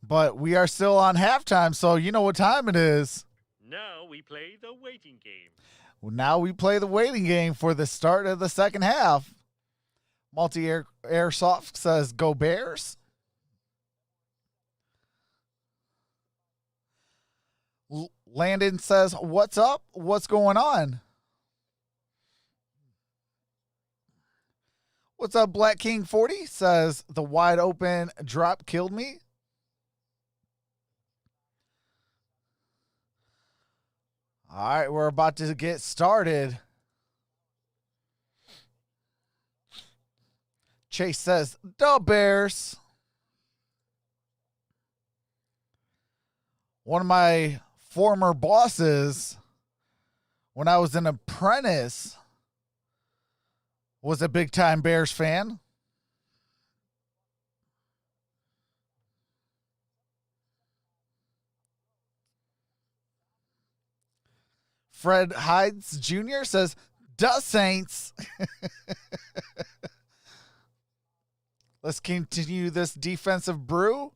But we are still on halftime, so you know what time it is. Now we play the waiting game. Well, now we play the waiting game for the start of the second half. Multi-Airsoft says, go Bears. Landon says, what's up? What's going on? What's up, Black King 40? Says, the wide open drop killed me. All right, we're about to get started. Chase says, the Bears. One of my former bosses, when I was an apprentice, was a big-time Bears fan. Fred Hides Jr. says, "Duh, Saints." Let's continue this defensive brew.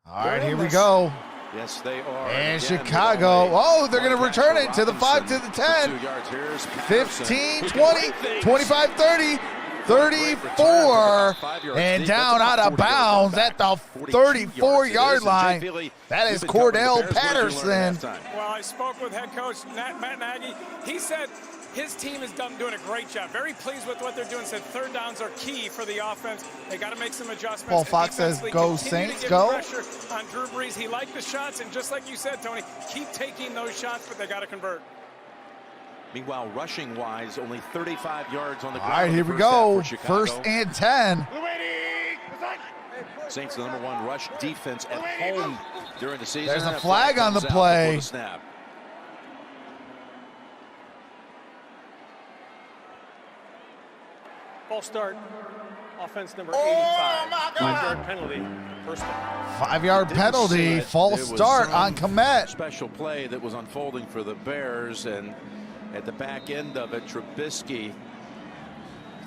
All right, here we go. Yes, they are. And again, Chicago. with only Oh, they're going to one return catch it for to the 5 to the Robinson. 10. 2 yards. Here's 15, Patterson, 20, who can do great 25, 30, 34, and down out of bounds at the 34-yard line. That is Cordell Patterson. Well, I spoke with head coach Matt Nagy. He said his team is doing a great job. Very pleased with what they're doing. Said third downs are key for the offense. They got to make some adjustments. Paul Fox says, "Go Saints, go." Pressure on Drew Brees. He liked the shots, and just like you said, Tony, keep taking those shots, but they got to convert. Meanwhile, rushing-wise, only 35 yards on the ground. All right, here we go. First and 10. Saints, the #1 rush defense at home during the season. There's a And flag on the comes out play. before the snap. False start. Offense number 85. 5-yard penalty. First down. 5-yard penalty. False start on Komet. Special play that was unfolding for the Bears, and at the back end of it, Trubisky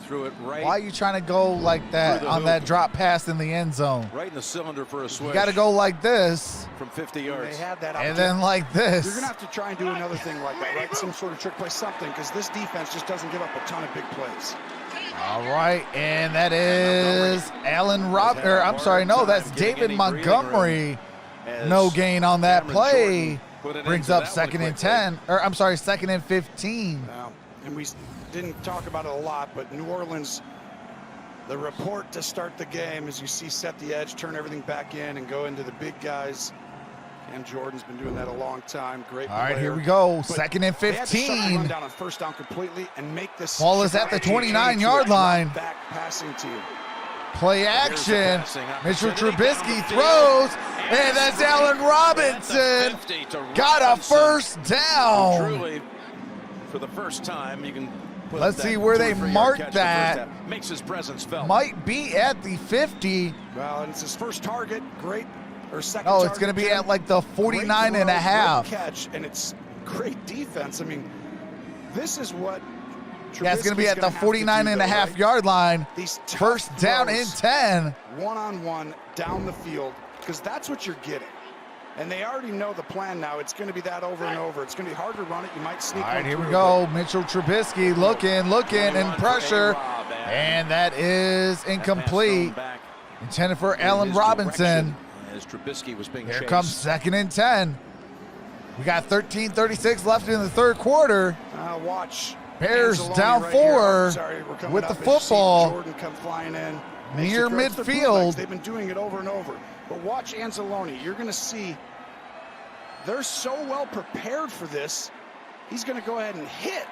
threw it right. Why are you trying to go like that on that drop pass in the end zone? Right in the cylinder for a switch. You got to go like this. From 50 yards. They had that And then like this. You're going to have to try and do another thing like that, right? Some sort of trick play, something, because this defense just doesn't give up a ton of big plays. All right, and that is that's David Montgomery. No gain on that play. Brings up second and 10, second and 15. And we didn't talk about it a lot, but New Orleans, the report to start the game is you see set the edge, turn everything back in, and go into the big guys. And Jordan's been doing that a long time. Great player. All right, here we go. But second and they had to shut the 15. run down on first down completely and make this Ball is at the 29-yard line. Back passing team. Play action. Mitchell Trubisky throws, and that's Allen Robinson. Got a first down. Truly, for the first time, you can put Let's see where they mark that. Makes his presence felt. Might be at the 50. Well, and it's his first target. Great. Or second Oh, it's going to be at like the 49 and a half. Great catch, and it's great defense. I mean, this is what Yeah, it's going to be at the 49 and a half yard line. First down and 10. One-on-one down the field, because that's what you're getting. And they already know the plan now. It's going to be that over and over. It's going to be hard to run it. You might sneak All right, one here we through, go. Mitchell Trubisky looking, and pressure. And that is incomplete. Intended for Allen Robinson. As Trubisky was being Here chased. comes second and 10. We got 13:36 left in the third quarter. Watch. Bears Anzalone down right 4 here. We're coming with up the as you see football. Jordan come flying in. Near Makes the midfield. bootlegs. They've been doing it over and over. But watch Anzalone. You're going to see they're so well prepared for this. He's going to go ahead and hit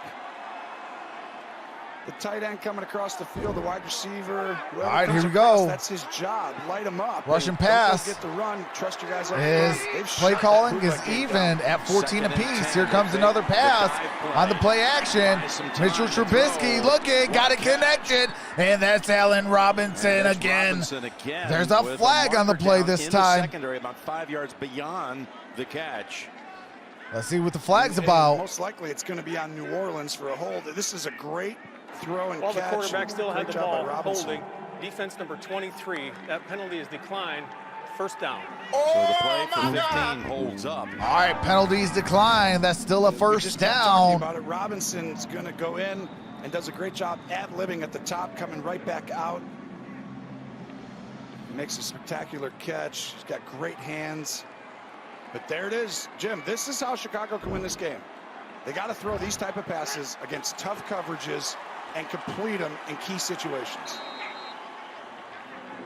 the tight end coming across the field, the wide receiver. All right, here we go. That's his job. Light him up. Rushing And don't pass. Get the run. Trust your guys up His front. They've play shut calling that is bootleg game even down. at 14 Second and apiece. 10. Here comes another pass on the play action. Mitchell Trubisky looking, got it connected, and that's Allen Robinson again. There's a with flag on the marker play down this in time. The secondary, about 5 yards beyond the catch. Let's see what the flag's And about. most likely it's going to be on New Orleans for a hold. This is a great throw and While the catch. quarterback still had Great the job by ball, Robinson. holding. Defense number 23. That penalty is declined. First down. So the play for 15 holds up. All right, penalties decline. That's still a We first just kept talking down. about it. Robinson's going to go in and does a great job ad-libbing at the top, coming right back out. Makes a spectacular catch. He's got great hands. But there it is. Jim, this is how Chicago can win this game. They got to throw these type of passes against tough coverages and complete them in key situations.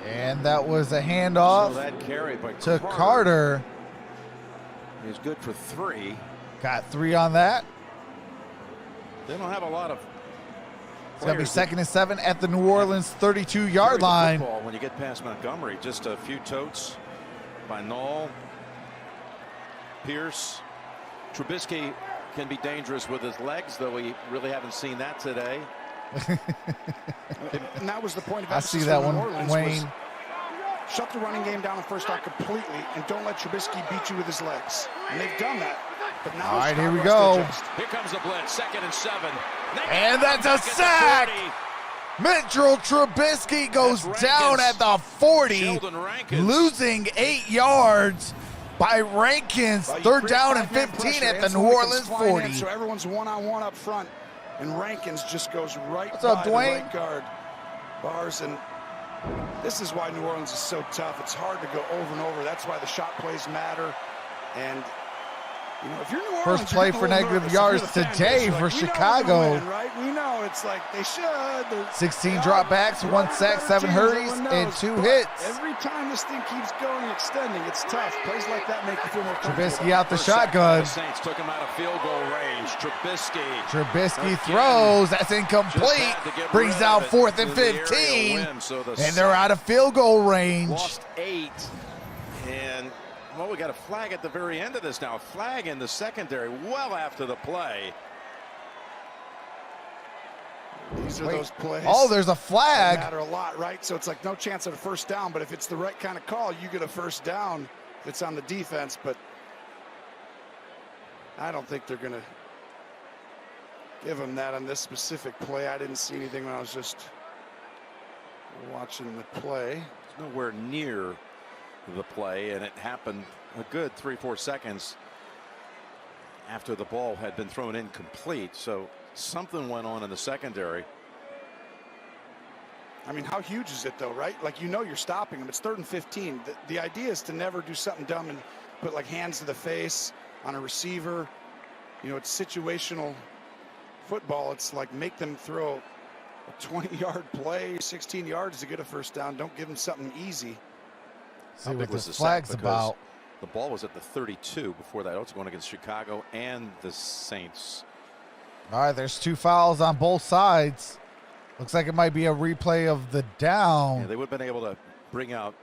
And that was a handoff So that carry by to Carter. is good for 3. Got 3 on that. They don't have a lot of It's going to be players second and 7 at the New Orleans that 32-yard carry the line. football when you get past Montgomery. Just a few totes by Knoll. Pierce. Trubisky can be dangerous with his legs, though we really haven't seen that today. And that was the point of I see emphasis that for New one, Orleans Wayne. was shut the running game down on first down completely and don't let Trubisky beat you with his legs. And they've done that. But now all right, here we Chicago go. has to adjust. Here comes the blitz, 2nd and 7. And that's a sack. Mitchell Trubisky goes down at the 40, Sheldon Rankins. losing 8 yards by Rankins. Well, you 3rd create down and five-man 15 pressure, at the and New somebody Orleans comes flying in, 40. So everyone's one-on-one up front, and Rankins just goes right What's by up, the Dwayne? right guard bars. And this is why New Orleans is so tough. It's hard to go over and over. That's why the shot plays matter. And you know, if you're New Orleans, First play for negative yards today for Chicago. We know, right? We know it's like they should. 16 dropbacks, 1 sack, 7 hurries, and 2 hits. Every time this thing keeps going, extending, it's tough. Plays like that make you feel more comfortable. Trubisky out the First sack by shotgun. the Saints took him out of field goal range. Trubisky Again. throws. That's Just incomplete. had to get Brings rid out of it 4th and through the area 15. win, so the And they're out of field goal range. Lost 8. And, well, we got a flag at the very end of this now. A flag in the secondary well after the play. These are those plays. Oh, there's a That flag. matter a lot, right? So it's like no chance at a first down, but if it's the right kind of call, you get a first down. It's on the defense, but I don't think they're going to give him that on this specific play. I didn't see anything when I was just watching the play. It's nowhere near the play, and it happened a good 3-4 seconds after the ball had been thrown incomplete. So something went on in the secondary. I mean, how huge is it though, right? Like, you know, you're stopping them. It's 3rd and 15. The idea is to never do something dumb and put like hands to the face on a receiver. You know, it's situational football. It's like make them throw a 20-yard play, 16 yards to get a first down. Don't give them something easy. See How what big was this the sack? flag's Because about. the ball was at the 32 before that. It's going against Chicago and the Saints. All right, there's 2 fouls on both sides. Looks like it might be a replay of the down. Yeah, they would have been able to bring out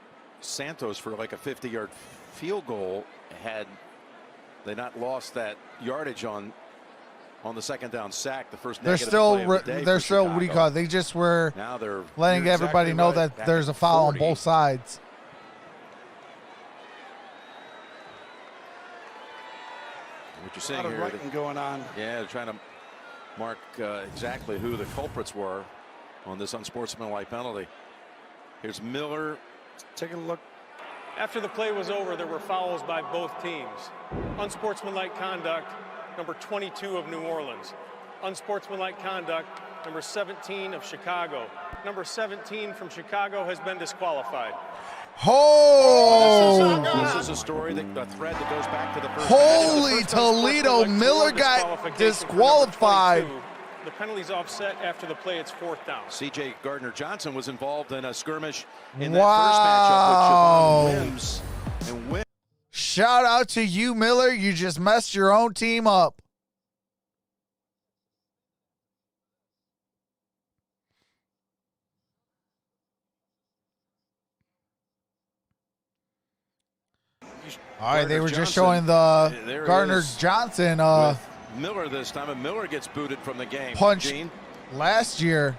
Santos for like a 50-yard field goal had they not lost that yardage on the 2nd down sack. The first They're negative still, play of the day they're for still, what do you Chicago. call it? They just were Now they're letting you're everybody exactly know right, that back there's at a foul on 40. both sides. What you're A seeing lot of here, writing going on. yeah, they're trying to mark exactly who the culprits were on this unsportsmanlike penalty. Here's Miller. Take a look. After the play was over, there were fouls by both teams. Unsportsmanlike conduct, number 22 of New Orleans. Unsportsmanlike conduct, number 17 of Chicago. Number 17 from Chicago has been disqualified. Oh! This is a story, a thread that goes back to the first. Holy The first Toledo, unsportsmanlike Miller tour got disqualification for number disqualified. 22. The penalty's offset after the play. It's 4th down. C.J. Gardner-Johnson was involved in a skirmish in Wow. that first matchup with Siobhan Wims. And Wims Shout out to you, Miller. You just messed your own team up. All right, they were just showing the There Gardner is Johnson with Miller this time, and Miller gets booted from the game. punch Gene? last year.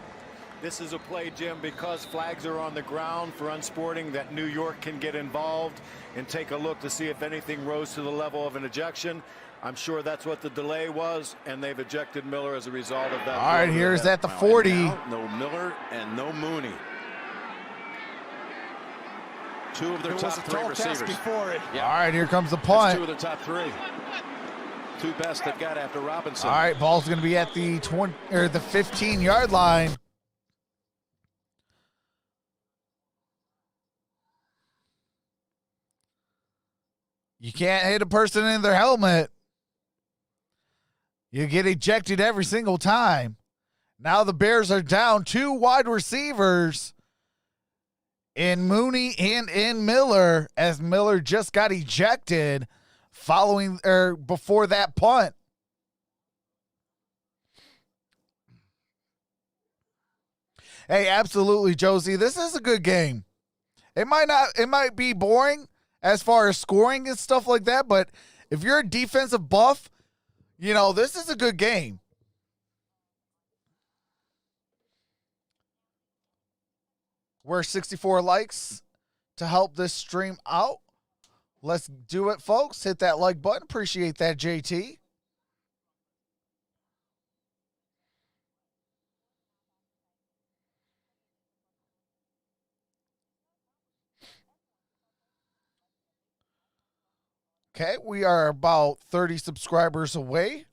This is a play, Jim, because flags are on the ground for unsporting, that New York can get involved and take a look to see if anything rose to the level of an ejection. I'm sure that's what the delay was, and they've ejected Miller as a result of that. All right, blow here's to the at the head. 40. Now, no Miller and no Mooney. Two of their It top was a 3 tall task receivers. before it. Yeah. All right, here comes the That's punt. 2 of their top 3. 2 best they've got after Robinson. All right, ball's going to be at the 20 or the 15-yard line. You can't hit a person in their helmet. You get ejected every single time. Now the Bears are down 2 wide receivers in Mooney and in Miller, as Miller just got ejected following or before that punt. Hey, absolutely, Josie. This is a good game. It might be boring as far as scoring and stuff like that, but if you're a defensive buff, you know, this is a good game. We're 64 likes, to help this stream out. Let's do it, folks. Hit that like button. Appreciate that, JT. Okay, we are about 30 subscribers away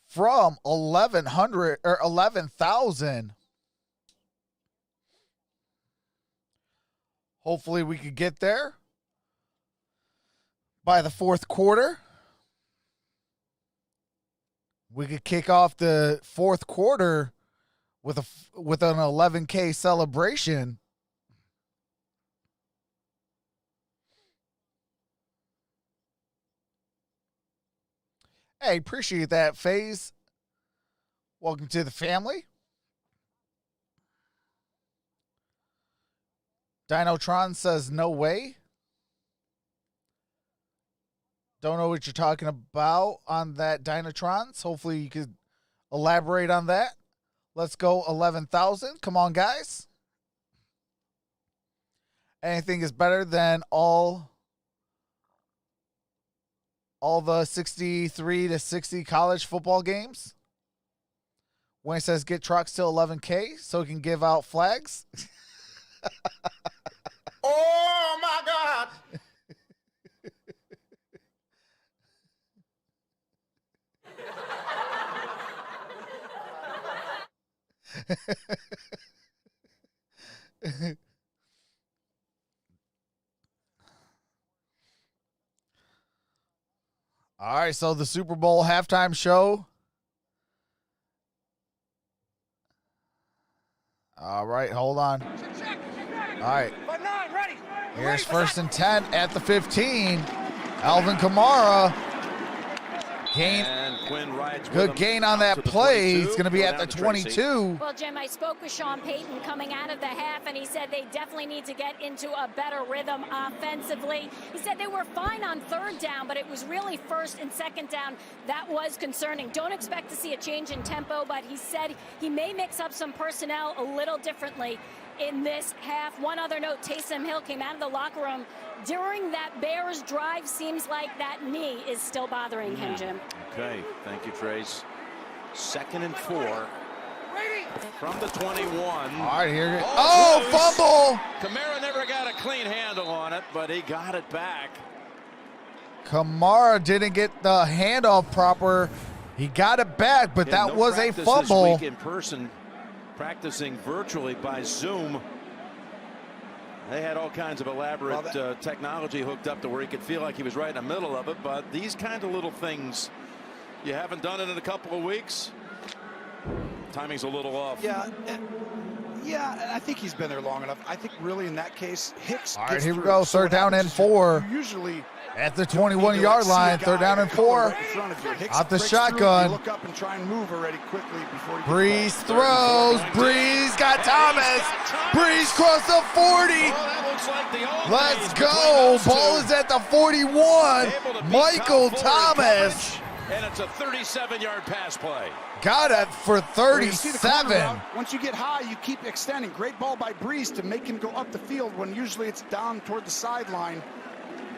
from 1,100 or 11,000. Hopefully we could get there by the fourth quarter. We could kick off the fourth quarter with an 11K celebration. Hey, appreciate that, FaZe. Welcome to the family. Dinotron says no way. Don't know what you're talking about on that, Dinotrons. Hopefully you could elaborate on that. Let's go 11,000. Come on, guys. Anything is better than all the 63 to 60 college football games. Wayne says get trucks till 11K so he can give out flags. Oh my God! All right, so the Super Bowl halftime show. All right, hold on. All right. Here's 1st and 10 at the 15. Alvin Kamara. Good gain on that play. He's going to be at the 22. Well, Jim, I spoke with Sean Payton coming out of the half, and he said they definitely need to get into a better rhythm offensively. He said they were fine on 3rd down, but it was really 1st and 2nd down that was concerning. Don't expect to see a change in tempo, but he said he may mix up some personnel a little differently in this half. One other note, Taysom Hill came out of the locker room during that Bears drive. Seems like that knee is still bothering him, Jim. Okay, thank you, Trace. 2nd and 4 from the 21. All right, here. Oh, fumble! Kamara never got a clean handle on it, but he got it back. Kamara didn't get the handoff proper. He got it back, but that was a fumble. This week in person, practicing virtually by Zoom. They had all kinds of elaborate technology hooked up to where he could feel like he was right in the middle of it. But these kind of little things, you haven't done it in a couple of weeks. Timing's a little off. Yeah, I think he's been there long enough. I think really in that case, Hicks. All right, here we go. 3rd down and 4. Usually at the 21-yard line. 3rd down and 4. Out the shotgun. Look up and try and move already quickly before Breeze throws. Breeze got Thomas. Breeze crossed the 40. Let's go. Ball is at the 41. Michael Thomas. And it's a 37-yard pass play. Got it for 37. Once you get high, you keep extending. Great ball by Breeze to make him go up the field when usually it's down toward the sideline.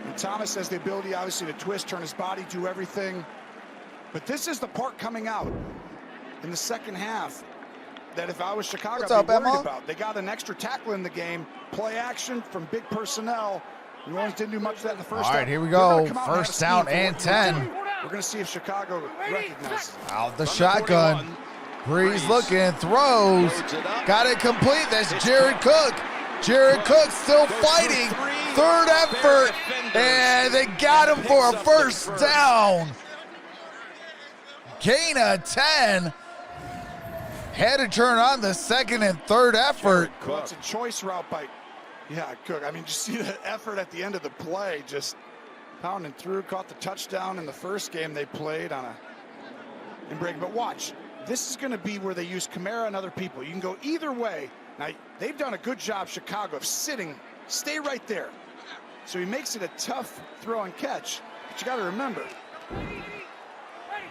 And Thomas has the ability, obviously, to twist, turn his body, do everything. But this is the part coming out in the second half that if I was Chicago, I'd be worried about. They got an extra tackle in the game, play action from big personnel. New Orleans didn't do much of that in the first half. All right, here we go. 1st down and 10. We're going to see if Chicago recognizes it. Out the shotgun. Breeze looking, throws. Got it complete. That's Jared Cook. Jared Cook still fighting. 3rd effort. And they got him for a 1st down. Gain of 10. Had to turn on the 2nd and 3rd effort. Well, it's a choice route by Cook. I mean, just see the effort at the end of the play, just pounding through, caught the touchdown in the first game they played on in break. But watch, this is going to be where they use Kamara and other people. You can go either way. Now, they've done a good job, Chicago, of sitting, stay right there. So he makes it a tough throw and catch. But you got to remember,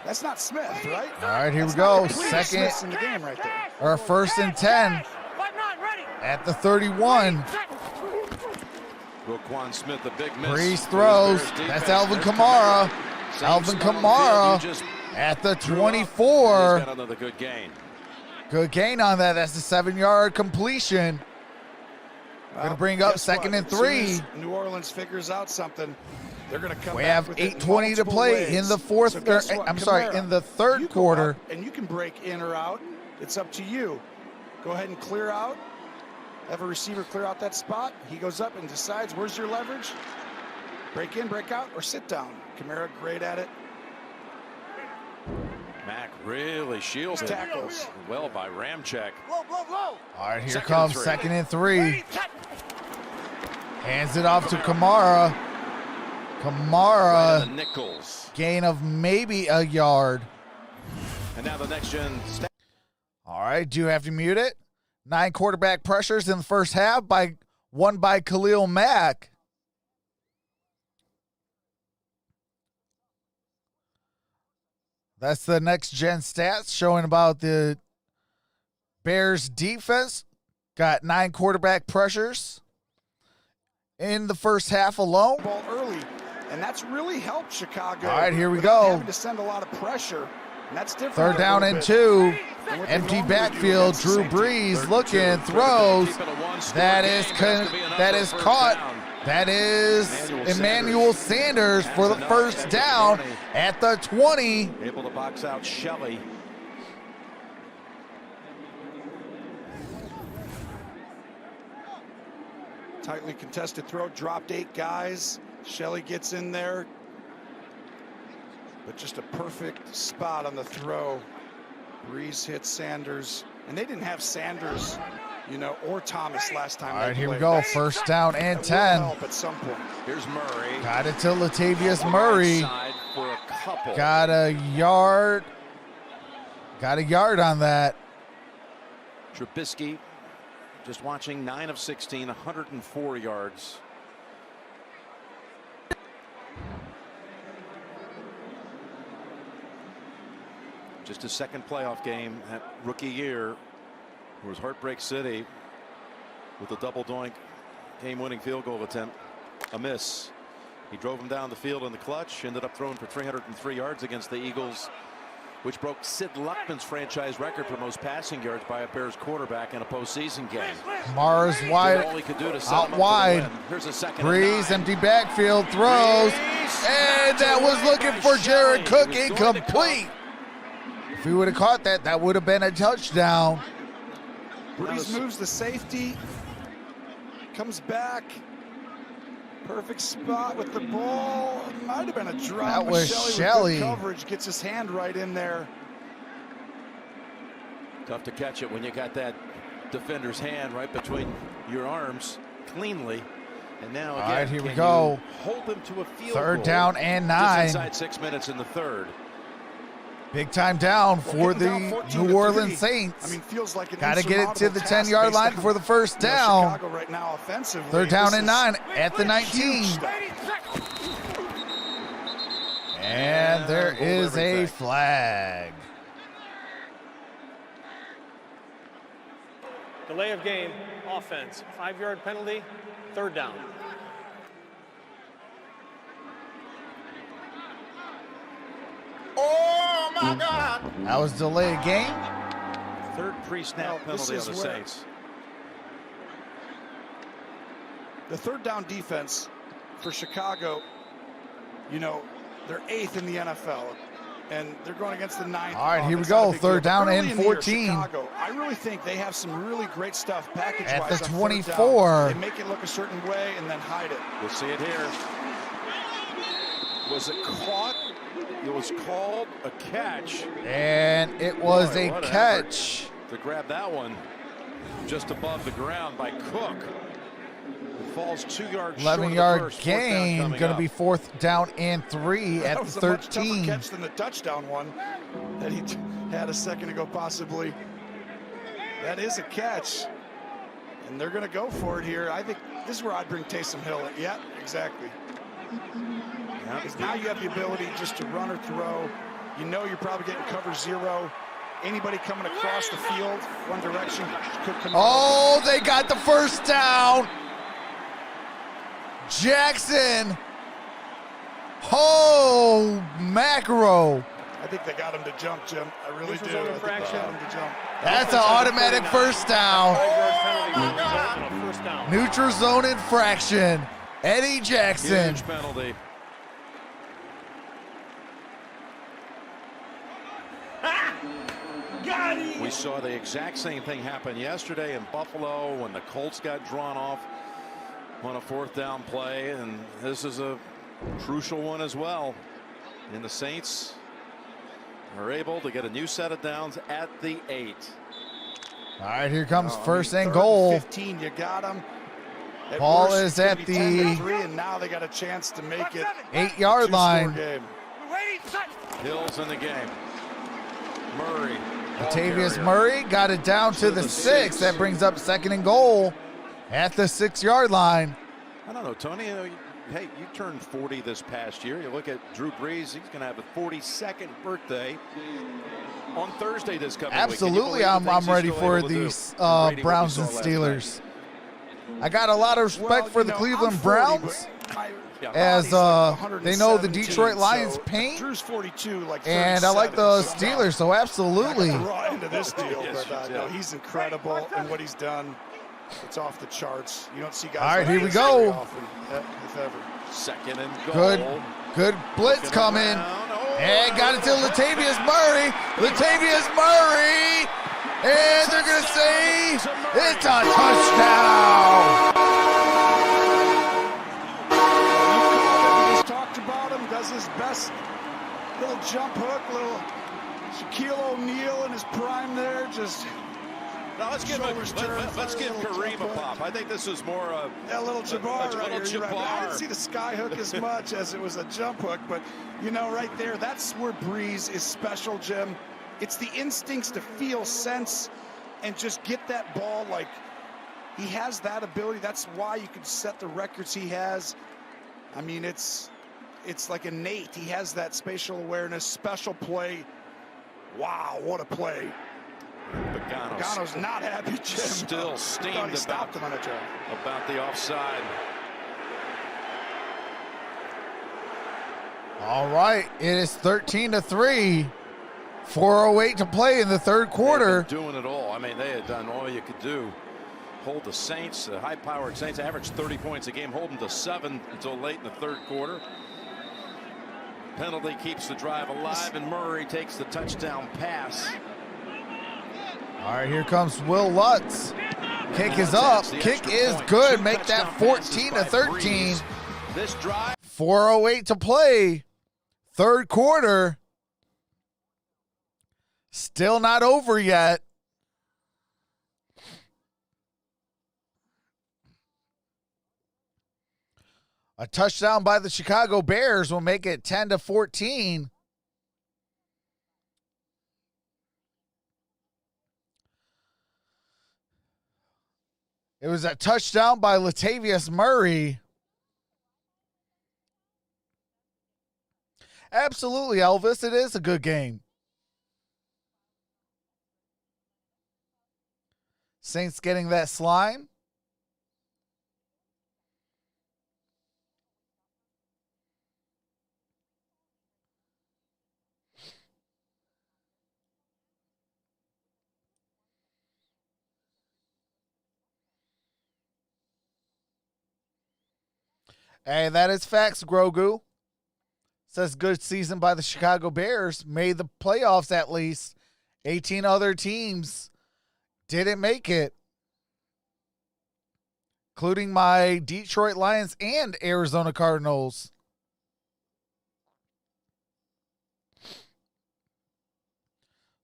that's not Smith, right? All right, here we go. Second in the game right there. Or 1st and 10 at the 31. Roquan Smith, the big miss. Breeze throws. That's Alvin Kamara. Alvin Kamara at the 24. He's got another good gain. Good gain on that. That's a 7-yard completion. Going to bring up 2nd and 3. New Orleans figures out something. They're going to come We back have with it 8:20 to play multiple in the ways. fourth. So guess what? I'm sorry, Kamara, in the third you go quarter. up and you can break in or out. It's up to you. Go ahead and clear out. Have a receiver clear out that spot. He goes up and decides where's your leverage. Break in, break out, or sit down. Kamara, great at it. Mack really shielded Tackles. well by Ramczyk. Whoa, whoa, whoa. All right, here 2nd and comes 3. 2nd and 3. Ready, set. Hands it off to Kamara. Right Kamara, on the nickels. gain of maybe a yard. And now the next gen. All right, do you have to mute it? 9 quarterback pressures in the first half won by Khalil Mack. That's the next gen stats showing about the Bears defense. Got 9 quarterback pressures in the first half alone. Ball early, and that's really helped Chicago. All right, here we without go. Having to send a lot of pressure, and that's different. 3rd a down little and bit. 2. And what they Empty normally do backfield. against the Drew same team. Brees looking, throws. That is caught. That is Emmanuel Sanders for the first down at the 20. Able to box out Shelley. Tightly contested throw, dropped 8 guys. Shelley gets in there, but just a perfect spot on the throw. Breeze hits Sanders, and they didn't have Sanders, or Thomas last time. All right, they here we played. go. That's- First down and that will 10. help at some point. Here's Murray. Got it to Latavius Murray. Side for a couple. Got a yard. Got a yard on that. Trubisky just watching 9 of 16, 104 yards. Just his 2nd playoff game that rookie year. It was Heartbreak City with a double doink game-winning field goal attempt. A miss. He drove him down the field in the clutch. Ended up throwing for 303 yards against the Eagles, which broke Sid Luckman's franchise record for most passing yards by a Bears quarterback in a postseason game. Kamara's Did wide, all he could do to set out him up for the wide. win. Here's a 2nd and Breeze, 9. empty backfield, throws. And that was looking for Jared Cook, incomplete. If he would have caught that, that would have been a touchdown. Breeze moves the safety, comes back. Perfect spot with the ball. It might have been a drop. That but was Shelley. Shelley. With good coverage, gets his hand right in there. Tough to catch it when you got that defender's hand right between your arms cleanly. And now again, All right, here we can go. you hold him to a field 3rd goal down and just 9. inside 6 minutes in the 3rd. Big time down for the Getting down 14 New to Orleans 3. Saints. I mean, feels like an Got to get it to the insurmountable task 10-yard based line on, for the first down. Chicago right now offensively. 3rd down This and is 9 at the 19. huge stuff. Ready, set. And there hold is a everything. flag. Delay of game, offense, 5-yard penalty, 3rd down. Oh, my God. That was delayed game. 3rd pre-snap Well, this penalty on is the where- Saints. The 3rd down defense for Chicago, they're 8th in the NFL, and they're going against the 9th. All right, here we It's not a go. big deal, 3rd but down early and in the year, 14. Chicago, I really think they have some really great stuff package-wise At the on 3rd down. 24. They make it look a certain way and then hide it. We'll see it here. Was it caught? It was called a catch. And it was Boy, a what an catch. effort to grab that one just above the ground by Cook. It falls 2 yards short of the 11-yard first. 4th down gain. coming Going to up. be 4th down and 3 That at was the a much tougher 13. catch than the touchdown one that he had a second ago, possibly. That is a catch, and they're going to go for it here. I think this is where I'd bring Taysom Hill. Yeah, exactly. Because now you have the ability just to run or throw. You're probably getting cover 0. Anybody coming across the field, one direction, could come Oh, they got the first down. Jackson. Oh, macro. I think they got him to jump, Jim. I really do. Neutral zone I think they infraction. got him to jump. That's an automatic first down. 5-yard penalty will result in a first down. Neutral zone infraction. Eddie Jackson. Huge penalty. We saw the exact same thing happen yesterday in Buffalo when the Colts got drawn off on a 4th down play, and this is a crucial one as well. And the Saints are able to get a new set of downs at the 8. All right, here comes first and 3rd goal. 15, you got him. Ball is at the 10-3, and now they got a chance to make it 8-yard two-score line. game. Hills in the game. Murray. ball Latavius carrier. Murray got it down to the 6. That brings up 2nd and goal at the 6-yard line. I don't know, Tony. Hey, you turned 40 this past year. You look at Drew Brees. He's going to have a 42nd birthday on Thursday this coming week. Absolutely, I'm ready for these Browns and Steelers. I got a lot of respect for the Cleveland Browns, as they know the Detroit Lions paint, Drew's 42, like and I like the Steelers, so absolutely. The raw end of this deal, but no, he's incredible, and what he's done, it's off the charts. You don't see guys. All right, like here we this go. very often, if ever. 2nd and goal. Good blitz Looking coming, around. Oh, and got it to Latavius Murray. Latavius Murray, and they're gonna say it's a touchdown. We just talked about him. Does his best little jump hook, little Shaquille O'Neal in his prime there. Just now let's give Kareem a pop. I think this is more of a little Jabbar right here. You're right. I didn't Jabbar. see the sky hook as much as it was a jump hook, but you know, right there, that's where Breeze is special, Jim. It's the instincts to feel, sense, and just get that ball. Like, he has that ability. That's why you can set the records he has. I mean, it's like innate. He has that spatial awareness, special play. Wow, what a play. Pagano's not happy, Jim. Still steamed about the offside. All right, it is 13-3. 4:08 to play in the 3rd quarter. They've been doing it all. I mean, they had done all you could do. Hold the Saints, the high-powered Saints, averaged 30 points a game, hold them to 7 until late in the 3rd quarter. Penalty keeps the drive alive, and Murray takes the touchdown pass. All right, here comes Will Lutz. Kick is up. Kick is good. Make that 14-13. This drive. 4:08 to play. 3rd quarter. Still not over yet. A touchdown by the Chicago Bears will make it 10-14. It was a touchdown by Latavius Murray. Absolutely, Elvis. It is a good game. Saints getting that slime. Hey, that is facts, Grogu. Says good season by the Chicago Bears. Made the playoffs at least. 18 other teams didn't make it, including my Detroit Lions and Arizona Cardinals.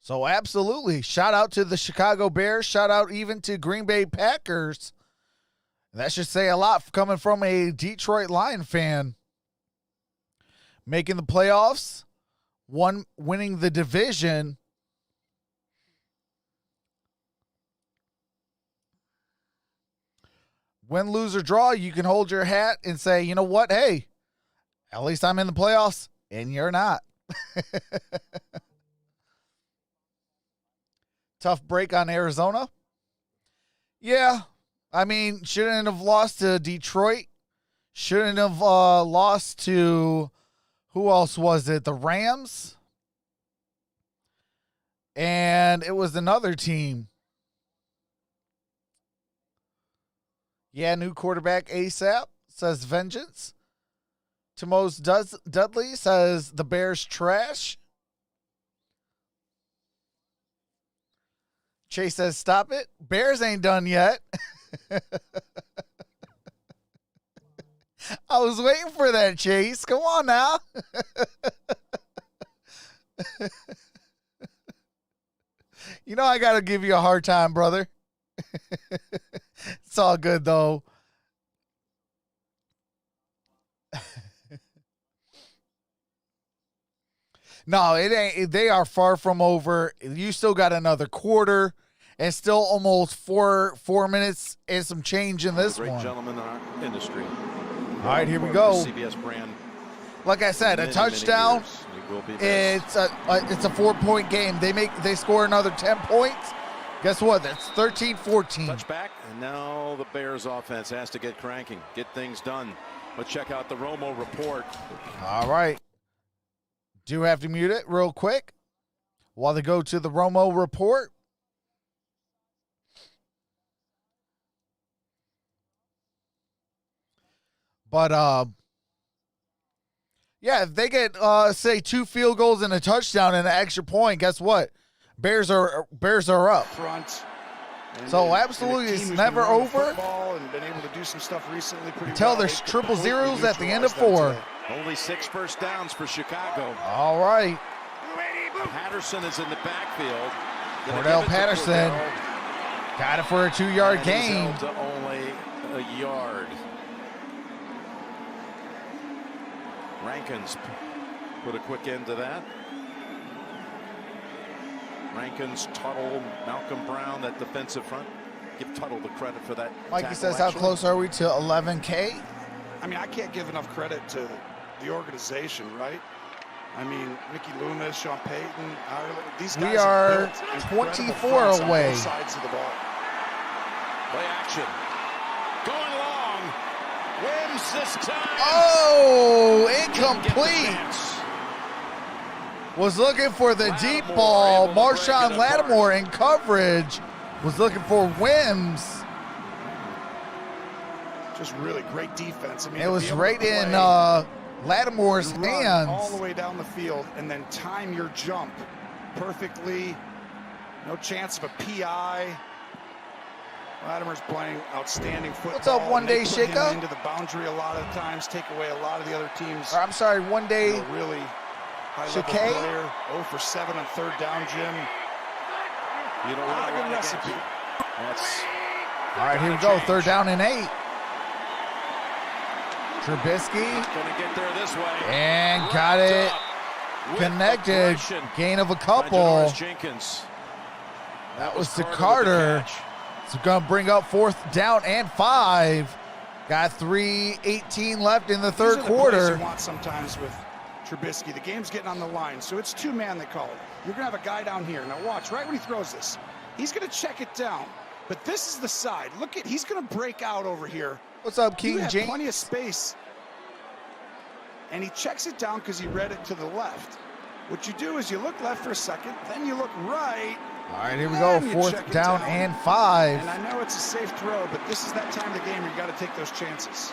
So absolutely, shout out to the Chicago Bears. Shout out even to Green Bay Packers. That should say a lot coming from a Detroit Lion fan. Making the playoffs, winning the division. Win, lose, or draw, you can hold your hat and say, you know what? Hey, at least I'm in the playoffs, and you're not. Tough break on Arizona. Yeah, I mean, shouldn't have lost to Detroit. Shouldn't have lost to, who else was it? The Rams? And it was another team. Yeah, new quarterback ASAP, says Vengeance. Timos Dudley says the Bears trash. Chase says stop it. Bears ain't done yet. I was waiting for that, Chase. Come on now. You know I got to give you a hard time, brother. It's all good, though. No, it ain't. They are far from over. You still got another quarter and still almost four minutes and some change in this Great one. gentleman in our industry. All right, here we go. CBS brand. Like I said, a touchdown. It's a 4-point game. They score another 10 points. Guess what? That's 13-14. Touchback, and now the Bears offense has to get cranking, get things done. Let's check out the Romo report. All right. Do have to mute it real quick while they go to the Romo report. But yeah, if they get say 2 field goals and a touchdown and an extra point, guess what? Bears are up. Front. So absolutely, it's never over and been able to do some stuff recently pretty until well. there's triple zeros at the end of 4. Only 6 first downs for Chicago. All right. Patterson is in the backfield. Cordell Patterson got it for a 2-yard gain. To only a yard. Rankins put a quick end to that. Rankins, Tuttle, Malcolm Brown, that defensive front. Give Tuttle the credit for that. Mikey says, how close are we to 11K? I mean, I can't give enough credit to the organization, right? I mean, Mickey Loomis, Sean Payton, Ireland, these guys We are have 24 on away. both sides of the ball. Play action. Going long. Wims this time. Oh, incomplete. Was looking for the deep ball. Marshawn Lattimore in coverage was looking for Wims. Just really great defense. I mean, It was right in Lattimore's run hands. all the way down the field and then time your jump perfectly. No chance of a PI. Lattimore's playing outstanding football. What's up, One Day They put him Shika? into the boundary a lot of times, take away a lot of the other teams. Or, I'm sorry, One Day Really high-level Shika? player. 0 for 7 on 3rd down, Jim. You don't want Not to a good run recipe. That's All right, here we go. 3rd down and 8. Trubisky. going to get there this way. And got it connected. Gain of a couple. Jenkins. That was to Carter. So going to bring up 4th down and 5. Got 3:18 left in the 3rd These are the plays quarter. you want sometimes with Trubisky. The game's getting on the line, so it's 2-man they call it. You're going to have a guy down here. Now watch, right when he throws this, he's going to check it down. But this is the side. Look at, he's going to break out over here. What's up, You King have James? plenty of space. And he checks it down because he read it to the left. What you do is you look left for a second, then you look right. All right, here we go. and you 4th check it down and 5. And I know it's a safe throw, but this is that time of the game where you got to take those chances.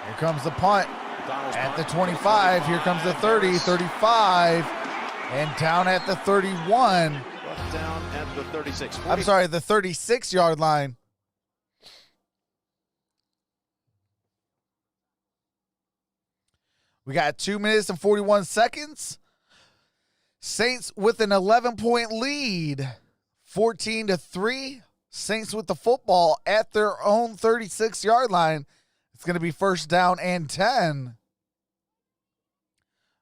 Here comes the punt Donald's at the punt. 25. Here comes the 30, 35, and down at the 31. Brought down at the 36. I'm sorry, the 36-yard line. We got 2 minutes and 41 seconds. Saints with an 11-point lead, 14-3. Saints with the football at their own 36-yard line. It's going to be 1st down and 10.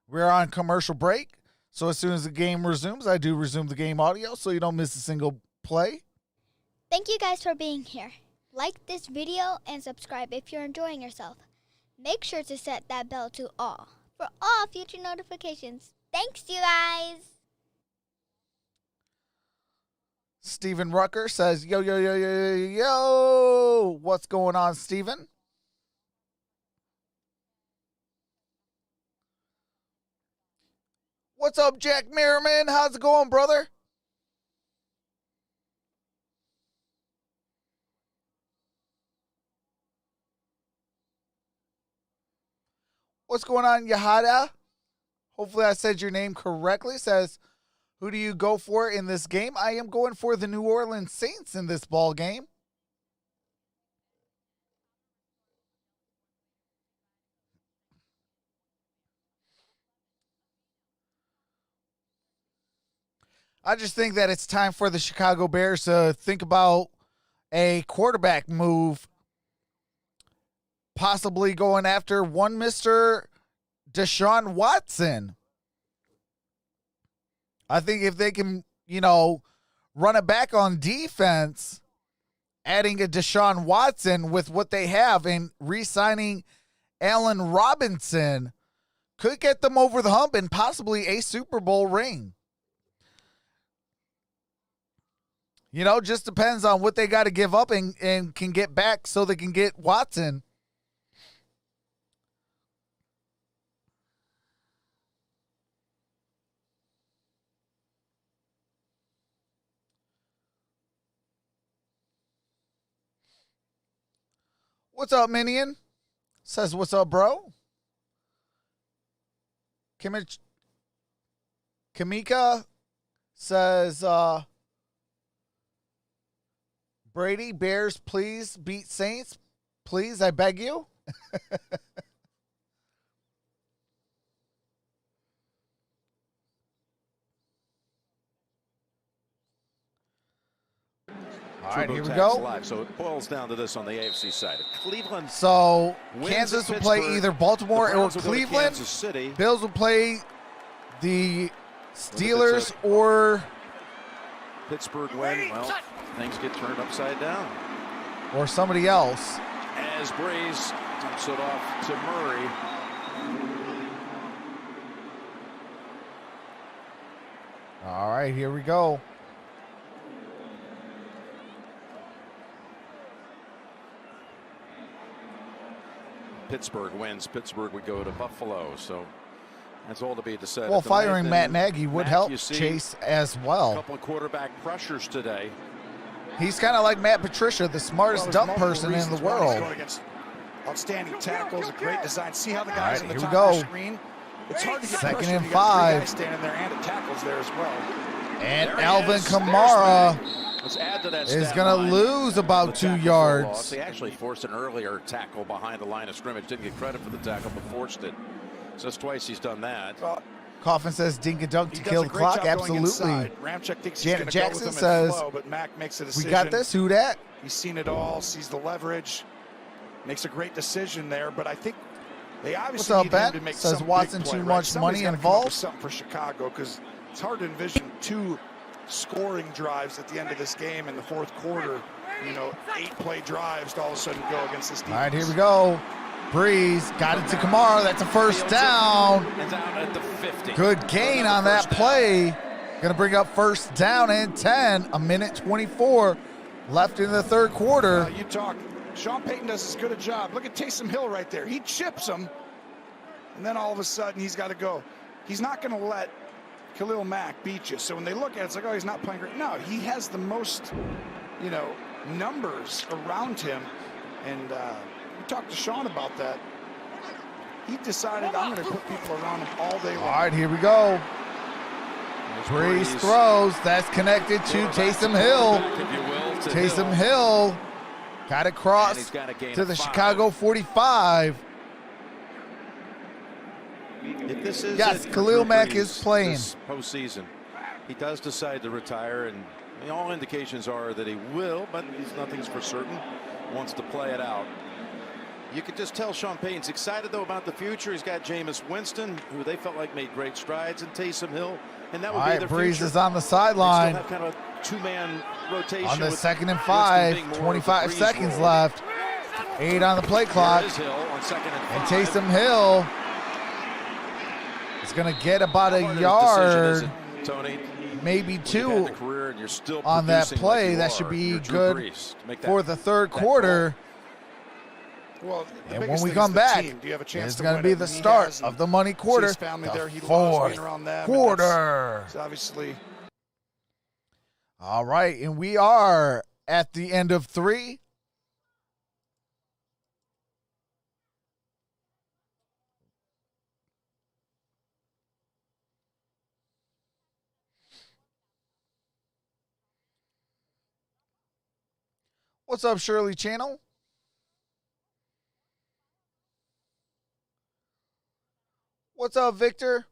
We're on commercial break, so as soon as the game resumes, I do resume the game audio so you don't miss a single play. Thank you guys for being here. Like this video and subscribe if you're enjoying yourself. Make sure to set that bell to all for all future notifications. Thanks, you guys. Steven Rucker says, yo, yo, yo, yo, yo, yo. What's going on, Steven? What's up, Jack Merriman? How's it going, brother? What's going on, Yahada? Hopefully I said your name correctly. Says, who do you go for in this game? I am going for the New Orleans Saints in this ball game. I just think that it's time for the Chicago Bears to think about a quarterback move, possibly going after one Mr. Deshaun Watson. I think if they can, run it back on defense, adding a Deshaun Watson with what they have and re-signing Allen Robinson could get them over the hump and possibly a Super Bowl ring. Just depends on what they got to give up and can get back so they can get Watson. What's up, Minion? Says, what's up, bro? Kamika says, Brady, Bears, please beat Saints. Please, I beg you. All right, here we go. Live. So it boils down to this on the AFC side. Cleveland. So Kansas will play either Baltimore or Cleveland. City. Bills will play the Steelers or Pittsburgh win. Well, things get turned upside down. Or somebody else. As Breeze dumps it off to Murray. All right, here we go. Pittsburgh wins. Pittsburgh would go to Buffalo. So that's all to be decided. Well, firing Matt Nagy would help Chase as well. A couple of quarterback pressures today. He's kind of like Matt Patricia, the smartest dump person in the world. Outstanding tackles, a great design. See how the guys on the top of the screen? It's hard to get second pressure. and 5. Standing there and the tackles there as well. And Alvin Kamara is going to lose about 2 yards. He actually forced an earlier tackle behind the line of scrimmage. Didn't get credit for the tackle, but forced it. So that's twice he's done that. Coffin says dink a dunk to kill the clock. Absolutely. Janet Jackson says, but Mac makes a we decision. got this. Who dat? He's seen it all, sees the leverage, makes a great decision there. But I think they obviously What's up, need Ben? him to make Says some Watson big play, too right? much Somebody's money gotta come up with involved. something for Chicago, because it's hard to envision 2 scoring drives at the end of this game in the fourth quarter. 8-play drives to all of a sudden go against this defense. All right, here we go. Breeze got it to Kamara. That's a first down. And down at the 50. Good gain on that play. Going to bring up first down and 10. A minute 24 left in the third quarter. You talk. Sean Payton does as good a job. Look at Taysom Hill right there. He chips him, and then all of a sudden he's got to go. He's not going to let Khalil Mack beat you. So when they look at it, it's like, oh, he's not playing great. No, he has the most, numbers around him. And we talked to Sean about that. He decided, I'm going to put people around him all day long. All right, here we go. Breeze throws. That's connected to Taysom Hill. Taysom Hill got it crossed to the Chicago 45. If this is yes, Khalil Mack is playing. This postseason, he does decide to retire, and all indications are that he will, but nothing's for certain. Wants to play it out. You could just tell Sean Payton's excited, though, about the future. He's got Jameis Winston, who they felt like made great strides, and Taysom Hill, and that would be their Breeze future. is on the sideline. They still have kind of a 2-man rotation. On the with second and Winston 5, being more of a 25 Breeze seconds role. left. 8 on the play clock. Here is Hill on second and 5. And Taysom Hill is going to get about a Part of his yard, decision, isn't it, Tony? maybe You've had 2 the career and you're still on that producing play. like you That should are. be You're Drew good Brees to make for that- the third that quarter. Well, the And when biggest we thing is come the back, team. Do you have a chance it's to going to win be it? the And he start has, of the money see quarter. his family there. He The loves fourth being around them. quarter. It's obviously. All right, and we are at the end of 3. What's up, Shirley Channel? What's up, Victor?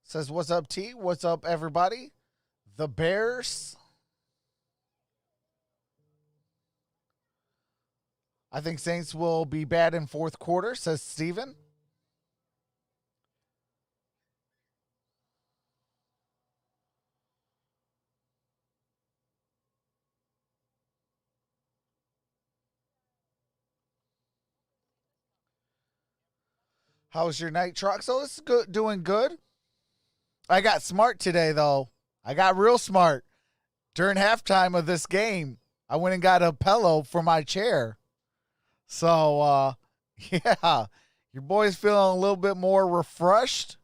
Says, what's up, T? What's up, everybody? The Bears. I think Saints will be bad in fourth quarter, says Steven. How's your night, Troxel? It's good, doing good. I got smart today, though. I got real smart. During halftime of this game, I went and got a pillow for my chair. So, yeah, your boy's feeling a little bit more refreshed.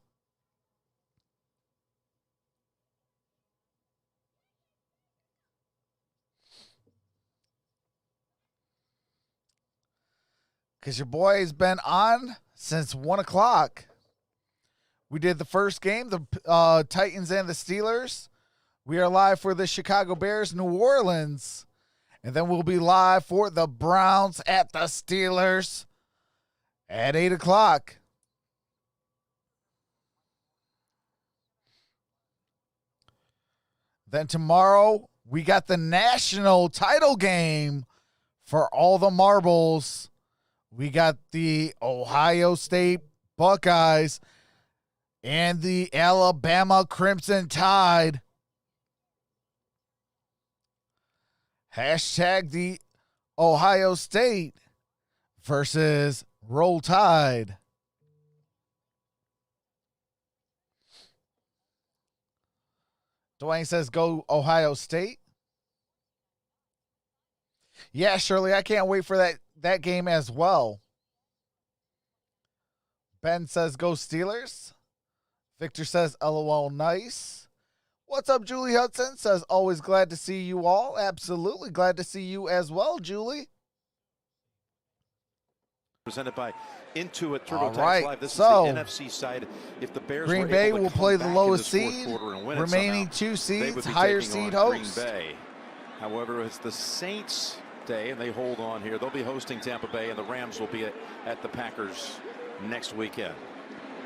Because your boy's been on since 1 o'clock. We did the first game, the Titans and the Steelers. We are live for the Chicago Bears, New Orleans. And then we'll be live for the Browns at the Steelers at 8 o'clock. Then tomorrow, we got the national title game for all the marbles. We got the Ohio State Buckeyes and the Alabama Crimson Tide. Hashtag the Ohio State versus Roll Tide. Dwayne says, go Ohio State. Yeah, Shirley, I can't wait for that game as well. Ben says, go Steelers. Victor says, LOL, nice. What's up, Julie Hudson? Says, always glad to see you all. Absolutely glad to see you as well, Julie. Presented by Intuit TurboTax All right, Live. This so is the NFC side. If the Bears Green were Bay able to will come play the back in lowest this fourth seed. quarter and win it Remaining somehow, 2 they seeds, would be higher taking seed on host. Green Bay. However, it's the Saints' day, and they hold on here. They'll be hosting Tampa Bay, and the Rams will be at the Packers next weekend.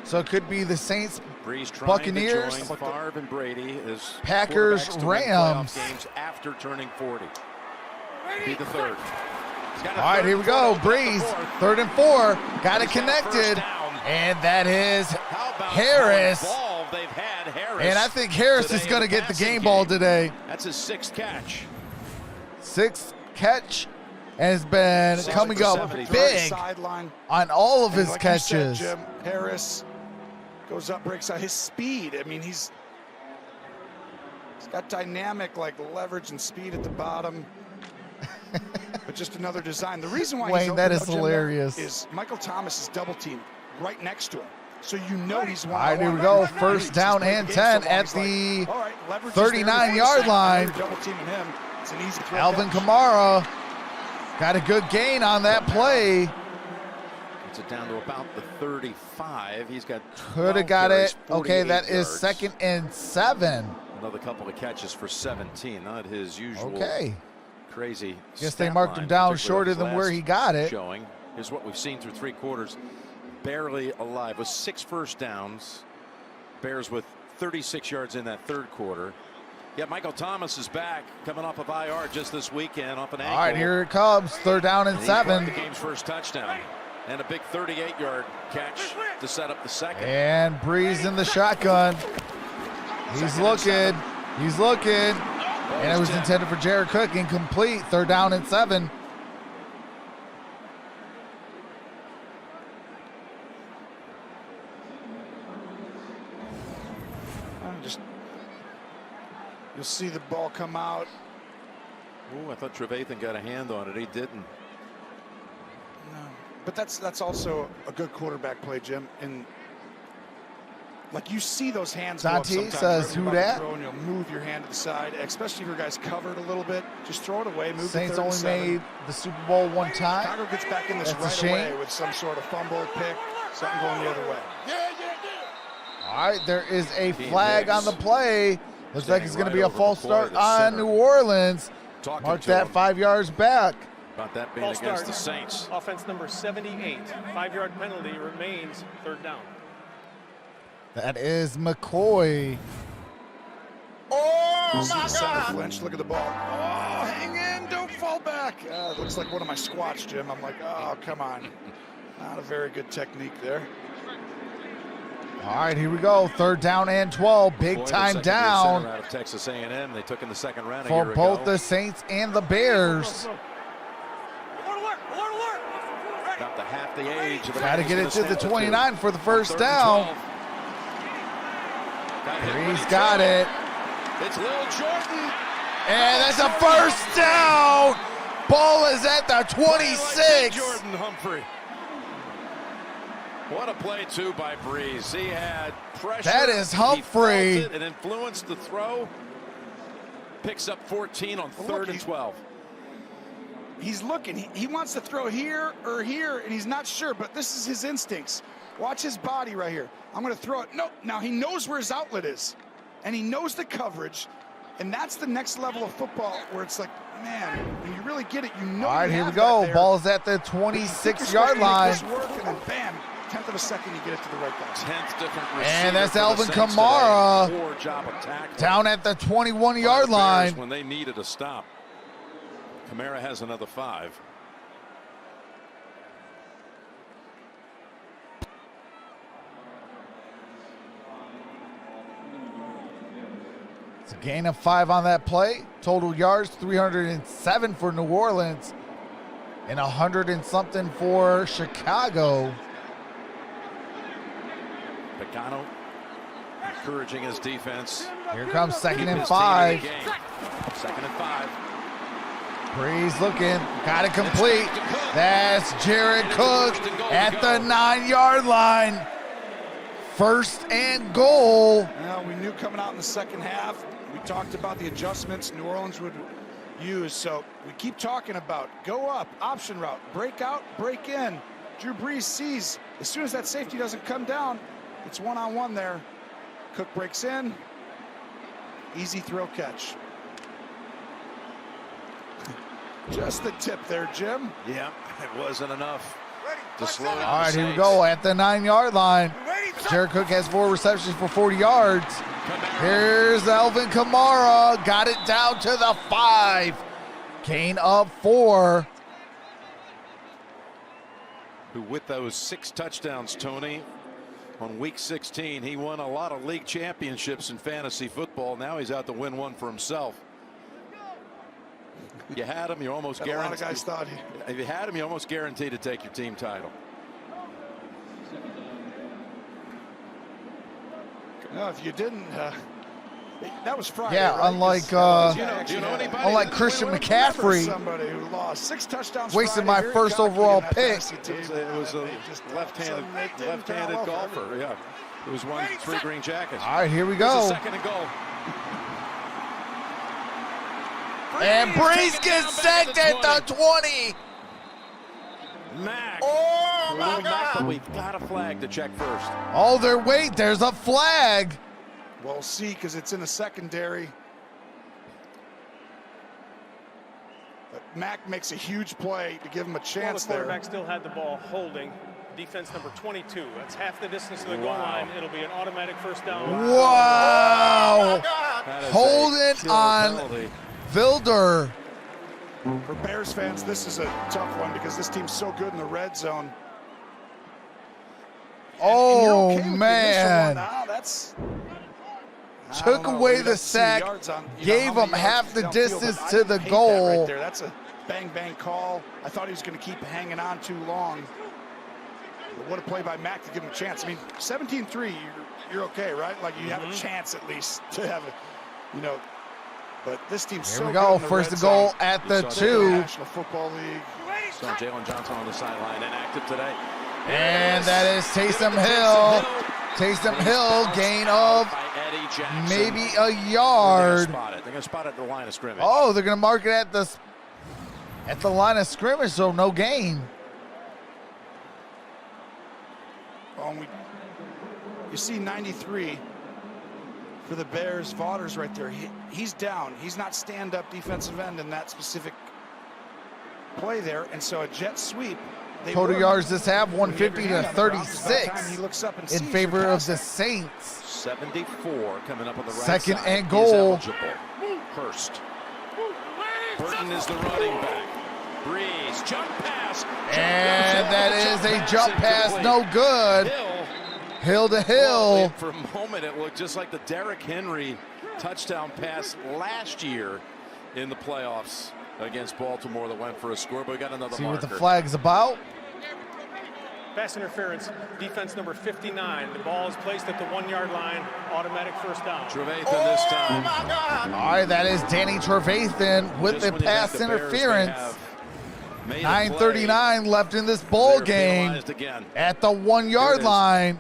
So it could be the Saints, Breeze trying Buccaneers, to join Favre and Brady as Packers, quarterbacks to win Rams. playoff games after turning 40. Be the third. All right, here we go. Breeze, 3rd and 4. Got it connected. And that is Harris. They've had Harris. And I think Harris is going to get the game ball today. That's his 6th catch. 6th catch has been coming up big on all of his like catches. You said, Jim, Harris goes up, breaks out his speed. I mean, he's got dynamic like leverage and speed at the bottom. But just another design. The reason why Wayne, he's that opened is up, Jim, hilarious. is Michael Thomas is double teamed right next to him. So you know he's one. All right, here we go. First down and 10 at the 39-yard line. Alvin Kamara got a good gain on that play. Gets it down to about the 35. He's got Could have got it. Okay, that is 2nd and 7. Another couple of catches for 17. Not his usual crazy. Guess they marked him down shorter than where he got it. Showing. Here's what we've seen through 3 quarters. Barely alive with 6 first downs. Bears with 36 yards in that 3rd quarter. Yeah, Michael Thomas is back, coming off of IR just this weekend off an ankle. All right, here it comes. 3rd down and 7. The game's first touchdown. And a big 38-yard catch to set up the 2nd. And Breeze in the shotgun. He's looking. He's looking. And it was intended for Jared Cook. Incomplete. 3rd down and 7. You'll see the ball come out. Ooh, I thought Trevathan got a hand on it. He didn't. No. But that's also a good quarterback play, Jim. And like you see those hands go up Dante sometimes, says, right, who when you're about to dat? throw, and you'll move your hand to the side, especially if your guy's covered a little bit. Just throw it away. Move Saints to 3rd and only 7. made the Super Bowl one time. Chicago gets back in this That's a right shame. away with some sort of fumble, pick, something going the other way. All right, there is a flag on the play. Looks like it's going to be a false start the on center. New Orleans. Talking Mark to that him 5 yards back. about that being False against start. the Saints. Offense number 78. 5-yard penalty remains 3rd down. That is McCoy. Oh This is my the center God! flinch. Look at the ball. Oh, hang in. Don't fall back. It looks like one of my squats, Jim. I'm like, oh, come on. Not a very good technique there. All right, here we go. 3rd down and 12. Big Boy, the time second-year down center out of Texas A&M. They took in the 2nd round a for year both ago. the Saints and the Bears. About the half the age. Of Got to get it to the 29 for the first down. He's got it. It's Lil Jordan. And that's a first down. Ball is at the 26. Jordan Humphrey. What a play, too, by Breeze. He had pressure. That is He Humphrey. felt it and influenced the throw. Picks up 14 on 3rd and 12. He's looking. He wants to throw here or here, and he's not sure, but this is his instincts. Watch his body right here. I'm going to throw it. No, now he knows where his outlet is, and he knows the coverage, and that's the next level of football where it's like, man, when you really get it, you know. All right, you here we have go. that there. Ball's at the 26-yard line. This work, and then bam, 10th of a second, you get it to the right guy. 10th different receiver And that's for the Alvin Saints Kamara. today. Poor job of tackling. Down at the 21-yard Bears line. when they needed a stop. Kamara has another 5. It's a gain of 5 on that play. Total yards 307 for New Orleans and 100 and something for Chicago. Pagano encouraging his defense. Here comes 2nd and His 5. team in the game. 2nd and 5. Breeze looking, got it complete. That's Jared Cook at the 9-yard line. 1st and goal. Well, we knew coming out in the second half, we talked about the adjustments New Orleans would use. So we keep talking about go up, option route, break out, break in. Drew Brees sees as soon as that safety doesn't come down, it's one-on-one there. Cook breaks in. Easy throw catch. Just the tip there, Jim. Yeah, it wasn't enough to slow down. All right, the here we Saints. go at the 9-yard line. Jared Cook has 4 receptions for 40 yards. Here's Alvin Kamara. Got it down to the 5. Gain of 4. Who with those 6 touchdowns, Tony, on week 16, he won a lot of league championships in fantasy football. Now he's out to win one for himself. You had him, you're almost A lot of guaranteed. guys thought If you had him, you're almost guaranteed to take your team title. no, if you didn't, that was Friday. Yeah, right? unlike Do you know anybody? unlike Christian Remember McCaffrey, somebody who lost 6 touchdowns. wasted Friday, my very first cocky overall in that pick. fantasy team. It was a They just left-handed didn't turn out well for golfer. everybody. Yeah, it was one 3 green jackets. all right, here we It's a go. 2nd and goal. And Breeze gets sacked at the 20. Mack. Oh my Mack, but God! we've got a flag to check first. Oh, there's a flag. We'll see, because it's in the secondary. But Mack makes a huge play to give him a Well, the chance there. quarterback still had the ball holding. Defense number 22. That's half the distance to the goal line. It'll be an automatic first down. Wow. That is a Holding killer on penalty. Wilder. For Bears fans, this is a tough one because this team's so good in the red zone. Oh, And you're okay with the initial man. one. That's I Took don't know. away We'd the have to see sack, yards on, you know, gave how many him half yards the downfield, but distance I to didn't the hate that goal. right there. That's a bang call. I thought he was going to keep hanging on too long. But what a play by Mack to give him a chance. I mean, 17-3, you're okay, right? Like you have a chance at least to have a, But this team's Here so we good go. in the First red and goal zone. at the saw that. 2. National Football League. Saw Jalen Johnson on the sideline, inactive today. And that is Taysom Hill. Taysom Hill, gain of By Eddie Jackson. maybe a They're yard. going to spot it at the line of scrimmage. Oh, they're going to mark it at the line of scrimmage, so no gain. You see 93 for the Bears. Vaughters right there. He's down. He's not stand-up defensive end in that specific play there, and so a jet sweep. Total yards this half, 150 to 36 He looks up and in sees favor you're of the passing. Saints. 74 coming up on the right Second side. and He's goal. eligible. Hurst. Burton is the running back. Breeze, jump pass. And that is a jump pass, no good. Hill to Well, Hill. for a moment, it looked just like the Derrick Henry touchdown pass last year in the playoffs against Baltimore that went for a score, but we got another See marker. what the flag's about. Pass interference, defense number 59. The ball is placed at the 1-yard line, automatic first down. Trevathan this time. All right, that is Danny Trevathan with Just the when you pass think the Bears may interference. have made a 9:39 left in this ball They're game penalized again. at the 1-yard Here it is. line.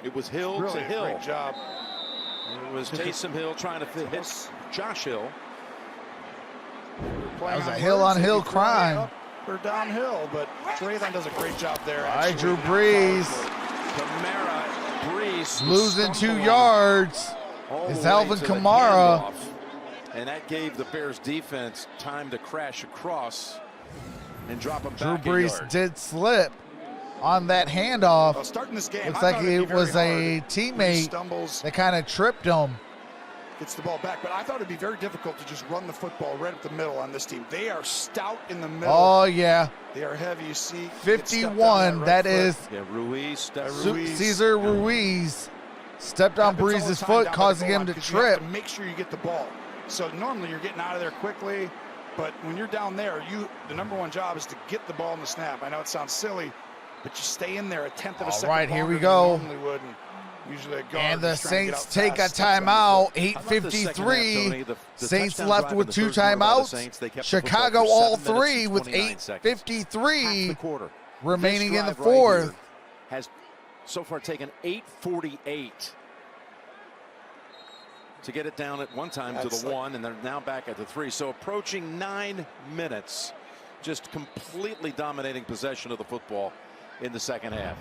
It was Hill Really to a Hill. great job. It was Taysom Hill trying to hit Josh Hill. That was a hill-on-hill crime. Up or downhill, but Trevathan does a great job there. All right, actually. Drew Brees Kamara, Breeze losing 2 stumbling yards. all It's the way Alvin to the Kamara. handoff. And that gave the Bears defense time to crash across and drop him Drew back a Brees yard. did slip on that handoff. Well, starting this game, Looks I like thought it'd it be was very a hard when he teammate stumbles, that kind of tripped him. gets the ball back, but I thought it'd be very difficult to just run the football right up the middle on this team. They are stout in the middle. Oh, yeah. They are heavy. You see, 51, that is Yeah, Ruiz. Cesar Ruiz stepped on Brees' foot, causing him to trip. Make sure you get the ball. So normally you're getting out of there quickly, but when you're down there, the number one job is to get the ball in the snap. I know it sounds silly, but you stay in there a tenth of a second. All right, here we longer go. than you normally would, and usually a guard And the is trying to get Saints out take a fast, steps on the timeout. foot. 8:53. Saints touchdown left drive with in the 2 third quarter by the timeouts. Saints, they kept the football Chicago for all 7 minutes 3 and with 29 seconds. Half 8:53 the quarter. remaining This in the drive right fourth. here has so far taken 8:48 to get it down at one time to the 1, and they're now back at the 3. So approaching 9 minutes, just completely dominating possession of the football in the second half.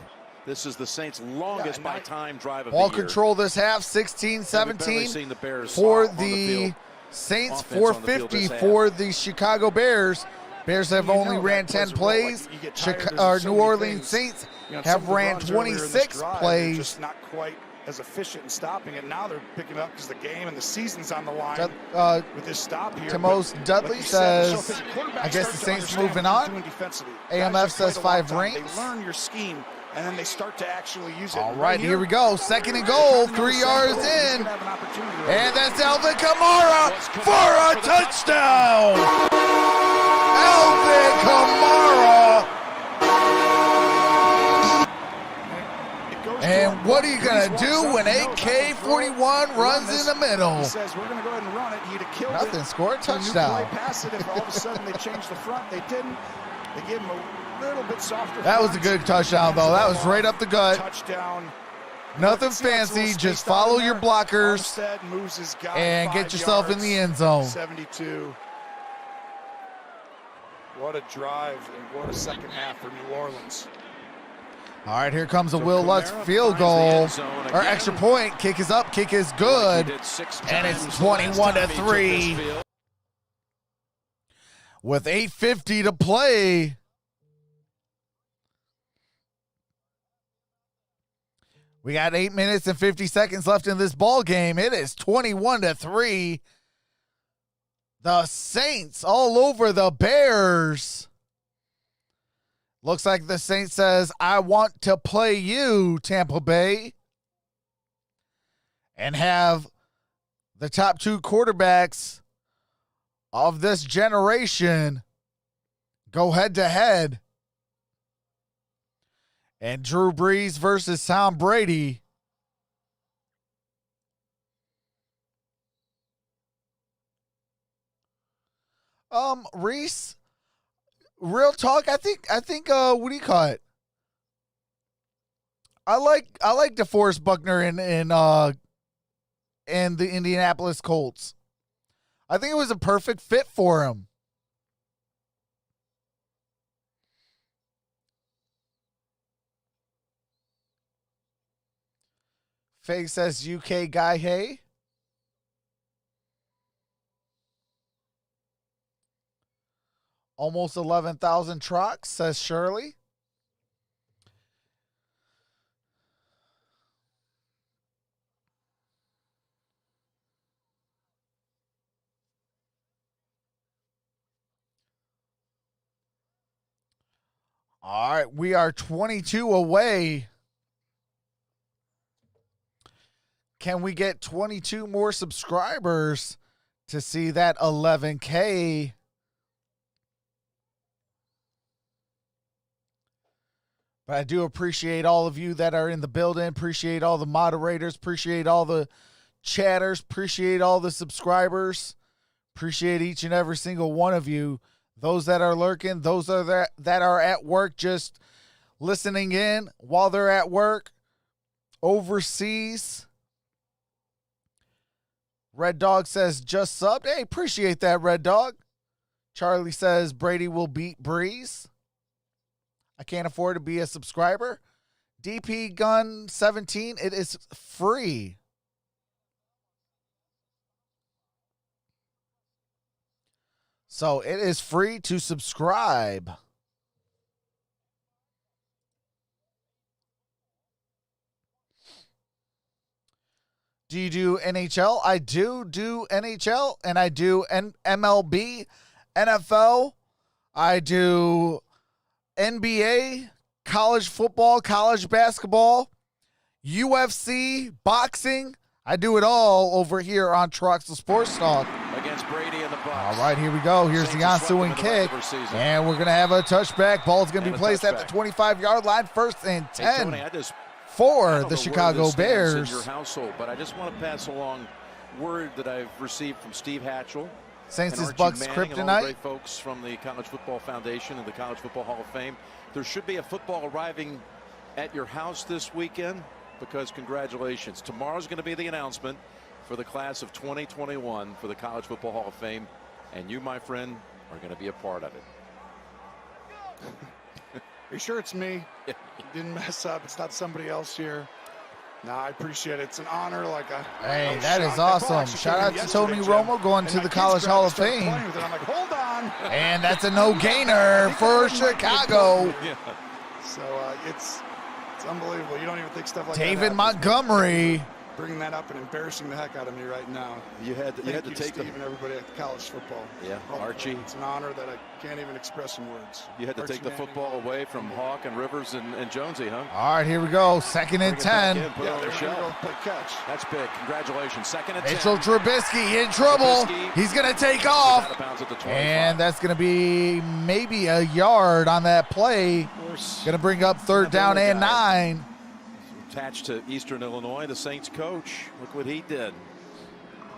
This is the Saints' longest by time drive of Ball the year. control this half, We've barely 16-17 seen the Bears for on the field. Saints, Offense on the field 450 this half. for the Chicago Bears. Bears have You only know ran that 10 plays a role. plays. Like, you get tired, there's so New many Orleans things. Saints You know, some have of the ran runs earlier in this 26 drive, they're plays. just not quite as efficient in stopping it. Now they're picking up because the game and the season's on the line with this stop here. Timos But Dudley like you said, says, so quarterbacks I guess start the to Saints understand moving what on. they're doing defensively. AMF Guys says have played a long 5 time. ranks. They learn your scheme, and then they start to actually use it. All right, here we go. Second and goal, 3 yards in. And that's Alvin Kamara for a touchdown. Alvin Kamara. And what are you going to do when AK-41 runs in the middle? He says, we're going to go ahead and run it. He'd have killed Nothing, it. score a Can you touchdown. play pass it if all of a sudden they changed the front? They didn't. They gave him a little bit softer. That was a good touchdown, though. That was right up the gut. Touchdown. Nothing fancy. Just follow your blockers Moves his guy and 5 get yourself in yards. the end zone. 72. What a drive and what a second half for New Orleans. All right, here comes a Will Lutz field goal. Or extra point. Kick is up. Kick is good. And it's 21-3. With 8:50 to play. We got 8 minutes and 50 seconds left in this ball game. It is 21-3. The Saints all over the Bears. Looks like the Saints says, I want to play you, Tampa Bay. And have the top 2 quarterbacks of this generation go head to head. And Drew Brees versus Tom Brady. Reese, real talk, I think what do you call it? I like DeForest Buckner in the Indianapolis Colts. I think it was a perfect fit for him. Faye says UK guy, hey. Almost 11,000 trucks, says Shirley. All right, we are 22 away. Can we get 22 more subscribers to see that 11K? But I do appreciate all of you that are in the building. Appreciate all the moderators. Appreciate all the chatters. Appreciate all the subscribers. Appreciate each and every single one of you. Those that are lurking, those that are at work just listening in while they're at work, overseas. Red Dog says, just subbed. Hey, appreciate that, Red Dog. Charlie says, Brady will beat Breeze. I can't afford to be a subscriber. DP Gun 17, it is free. So it is free to subscribe. Do you do NHL? I do NHL, and I do MLB, NFL. I do NBA, college football, college basketball, UFC, boxing. I do it all over here on Trucks to Sports Talk. Against Brady and the Bucks. All right, here we go. Here's the ensuing kick. And we're going to have a touchback. Ball's going to be placed at the 25-yard line. First and 10. Hey, Tony, for the Chicago Bears. In your household, but I just want to pass along word that I've received from Steve Hatchell, Saints and is Archie Bucks Manning, kryptonite. and all the great folks from the College Football Foundation and the College Football Hall of Fame. There should be a football arriving at your house this weekend, because congratulations. Tomorrow's going to be the announcement for the class of 2021 for the College Football Hall of Fame, and you, my friend, are going to be a part of it. Are you sure it's me? You didn't mess up. It's not somebody else here. No, I appreciate it. It's an honor. Hey, that is awesome. Shout out to Tony Romo going to the College Hall of Fame. I'm like, hold on. And that's a no-gainer for Chicago. So it's unbelievable. You don't even think stuff like David that Montgomery. Bringing that up and embarrassing the heck out of me right now. You had to Thank take you, Steve, and everybody at college football. Yeah, Archie. It's an honor that I can't even express in words. You had to take the football away from Hawk and Rivers and Jonesy, huh? All right, here we go. Second and 10. Yeah, they're going to play catch. That's big. Congratulations. Second and 10. Mitchell Trubisky in trouble. He's going to take off. And that's going to be maybe a yard on that play. Going to bring up third down and 9. Attached to Eastern Illinois, the Saints coach. Look what he did.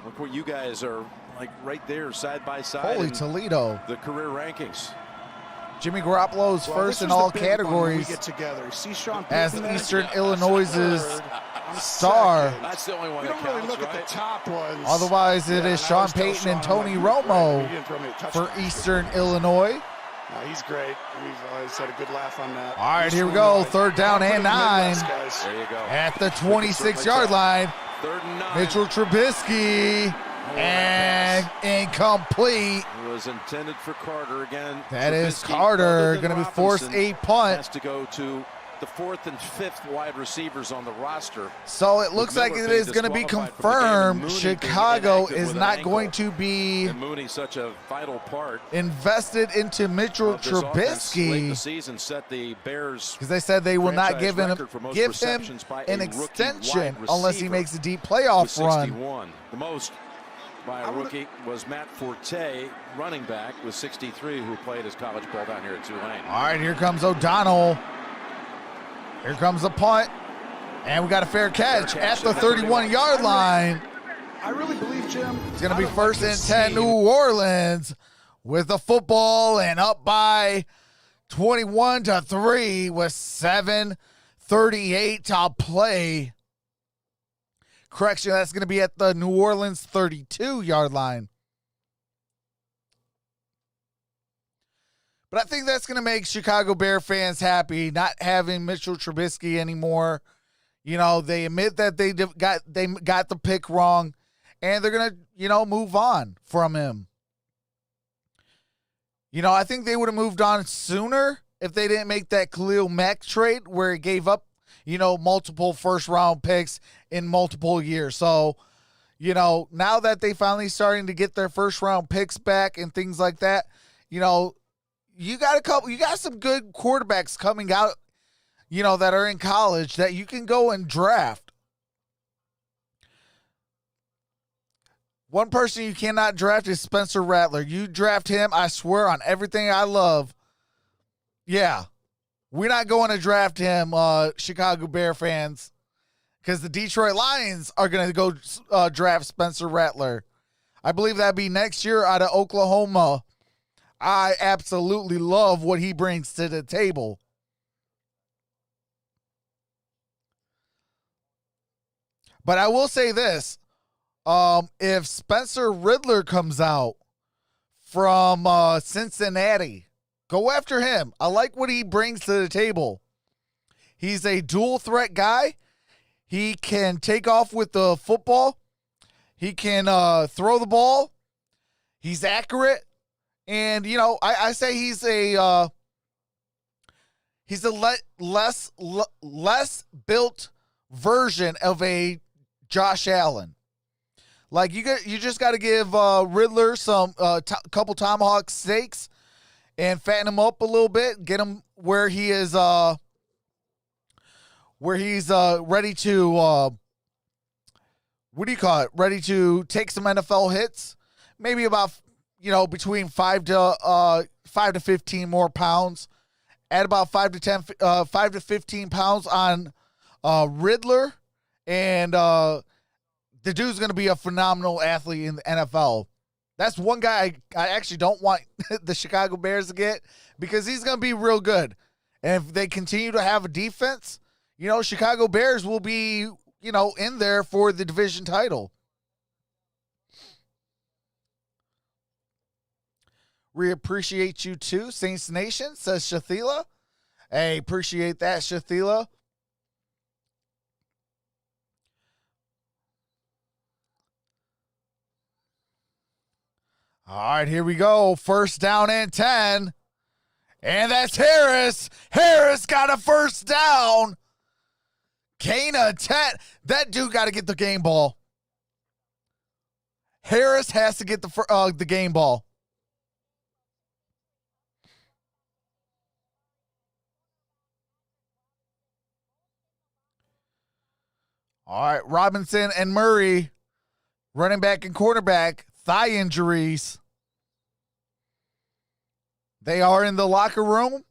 Look what you guys are like right there, side by side. Holy Toledo. The career rankings. Jimmy Garoppolo's first in all categories as Eastern Illinois' star. That's the only one we that don't counts, really look right? at the top ones. Otherwise, it is Sean Payton and Tony Romo for Eastern Illinois. No, he's great. We've always had a good laugh on that. All right, here we go. Third down and 9. There you go. At the 26-yard line. Third and 9. Mitchell Trubisky. And incomplete. It was intended for Carter again. That Trubisky, is Carter. Going to be forced Robinson a punt. Has to go to the 4th and 5th wide receivers on the roster. So it looks like it is going to be confirmed. Chicago is not going to be and Mooney, such a vital part invested into Mitchell Trubisky. Late the season set the Bears because they said they will not give him an a extension rookie unless he receiver makes a deep playoff with run. 61. The most by a rookie was Matt Forte, running back, with 63, who played his college ball down here at Tulane. All right, here comes O'Donnell. Here comes the punt. And we got a fair catch at the 31-yard line. I really believe, Jim. It's going to be first and 10, New Orleans. with the football and up by 21-3 with 7:38 to play. Correction, that's going to be at the New Orleans 32-yard line. But I think that's going to make Chicago Bear fans happy, not having Mitchell Trubisky anymore. You know, they admit that they got the pick wrong, and they're going to, move on from him. I think they would have moved on sooner if they didn't make that Khalil Mack trade where he gave up, multiple first-round picks in multiple years. So, now that they finally starting to get their first-round picks back and things like that, you got some good quarterbacks coming out, that are in college that you can go and draft. One person you cannot draft is Spencer Rattler. You draft him, I swear on everything I love. Yeah, we're not going to draft him, Chicago Bear fans, because the Detroit Lions are going to go draft Spencer Rattler. I believe that'd be next year out of Oklahoma. I absolutely love what he brings to the table. But I will say this. If Spencer Riddler comes out from Cincinnati, go after him. I like what he brings to the table. He's a dual threat guy. He can take off with the football. He can throw the ball. He's accurate. And, I say he's a less built version of a Josh Allen. Like you just got to give Riddler some couple tomahawk steaks and fatten him up a little bit, get him where he is ready to ready to take some NFL hits, maybe about between 5 to 15 more pounds. Add about 5 to 15 pounds on Riddler, and the dude's going to be a phenomenal athlete in the NFL. That's one guy I actually don't want the Chicago Bears to get because he's going to be real good. And if they continue to have a defense, Chicago Bears will be, in there for the division title. We appreciate you too, Saints Nation, says Shathila. Hey, appreciate that, Shathila. All right, here we go. First down and 10. And that's Harris. Harris got a first down. Gain of 10. That dude got to get the game ball. Harris has to get the game ball. All right, Robinson and Murray, running back and quarterback, thigh injuries. They are in the locker room.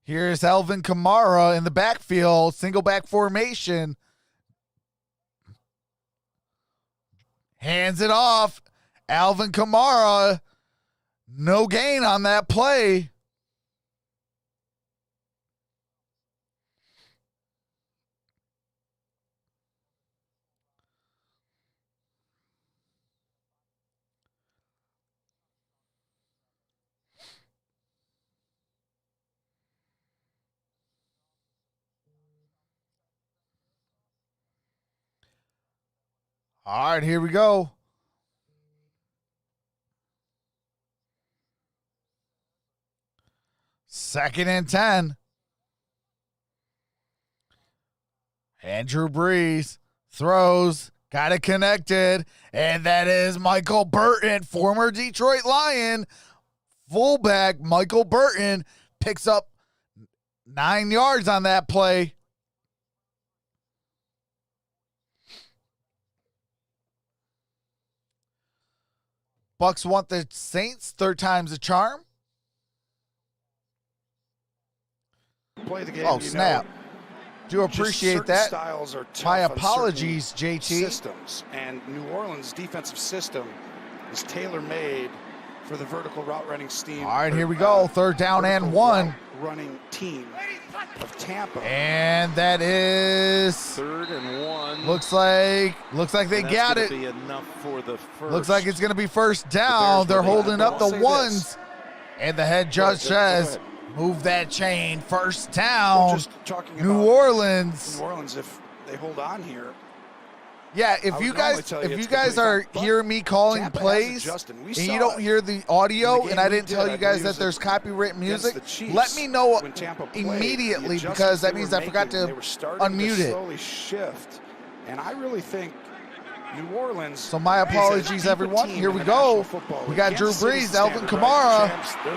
Here's Alvin Kamara in the backfield, single back formation. Hands it off. Alvin Kamara, no gain on that play. All right, here we go. Second and 10. Andrew Brees throws, got it connected, and that is Michael Burton, former Detroit Lion. Fullback Michael Burton picks up 9 yards on that play. Bucks want the Saints, third time's a charm. Play the game. Oh, snap. Do appreciate that. Styles are tough. My apologies, JT. Systems, and New Orleans' defensive system is tailor-made for the vertical route running scheme. All right, here we go. Third down and 1. Running team of Tampa. And that is 3rd and 1. Looks like they got it. Be enough for the first. Looks like it's going to be first down. They're holding up the ones. And the head judge says, move that chain. First down. Well, just talking New about Orleans. New Orleans, if they hold on here. Yeah, if you guys are hearing me calling Tampa plays and you don't hear the audio, and I didn't tell you guys that there's copyright music, let me know immediately, because that means I forgot to unmute it. Slowly shift, and I really think New Orleans. So my apologies, everyone. Here we go. We got Drew Brees, Alvin Kamara.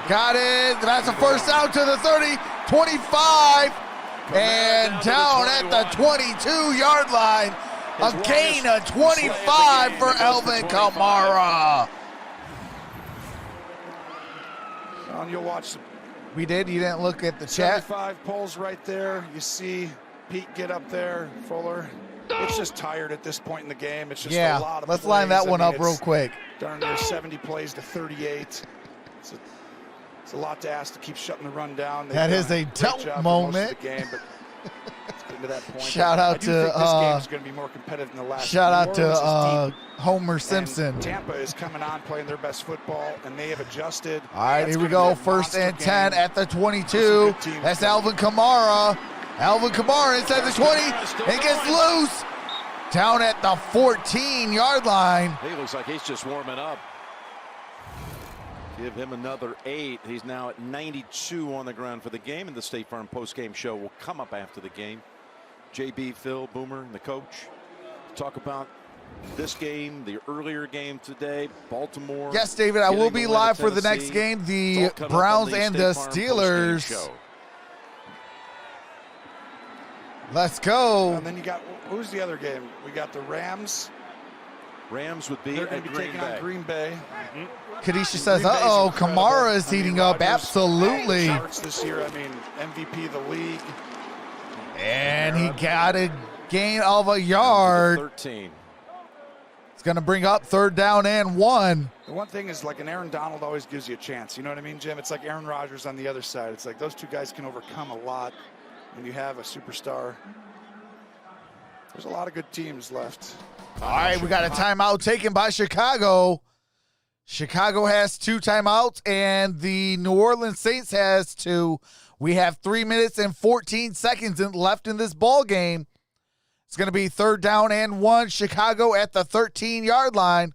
Got it. That's a first down to the 30, 25, and down at the 22-yard line. A gain of 25 for Alvin Kamara. You'll watch. We did. You didn't look at the chat. 75 polls right there. You see Pete get up there. Fuller. It's just tired at this point in the game. It's just a lot of let's plays. line that one up real quick. Darn near 70 plays to 38. It's a lot to ask to keep shutting the run down. That is a doubt moment. To that point. Shout out to this game is going to be more competitive than the last. Shout out to Homer Simpson. And Tampa is coming on playing their best football, and they have adjusted. All right, here we go. First and 10 at the 22. That's Alvin Kamara. Alvin Kamara inside the 20 and gets loose down at the 14-yard line. He looks like he's just warming up. Give him another 8. He's now at 92 on the ground for the game, and the State Farm post-game show will come up after the game. JB, Phil, Boomer, and the coach talk about this game, the earlier game today, Baltimore. Yes, David, I will be live for the next game, the Browns and the Steelers. Let's go. And then you got, who's the other game? We got the Rams. Rams would be They're going to be taking on Green Bay. Kadisha says, uh-oh, Kamara is heating up. Absolutely. This year, I mean, MVP of the league. And he got a gain of a yard. 13. It's going to bring up third down and 1. The one thing is, like, an Aaron Donald always gives you a chance. You know what I mean, Jim? It's like Aaron Rodgers on the other side. It's like those two guys can overcome a lot when you have a superstar. There's a lot of good teams left. All right, we got a timeout taken by Chicago. Chicago has 2 timeouts, and the New Orleans Saints has 2. We have 3 minutes and 14 seconds left in this ball game. It's going to be third down and 1. Chicago at the 13-yard line.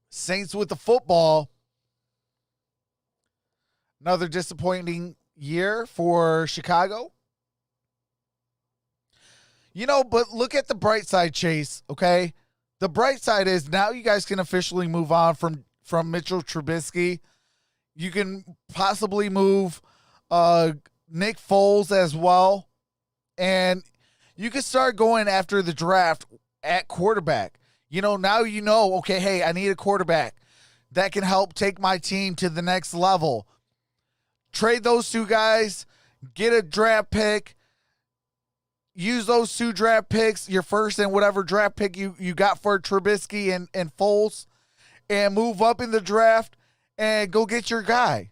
Saints with the football. Another disappointing year for Chicago. You know, but look at the bright side, Chase, okay? The bright side is now you guys can officially move on from Mitchell Trubisky. You can possibly move Nick Foles as well. And you can start going after the draft at quarterback. You know, now you know, okay, hey, I need a quarterback that can help take my team to the next level. Trade those 2 guys, get a draft pick, use those 2 draft picks, your first and whatever draft pick you got for Trubisky and Foles, and move up in the draft and go get your guy.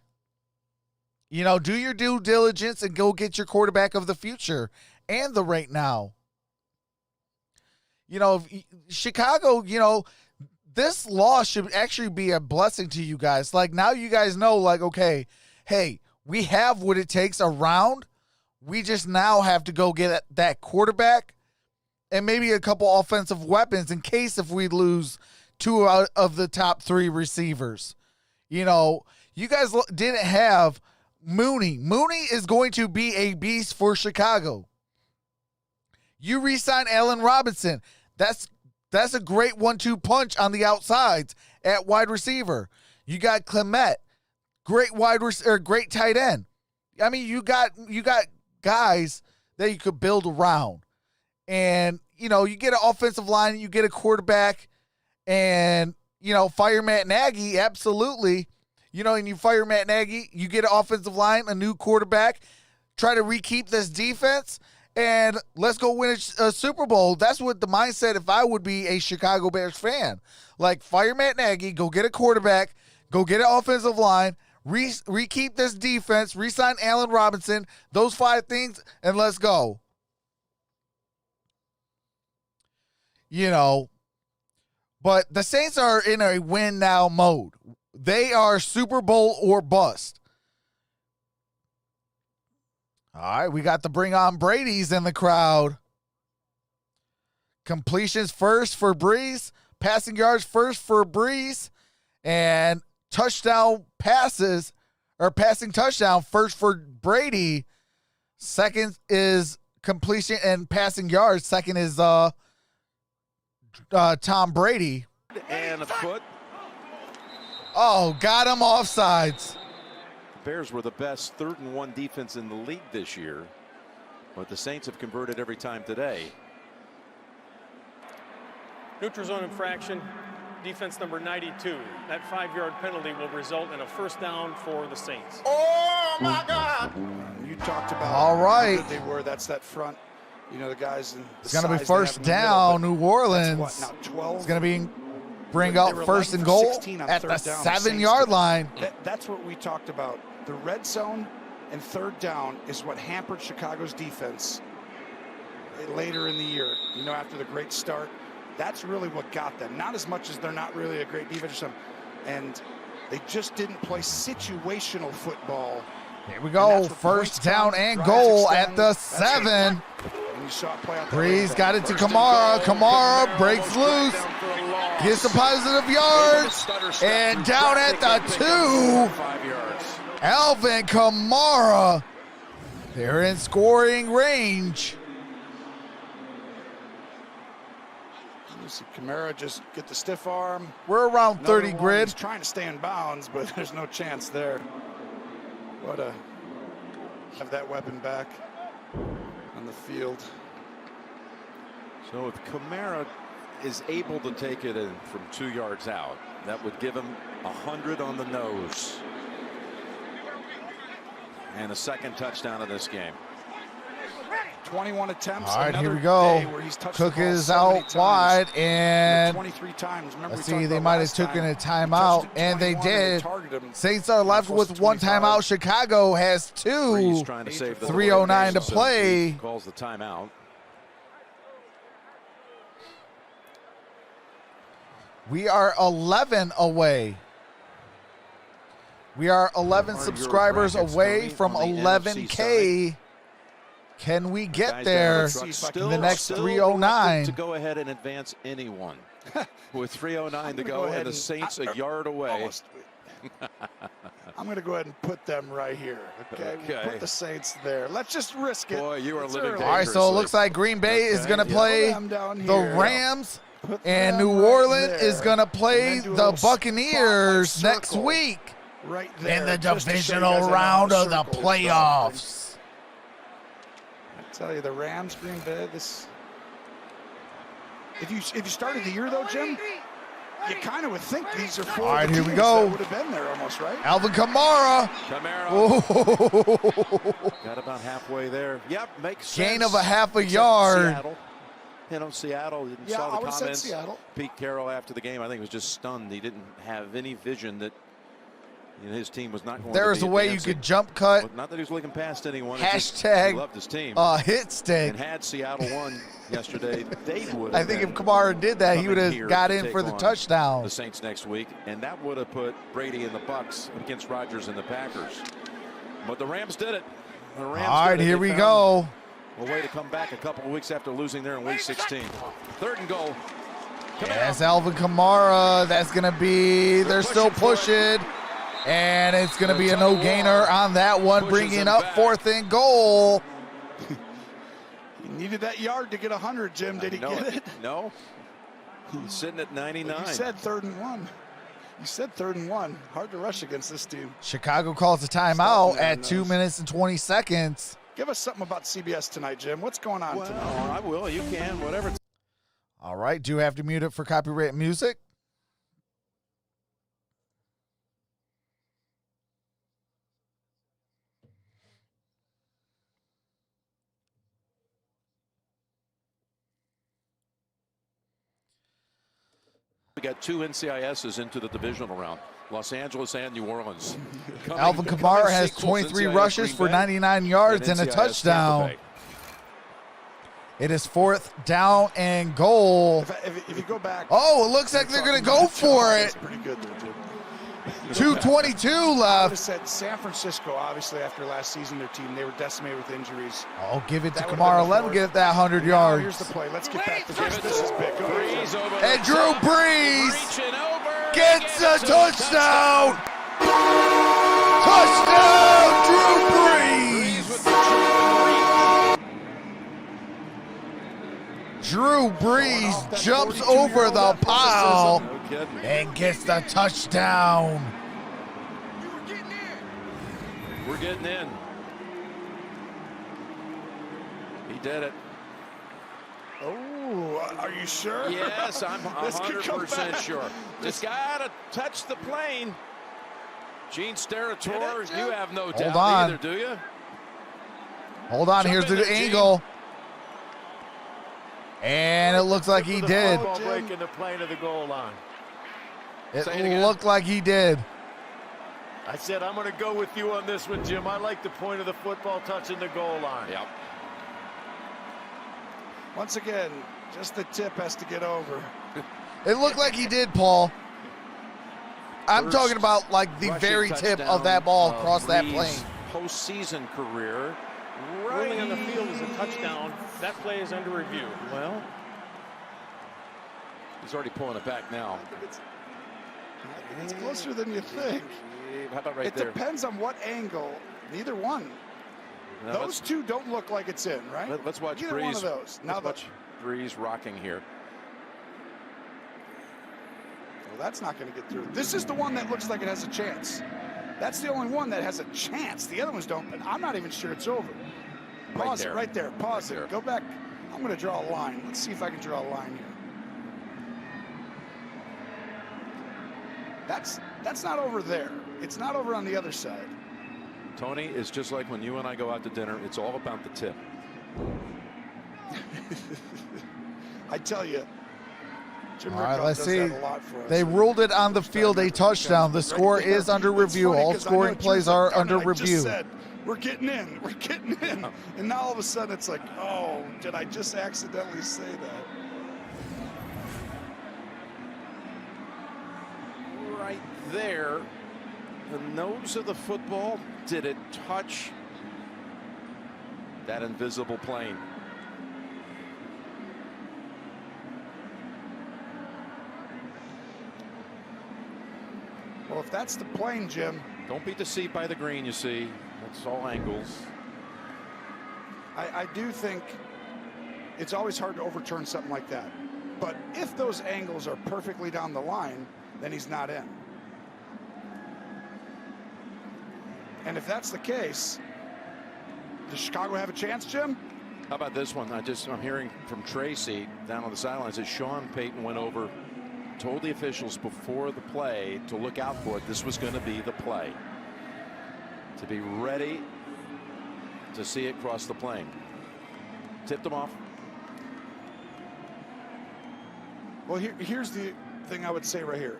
You know, do your due diligence and go get your quarterback of the future and the right now. You know, Chicago, you know, this loss should actually be a blessing to you guys. Like, now you guys know, like, okay, hey, we have what it takes around. We just now have to go get that quarterback and maybe a couple offensive weapons in case if we lose 2 out of the top 3 receivers. You know, you guys didn't have Mooney. Mooney is going to be a beast for Chicago. You re-sign Allen Robinson. That's a great 1-2 punch on the outsides at wide receiver. You got Clement, great great tight end. I mean, you got guys that you could build around. And, you know, you get an offensive line, you get a quarterback, and, you know, fire Matt Nagy, absolutely. You know, and you fire Matt Nagy, you get an offensive line, a new quarterback, try to re-keep this defense, and let's go win a Super Bowl. That's what the mindset if I would be a Chicago Bears fan. Like, fire Matt Nagy, go get a quarterback, go get an offensive line, re-keep this defense, re-sign Allen Robinson, those 5 things, and let's go. You know, but the Saints are in a win-now mode. They are Super Bowl or bust. All right, we got the Bring On Brady's in the crowd. Completions first for Breeze, passing yards first for Breeze, and touchdown passes or passing touchdown first for Brady. Second is completion and passing yards. Second is Tom Brady. And a foot. Oh, got him offsides. Bears were the best 3rd and 1 defense in the league this year, but the Saints have converted every time today. Neutral zone infraction, defense number 92. That 5-yard penalty will result in a first down for the Saints. Oh my God! You talked about all right. how good they were. That's that front. You know, the guys. In the It's going to be size they have first in the down, middle, New Orleans. What, now 12? It's going to be bring They out were first 11 and for goal 16 on at third the down. The 7-yard Saints- line. That's what we talked about. The red zone and 3rd down is what hampered Chicago's defense later in the year. You know, after the great start, that's really what got them. Not as much as they're not really a great defense or something. And they just didn't play situational football. Here we go. First down and goal at the 7. And you saw it play out. Breeze got it to Kamara. Kamara breaks loose. Gets some positive yards. And down at the 2. 5 yards. Alvin Kamara. They're in scoring range. You see Kamara just get the stiff arm. We're around Another 30 one. grid. He's trying to stay in bounds, but there's no chance there. What a have that weapon back on the field. So if Kamara is able to take it in from 2 yards out, that would give him 100 on the nose. And a second touchdown of this game. 21 attempts. All right, here we another go. day where he's touched Cook the ball is so many out times. wide, and 23 times. Remember let's we talked see, they about might have last taken time. a He timeout, touched it and they 21 and did. targeted him. Saints are left Close with to 1 25. timeout. Chicago has 2. Breeze trying to save the 3:09 to so play. he calls the timeout. We are 11 away. We are 11 Are your subscribers brackets, away Tony, from on the 11K. Can we get there in the next Still 3:09? to go ahead and advance anyone. With 3:09 to go, ahead and the Saints a yard away. Almost. I'm going to go ahead and put them right here. Okay? We'll Okay. put the Saints there. Let's just risk it. Boy, you are It's living early. All right, so it looks like Green Bay is Okay, going to yeah. play Put them down the here. Rams, Put and them New right Orleans there. is going to play And then do a the little Buccaneers spotlight next circle week right there, in the just to show you divisional guys how round of the circles go. playoffs. I tell you, the Rams, Green Bay, this. If you started the year though, Jim, you kind of would think these are 4 All right, of the here we teams go. that would have been there almost, right? Alvin Kamara. Kamara Oh. got about halfway there. Yep, makes sense. Gain of a half a Except yard. Seattle. You know, Seattle, you Yeah, saw I the would've said comments. Seattle. Pete Carroll after the game, I think, was just stunned. He didn't have any vision that his team was not going There's to be a way you advancing. could jump cut. Well, not that he was looking past anyone. it's just Hashtag, he loved his team. Hit stick. And had Seattle won yesterday, they would I have think if been Kamara did that, he coming would have here got to in take for the on touchdown. the Saints next week, and that would have put Brady and the Bucks against Rodgers and the Packers. But the Rams did it. The Rams All right, did it. here They we found go. a way to come back a couple of weeks after losing there in Week 16. 3rd and goal. That's Alvin Kamara. That's going to be, they're still pushing. And it's going to be a no gainer on that one, bringing up 4th and goal. He needed that yard to get 100, Jim. Did he get it? No. He's sitting at 99. You said 3rd and 1. You said 3rd and 1. Hard to rush against this team. Chicago calls a timeout at 2 minutes and 20 seconds. Give us something about CBS tonight, Jim. What's going on Well, tonight? I will. You can. Whatever. All right, do you have to mute it for copyright music? We got 2 NCISs into the divisional round, Los Angeles and New Orleans. Alvin Kamara has 23 rushes for 99 yards and a touchdown. It is 4th down and goal. If you go back. Oh, it looks like they're going to go for it. That's pretty good there, Jim. 2:22 I would left. have said San Francisco, obviously, after last season, their team, they were decimated with injuries. Oh, give it to That would've Kamara. been Let him get that 100 yards. Here's the play. Let's get back to this. This is big. Go ahead, Jim. And Drew Brees gets a touchdown. Touchdown, Drew Brees. Drew Brees jumps over the pile and gets the touchdown. We're getting in. He did it. Oh, are you sure? Yes, I'm This could come 100% back. sure. Just gotta touch the plane. Gene Steratore, you have no doubt on. either, do you? Hold on, Jump here's in the there, Gene. angle. And it looks like he did. Ball breaking the plane of the goal line. It Say it again. looked like he did. I said I'm going to go with you on this one, Jim. I like the point of the football touching the goal line. Yep. Once again, just the tip has to get over. It looked like he did, Paul. I'm First talking about like the rushing very tip touchdown of that ball of across that Brees' plane. Postseason career. Rolling on the field is a touchdown. That play is under review. Well, he's already pulling it back now. It's closer than you think. How about right It there? depends on what angle. Neither one. Now, Those two don't look like it's in, right? let's watch Either Brees. one of those. Now Let's watch Brees rocking here. well, that's not going to get through. This is the one that looks like it has a chance. That's the only one that has a chance. The other ones don't, but I'm not even sure it's over. Pause it right there. Pause Right it. Go back. I'm going to draw a line. Let's see if I can draw a line here. That's not over there. It's not over on the other side. Tony, is just like when you and I go out to dinner. It's all about the tip. I tell you, Jim All right, Rickoff let's does see. that a lot for us. They ruled it on the field a touchdown. The score is under review. All scoring plays are under review. We're getting in. We're getting in. And now all of a sudden it's like, oh, did I just accidentally say that? Right there, the nose of the football. Did it touch that invisible plane? Well, if that's the plane, Jim. Don't be deceived by the green, you see. That's all angles. I do think it's always hard to overturn something like that. But if those angles are perfectly down the line, then he's not in. And if that's the case, does Chicago have a chance, Jim? How about this one? I'm hearing from Tracy down on the sidelines that Sean Payton went over, told the officials before the play to look out for it. This was going to be the play. To be ready to see it cross the plane. Tipped them off. Well, here's the thing I would say right here.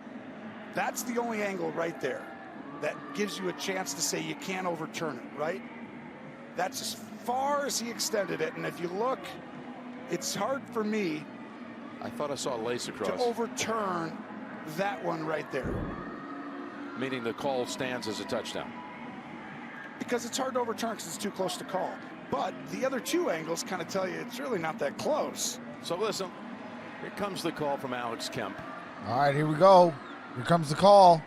That's the only angle right there that gives you a chance to say you can't overturn it, right? That's as far as he extended it. And if you look, it's hard for me I thought I saw a lace across. to overturn that one right there. Meaning the call stands as a touchdown. Because it's hard to overturn because it's too close to call. But the other two angles kind of tell you it's really not that close. So listen, here comes the call from Alex Kemp. All right, here we go. Here comes the call.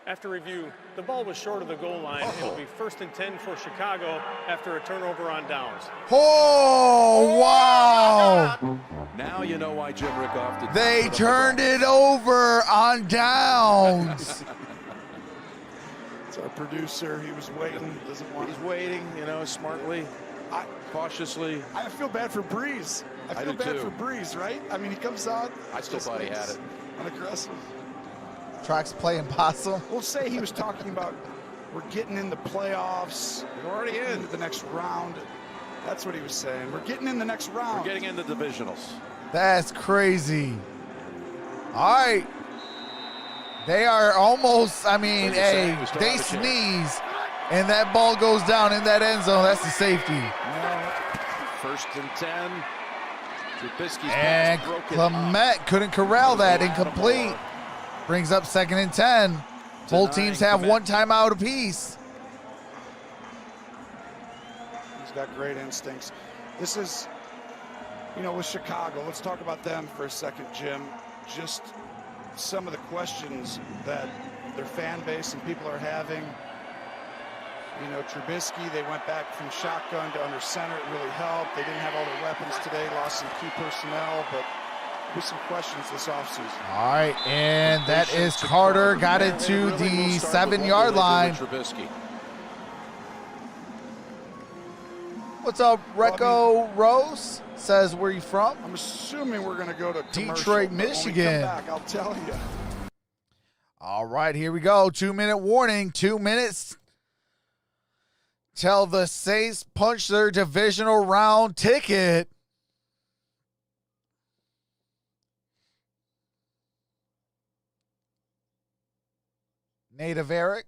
After review, the ball was short of the goal line. It'll be 1st and 10 for Chicago after a turnover on downs. Oh, wow. Now you know why Jim Rickoff did. They turned it over on downs. It's our producer. He was waiting. Doesn't want He's waiting, you know, smartly, cautiously. I feel bad for Breeze. I feel do bad too. for Breeze, right? I mean, he comes out. I still just thought he had makes it. Unaggressive. Tracks playing possum. We'll say he was talking about we're getting in the playoffs. We're already in. Into the next round. That's what he was saying. We're getting in the next round. We're getting into divisionals. That's crazy. All right. They are almost, I mean, hey, they sneeze, and that ball goes down in that end zone. That's the safety. First and 10. Trubisky's And Clement couldn't corral that. Incomplete. Brings up 2nd and 10. Both teams have one timeout apiece. He's got great instincts. This is, you know, with Chicago, let's talk about them for a second, Jim. Just some of the questions that their fan base and people are having. You know, Trubisky, they went back from shotgun to under center. It really helped. They didn't have all their weapons today, lost some key personnel, but with some questions this offseason. All right, and that is Carter. Got it to the 7-yard line. What's up, Reco Rose? Says, where you from? I'm assuming we're going to go to Detroit, Michigan. When we come back, I'll tell you. All right, here we go. 2-minute warning. 2 minutes till the Saints punch their divisional round ticket. Native Eric.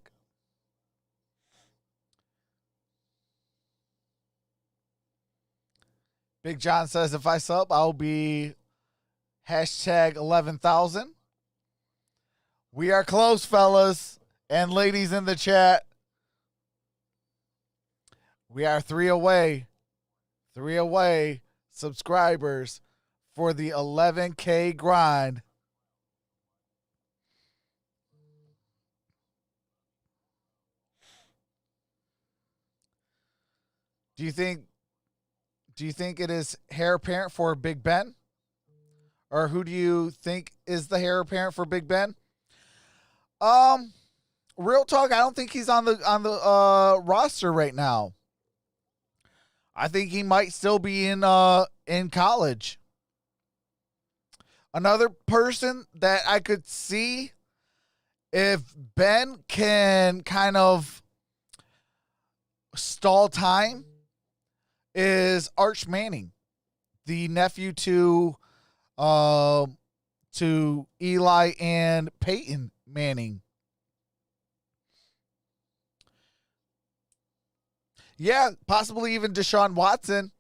Big John says, if I sub, I'll be hashtag 11,000. We are close, fellas and ladies in the chat. We are 3 away. 3 away subscribers for the 11K grind. Do you think it is heir apparent for Big Ben? Or who do you think is the heir apparent for Big Ben? Real talk, I don't think he's on the roster right now. I think he might still be in college. Another person that I could see if Ben can kind of stall time is Arch Manning, the nephew to Eli and Peyton Manning. Yeah, possibly even Deshaun Watson.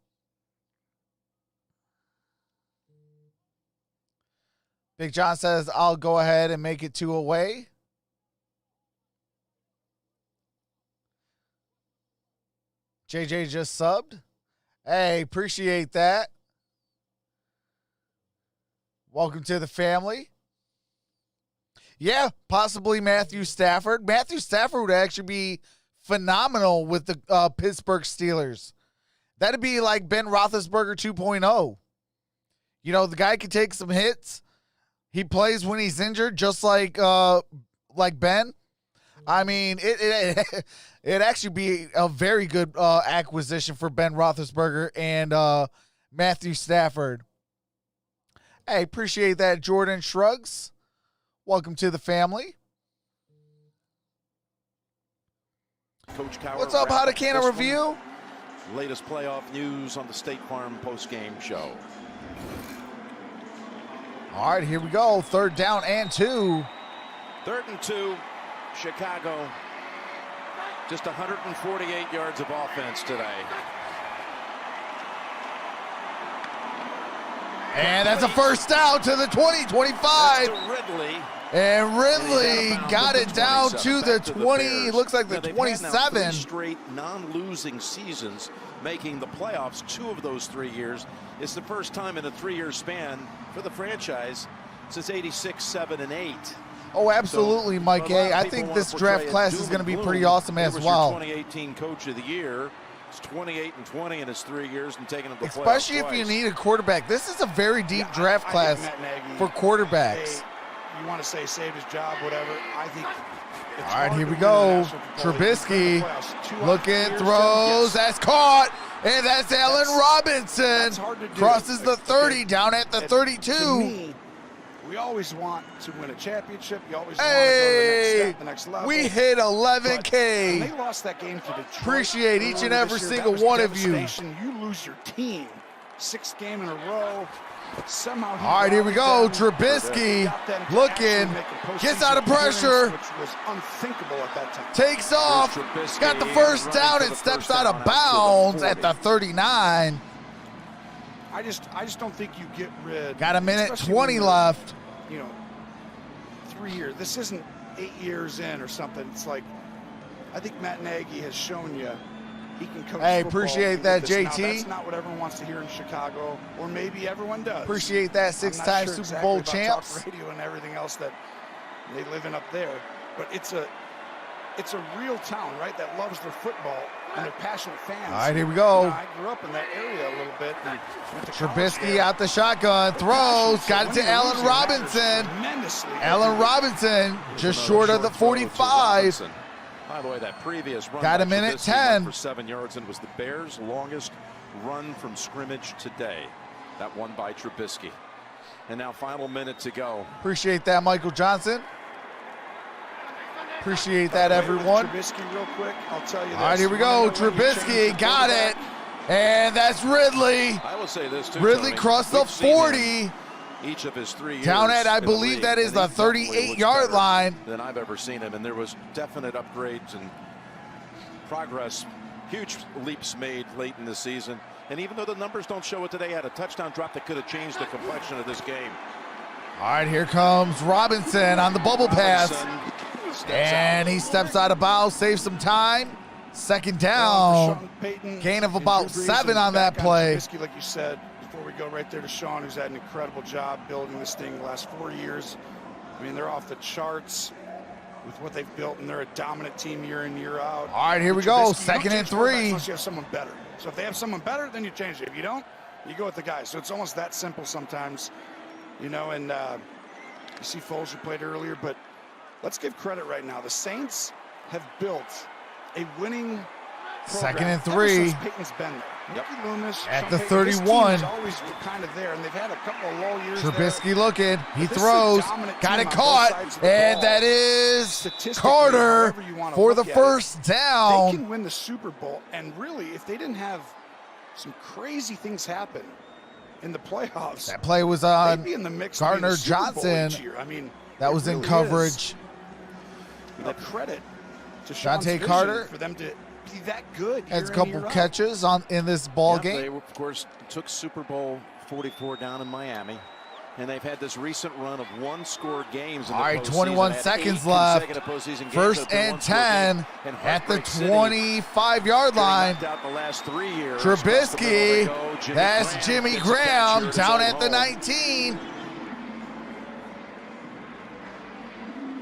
Big John says, I'll go ahead and make it 2 away. JJ just subbed. Hey, appreciate that. Welcome to the family. Yeah, possibly Matthew Stafford. Matthew Stafford would actually be phenomenal with the Pittsburgh Steelers. That'd be like Ben Roethlisberger 2.0. You know, the guy can take some hits. He plays when he's injured, just like Ben. I mean, it'd actually be a very good acquisition for Ben Roethlisberger and Matthew Stafford. Hey, appreciate that, Jordan Shrugs. Welcome to the family. Coach Cowher, what's up, How to Can a Review? Latest playoff news on the State Farm post-game show. All right, here we go. 3rd down and 2. 3rd and 2. Chicago. Just 148 yards of offense today. And that's a first down to the 20, 25. Ridley. And Ridley got it down to the 20. Looks like the 27. 3 straight non-losing seasons, making the playoffs 2 of those 3 years. It's the first time in a 3-year span for the franchise since 86, 7, and 8. Oh, absolutely, Mike A. I think this draft class is going to be pretty awesome as well. 2018 Coach of the Year. It's 28-20 in his 3 years and taking them to the playoffs. Especially if you need a quarterback. This is a very deep draft class for quarterbacks. You want to say saved his job, whatever. I think. All right, here we go. Trubisky looking, throws. That's caught. And that's Allen Robinson. Crosses the 30, down at the 32. we always want to win a championship. You always want to go to the next step, the next level. We hit But 11K. when they lost that game to Detroit. Appreciate each and earlier every this year, single that was one of you. devastation. You lose your team. 6th game in a row. Somehow. All right, here we go. rallied them. Trubisky Got them to looking, actually make a postseason gets out of appearance, pressure, which was unthinkable at that time. takes off, Trubisky got the first running down for and the steps first out down of out to the bounds at 40. the 39. I just don't think you get rid. Got a minute especially 20 when you're, left. 3 years. This isn't 8 years in or something. It's like, I think Matt Nagy has shown you he can coach Hey, football appreciate with that, this. Now, JT. that's not what everyone wants to hear in Chicago, or maybe everyone does. Appreciate that, I'm 6-time not Super sure Bowl exactly about champs. talk radio and everything else that they live in up there, but it's a real town, right? That loves their football and they're passionate fans. All right, here we go. I grew up in that area a little bit. And went to college Trubisky there. out the shotgun, throws, So got it when to you're Allen losing, it matters Robinson. tremendously. Allen Robinson just short of the 45. By the way, that previous run Got by a minute Trubisky 10. went for 7 yards and was the Bears' longest run from scrimmage today. That one by Trubisky. And now final minute to go. Appreciate that, Michael Johnson. Appreciate that, everyone. Trubisky, real quick, I'll tell you this. All right, here we go. Trubisky got it. And that's Ridley. I will say this too. Ridley Tony. crossed the We've seen him 40. Each of his 3 years Down at, I in the believe league, that is and the he definitely looks 38-yard better line. than I've ever seen him, and there was definite upgrades and progress, huge leaps made late in the season. And even though the numbers don't show it today, had a touchdown drop that could have changed the complexion of this game. All right, here comes Robinson on the bubble pass. And he steps out of bounds, saves some time. Second down. Gain of about 7 on that play. Trubisky, like you said, before we go right there to Sean, who's had an incredible job building this thing the last 4 years. I mean, they're off the charts with what they've built, and they're a dominant team year in, year out. All right, here we With go. Trubisky, you don't Second and change quarterbacks 3. Unless you have someone better. So if they have someone better, then you change it. If you don't, you go with the guy. So it's almost that simple sometimes, and you see Foles, who played earlier, but let's give credit right now. The Saints have built a winning program. Second and ever 3. since Peyton's been there. Mickey Loomis, At Sean the Payton, this team 31. has always kind of there, and they've had a couple of low years Trubisky there. looking. He But this is a throws. dominant Got team it on both caught. sides of the And ball. that is Statistically, Carter however you wanna for the look at it, first They down. can win the Super Bowl, and really, if they didn't have some crazy things happen in the playoffs, That play was they'd on be in the mix to be in Gardner the Super Bowl Johnson. each year. I mean, That it was in really coverage. is. Credit to Sean's Dante vision Carter for them to be that good. has a year in, couple year out. catches in this ball game. They, of course, took Super Bowl 44 down in Miami. And they've had this recent run of one-score games. In All the right, postseason. 21 Had seconds 8 left. consecutive postseason games First that have been and one-score 10 games. And at the Heartbreak City, 25-yard getting line. knocked out the last 3 years. Trubisky, Across the middle they go. Jimmy that's Graham Jimmy gets a Graham catch here at down his at the own 19.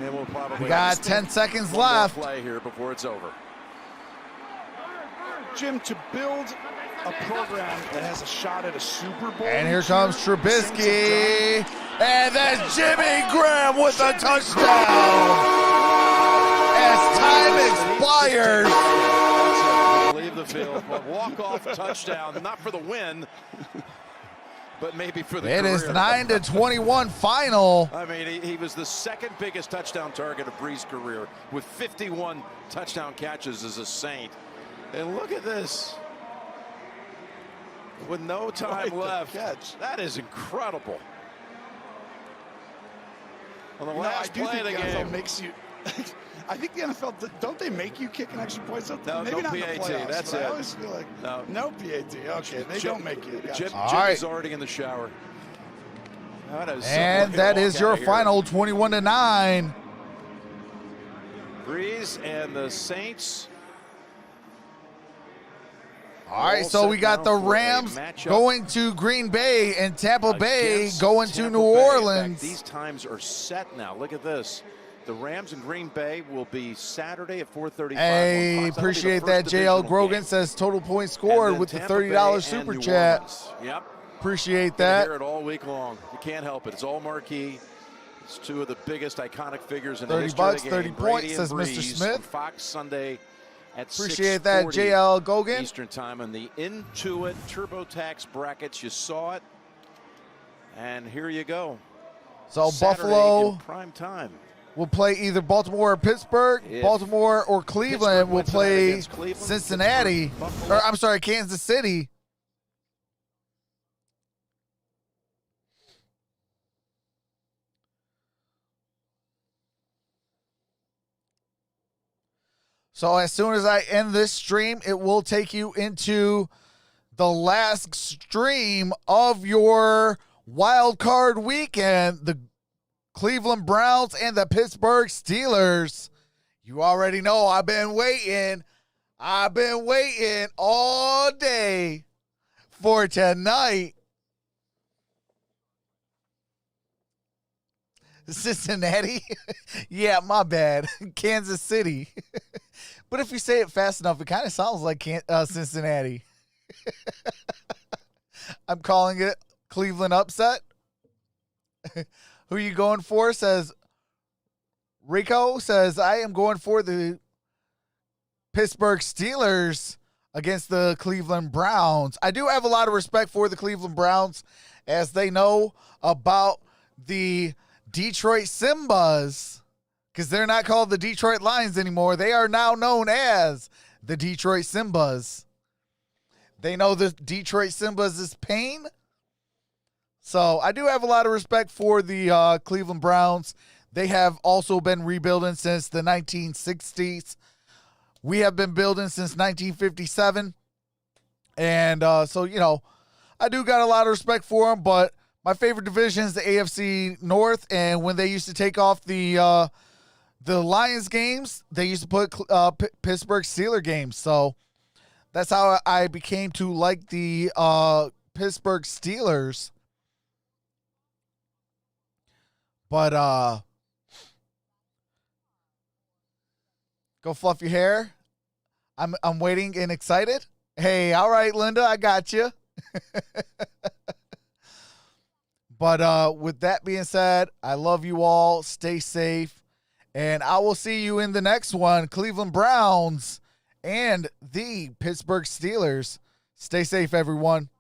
And we'll probably We got 10 seconds one more left. play here before it's over. Jim, to build a program that has a shot at a Super Bowl. And here each comes year, the Saints have Trubisky. And that's Jimmy Graham with a touchdown. As time expires. Leave the field. Walk-off touchdown, not for the win, but maybe for the It career. is 9-21 final. I mean, he was the second biggest touchdown target of Brees' career with 51 touchdown catches as a Saint. And look at this. With no time Quite the left. catch. That is incredible. On the You know, last I do play think of the the NFL game. makes you. I think the NFL, don't they make you kick an extra point? No, Maybe no not in the PAT, playoffs, that's but it. I always feel like No. PAT. Okay, they Jim- don't make you. Gotcha. Jim, All Jimmy's right. already in the shower. That is And that is your final 21-9. Brees and the Saints. All right, All so set we got now the for a Rams matchup going to Green Bay and Tampa Bay against going to Tampa New Bay. In fact, Orleans. these times are set now. Look at this. The Rams and Green Bay will be Saturday at 4:35. on Fox. Hey, That'll be the appreciate first that. JL divisional Grogan game. says total points And scored then with the Tampa $30 Bay super and New chat. Orleans. Yep. Appreciate Gonna that. hear it all week long. You can't help it. It's all marquee. It's two of the biggest iconic figures in the 30 history bucks, of the 30 game. points, Brady says and Mr. Brees Smith. on Fox Sunday at Appreciate that, 6:40 JL Gogan. Eastern time on the Intuit TurboTax brackets. You saw it, and here you go. So Saturday Buffalo in prime time. will play either Baltimore or Pittsburgh. If Baltimore or Cleveland Pittsburgh will wins tonight play against Cleveland, Cincinnati. Pittsburgh, Buffalo. Or I'm sorry, Kansas City. So as soon as I end this stream, it will take you into the last stream of your wild card weekend. The Cleveland Browns and the Pittsburgh Steelers. You already know I've been waiting. I've been waiting all day for tonight. Cincinnati? Yeah, my bad. Kansas City. But if you say it fast enough, it kind of sounds like Cincinnati. I'm calling it Cleveland upset. Who you going for? Says Rico. Says, I am going for the Pittsburgh Steelers against the Cleveland Browns. I do have a lot of respect for the Cleveland Browns as they know about the Detroit Simbas, because they're not called the Detroit Lions anymore. They are now known as the Detroit Simbas. They know the Detroit Simbas is pain. So I do have a lot of respect for the Cleveland Browns. They have also been rebuilding since the 1960s. We have been building since 1957. And so, you know, I do got a lot of respect for them, but my favorite division is the AFC North. And when they used to take off the Lions games, they used to put Pittsburgh Steelers games. So that's how I became to like the Pittsburgh Steelers. But go fluff your hair. I'm waiting and excited. Hey, all right, Linda, I got you. But with that being said, I love you all. Stay safe. And I will see you in the next one. Cleveland Browns and the Pittsburgh Steelers. Stay safe, everyone.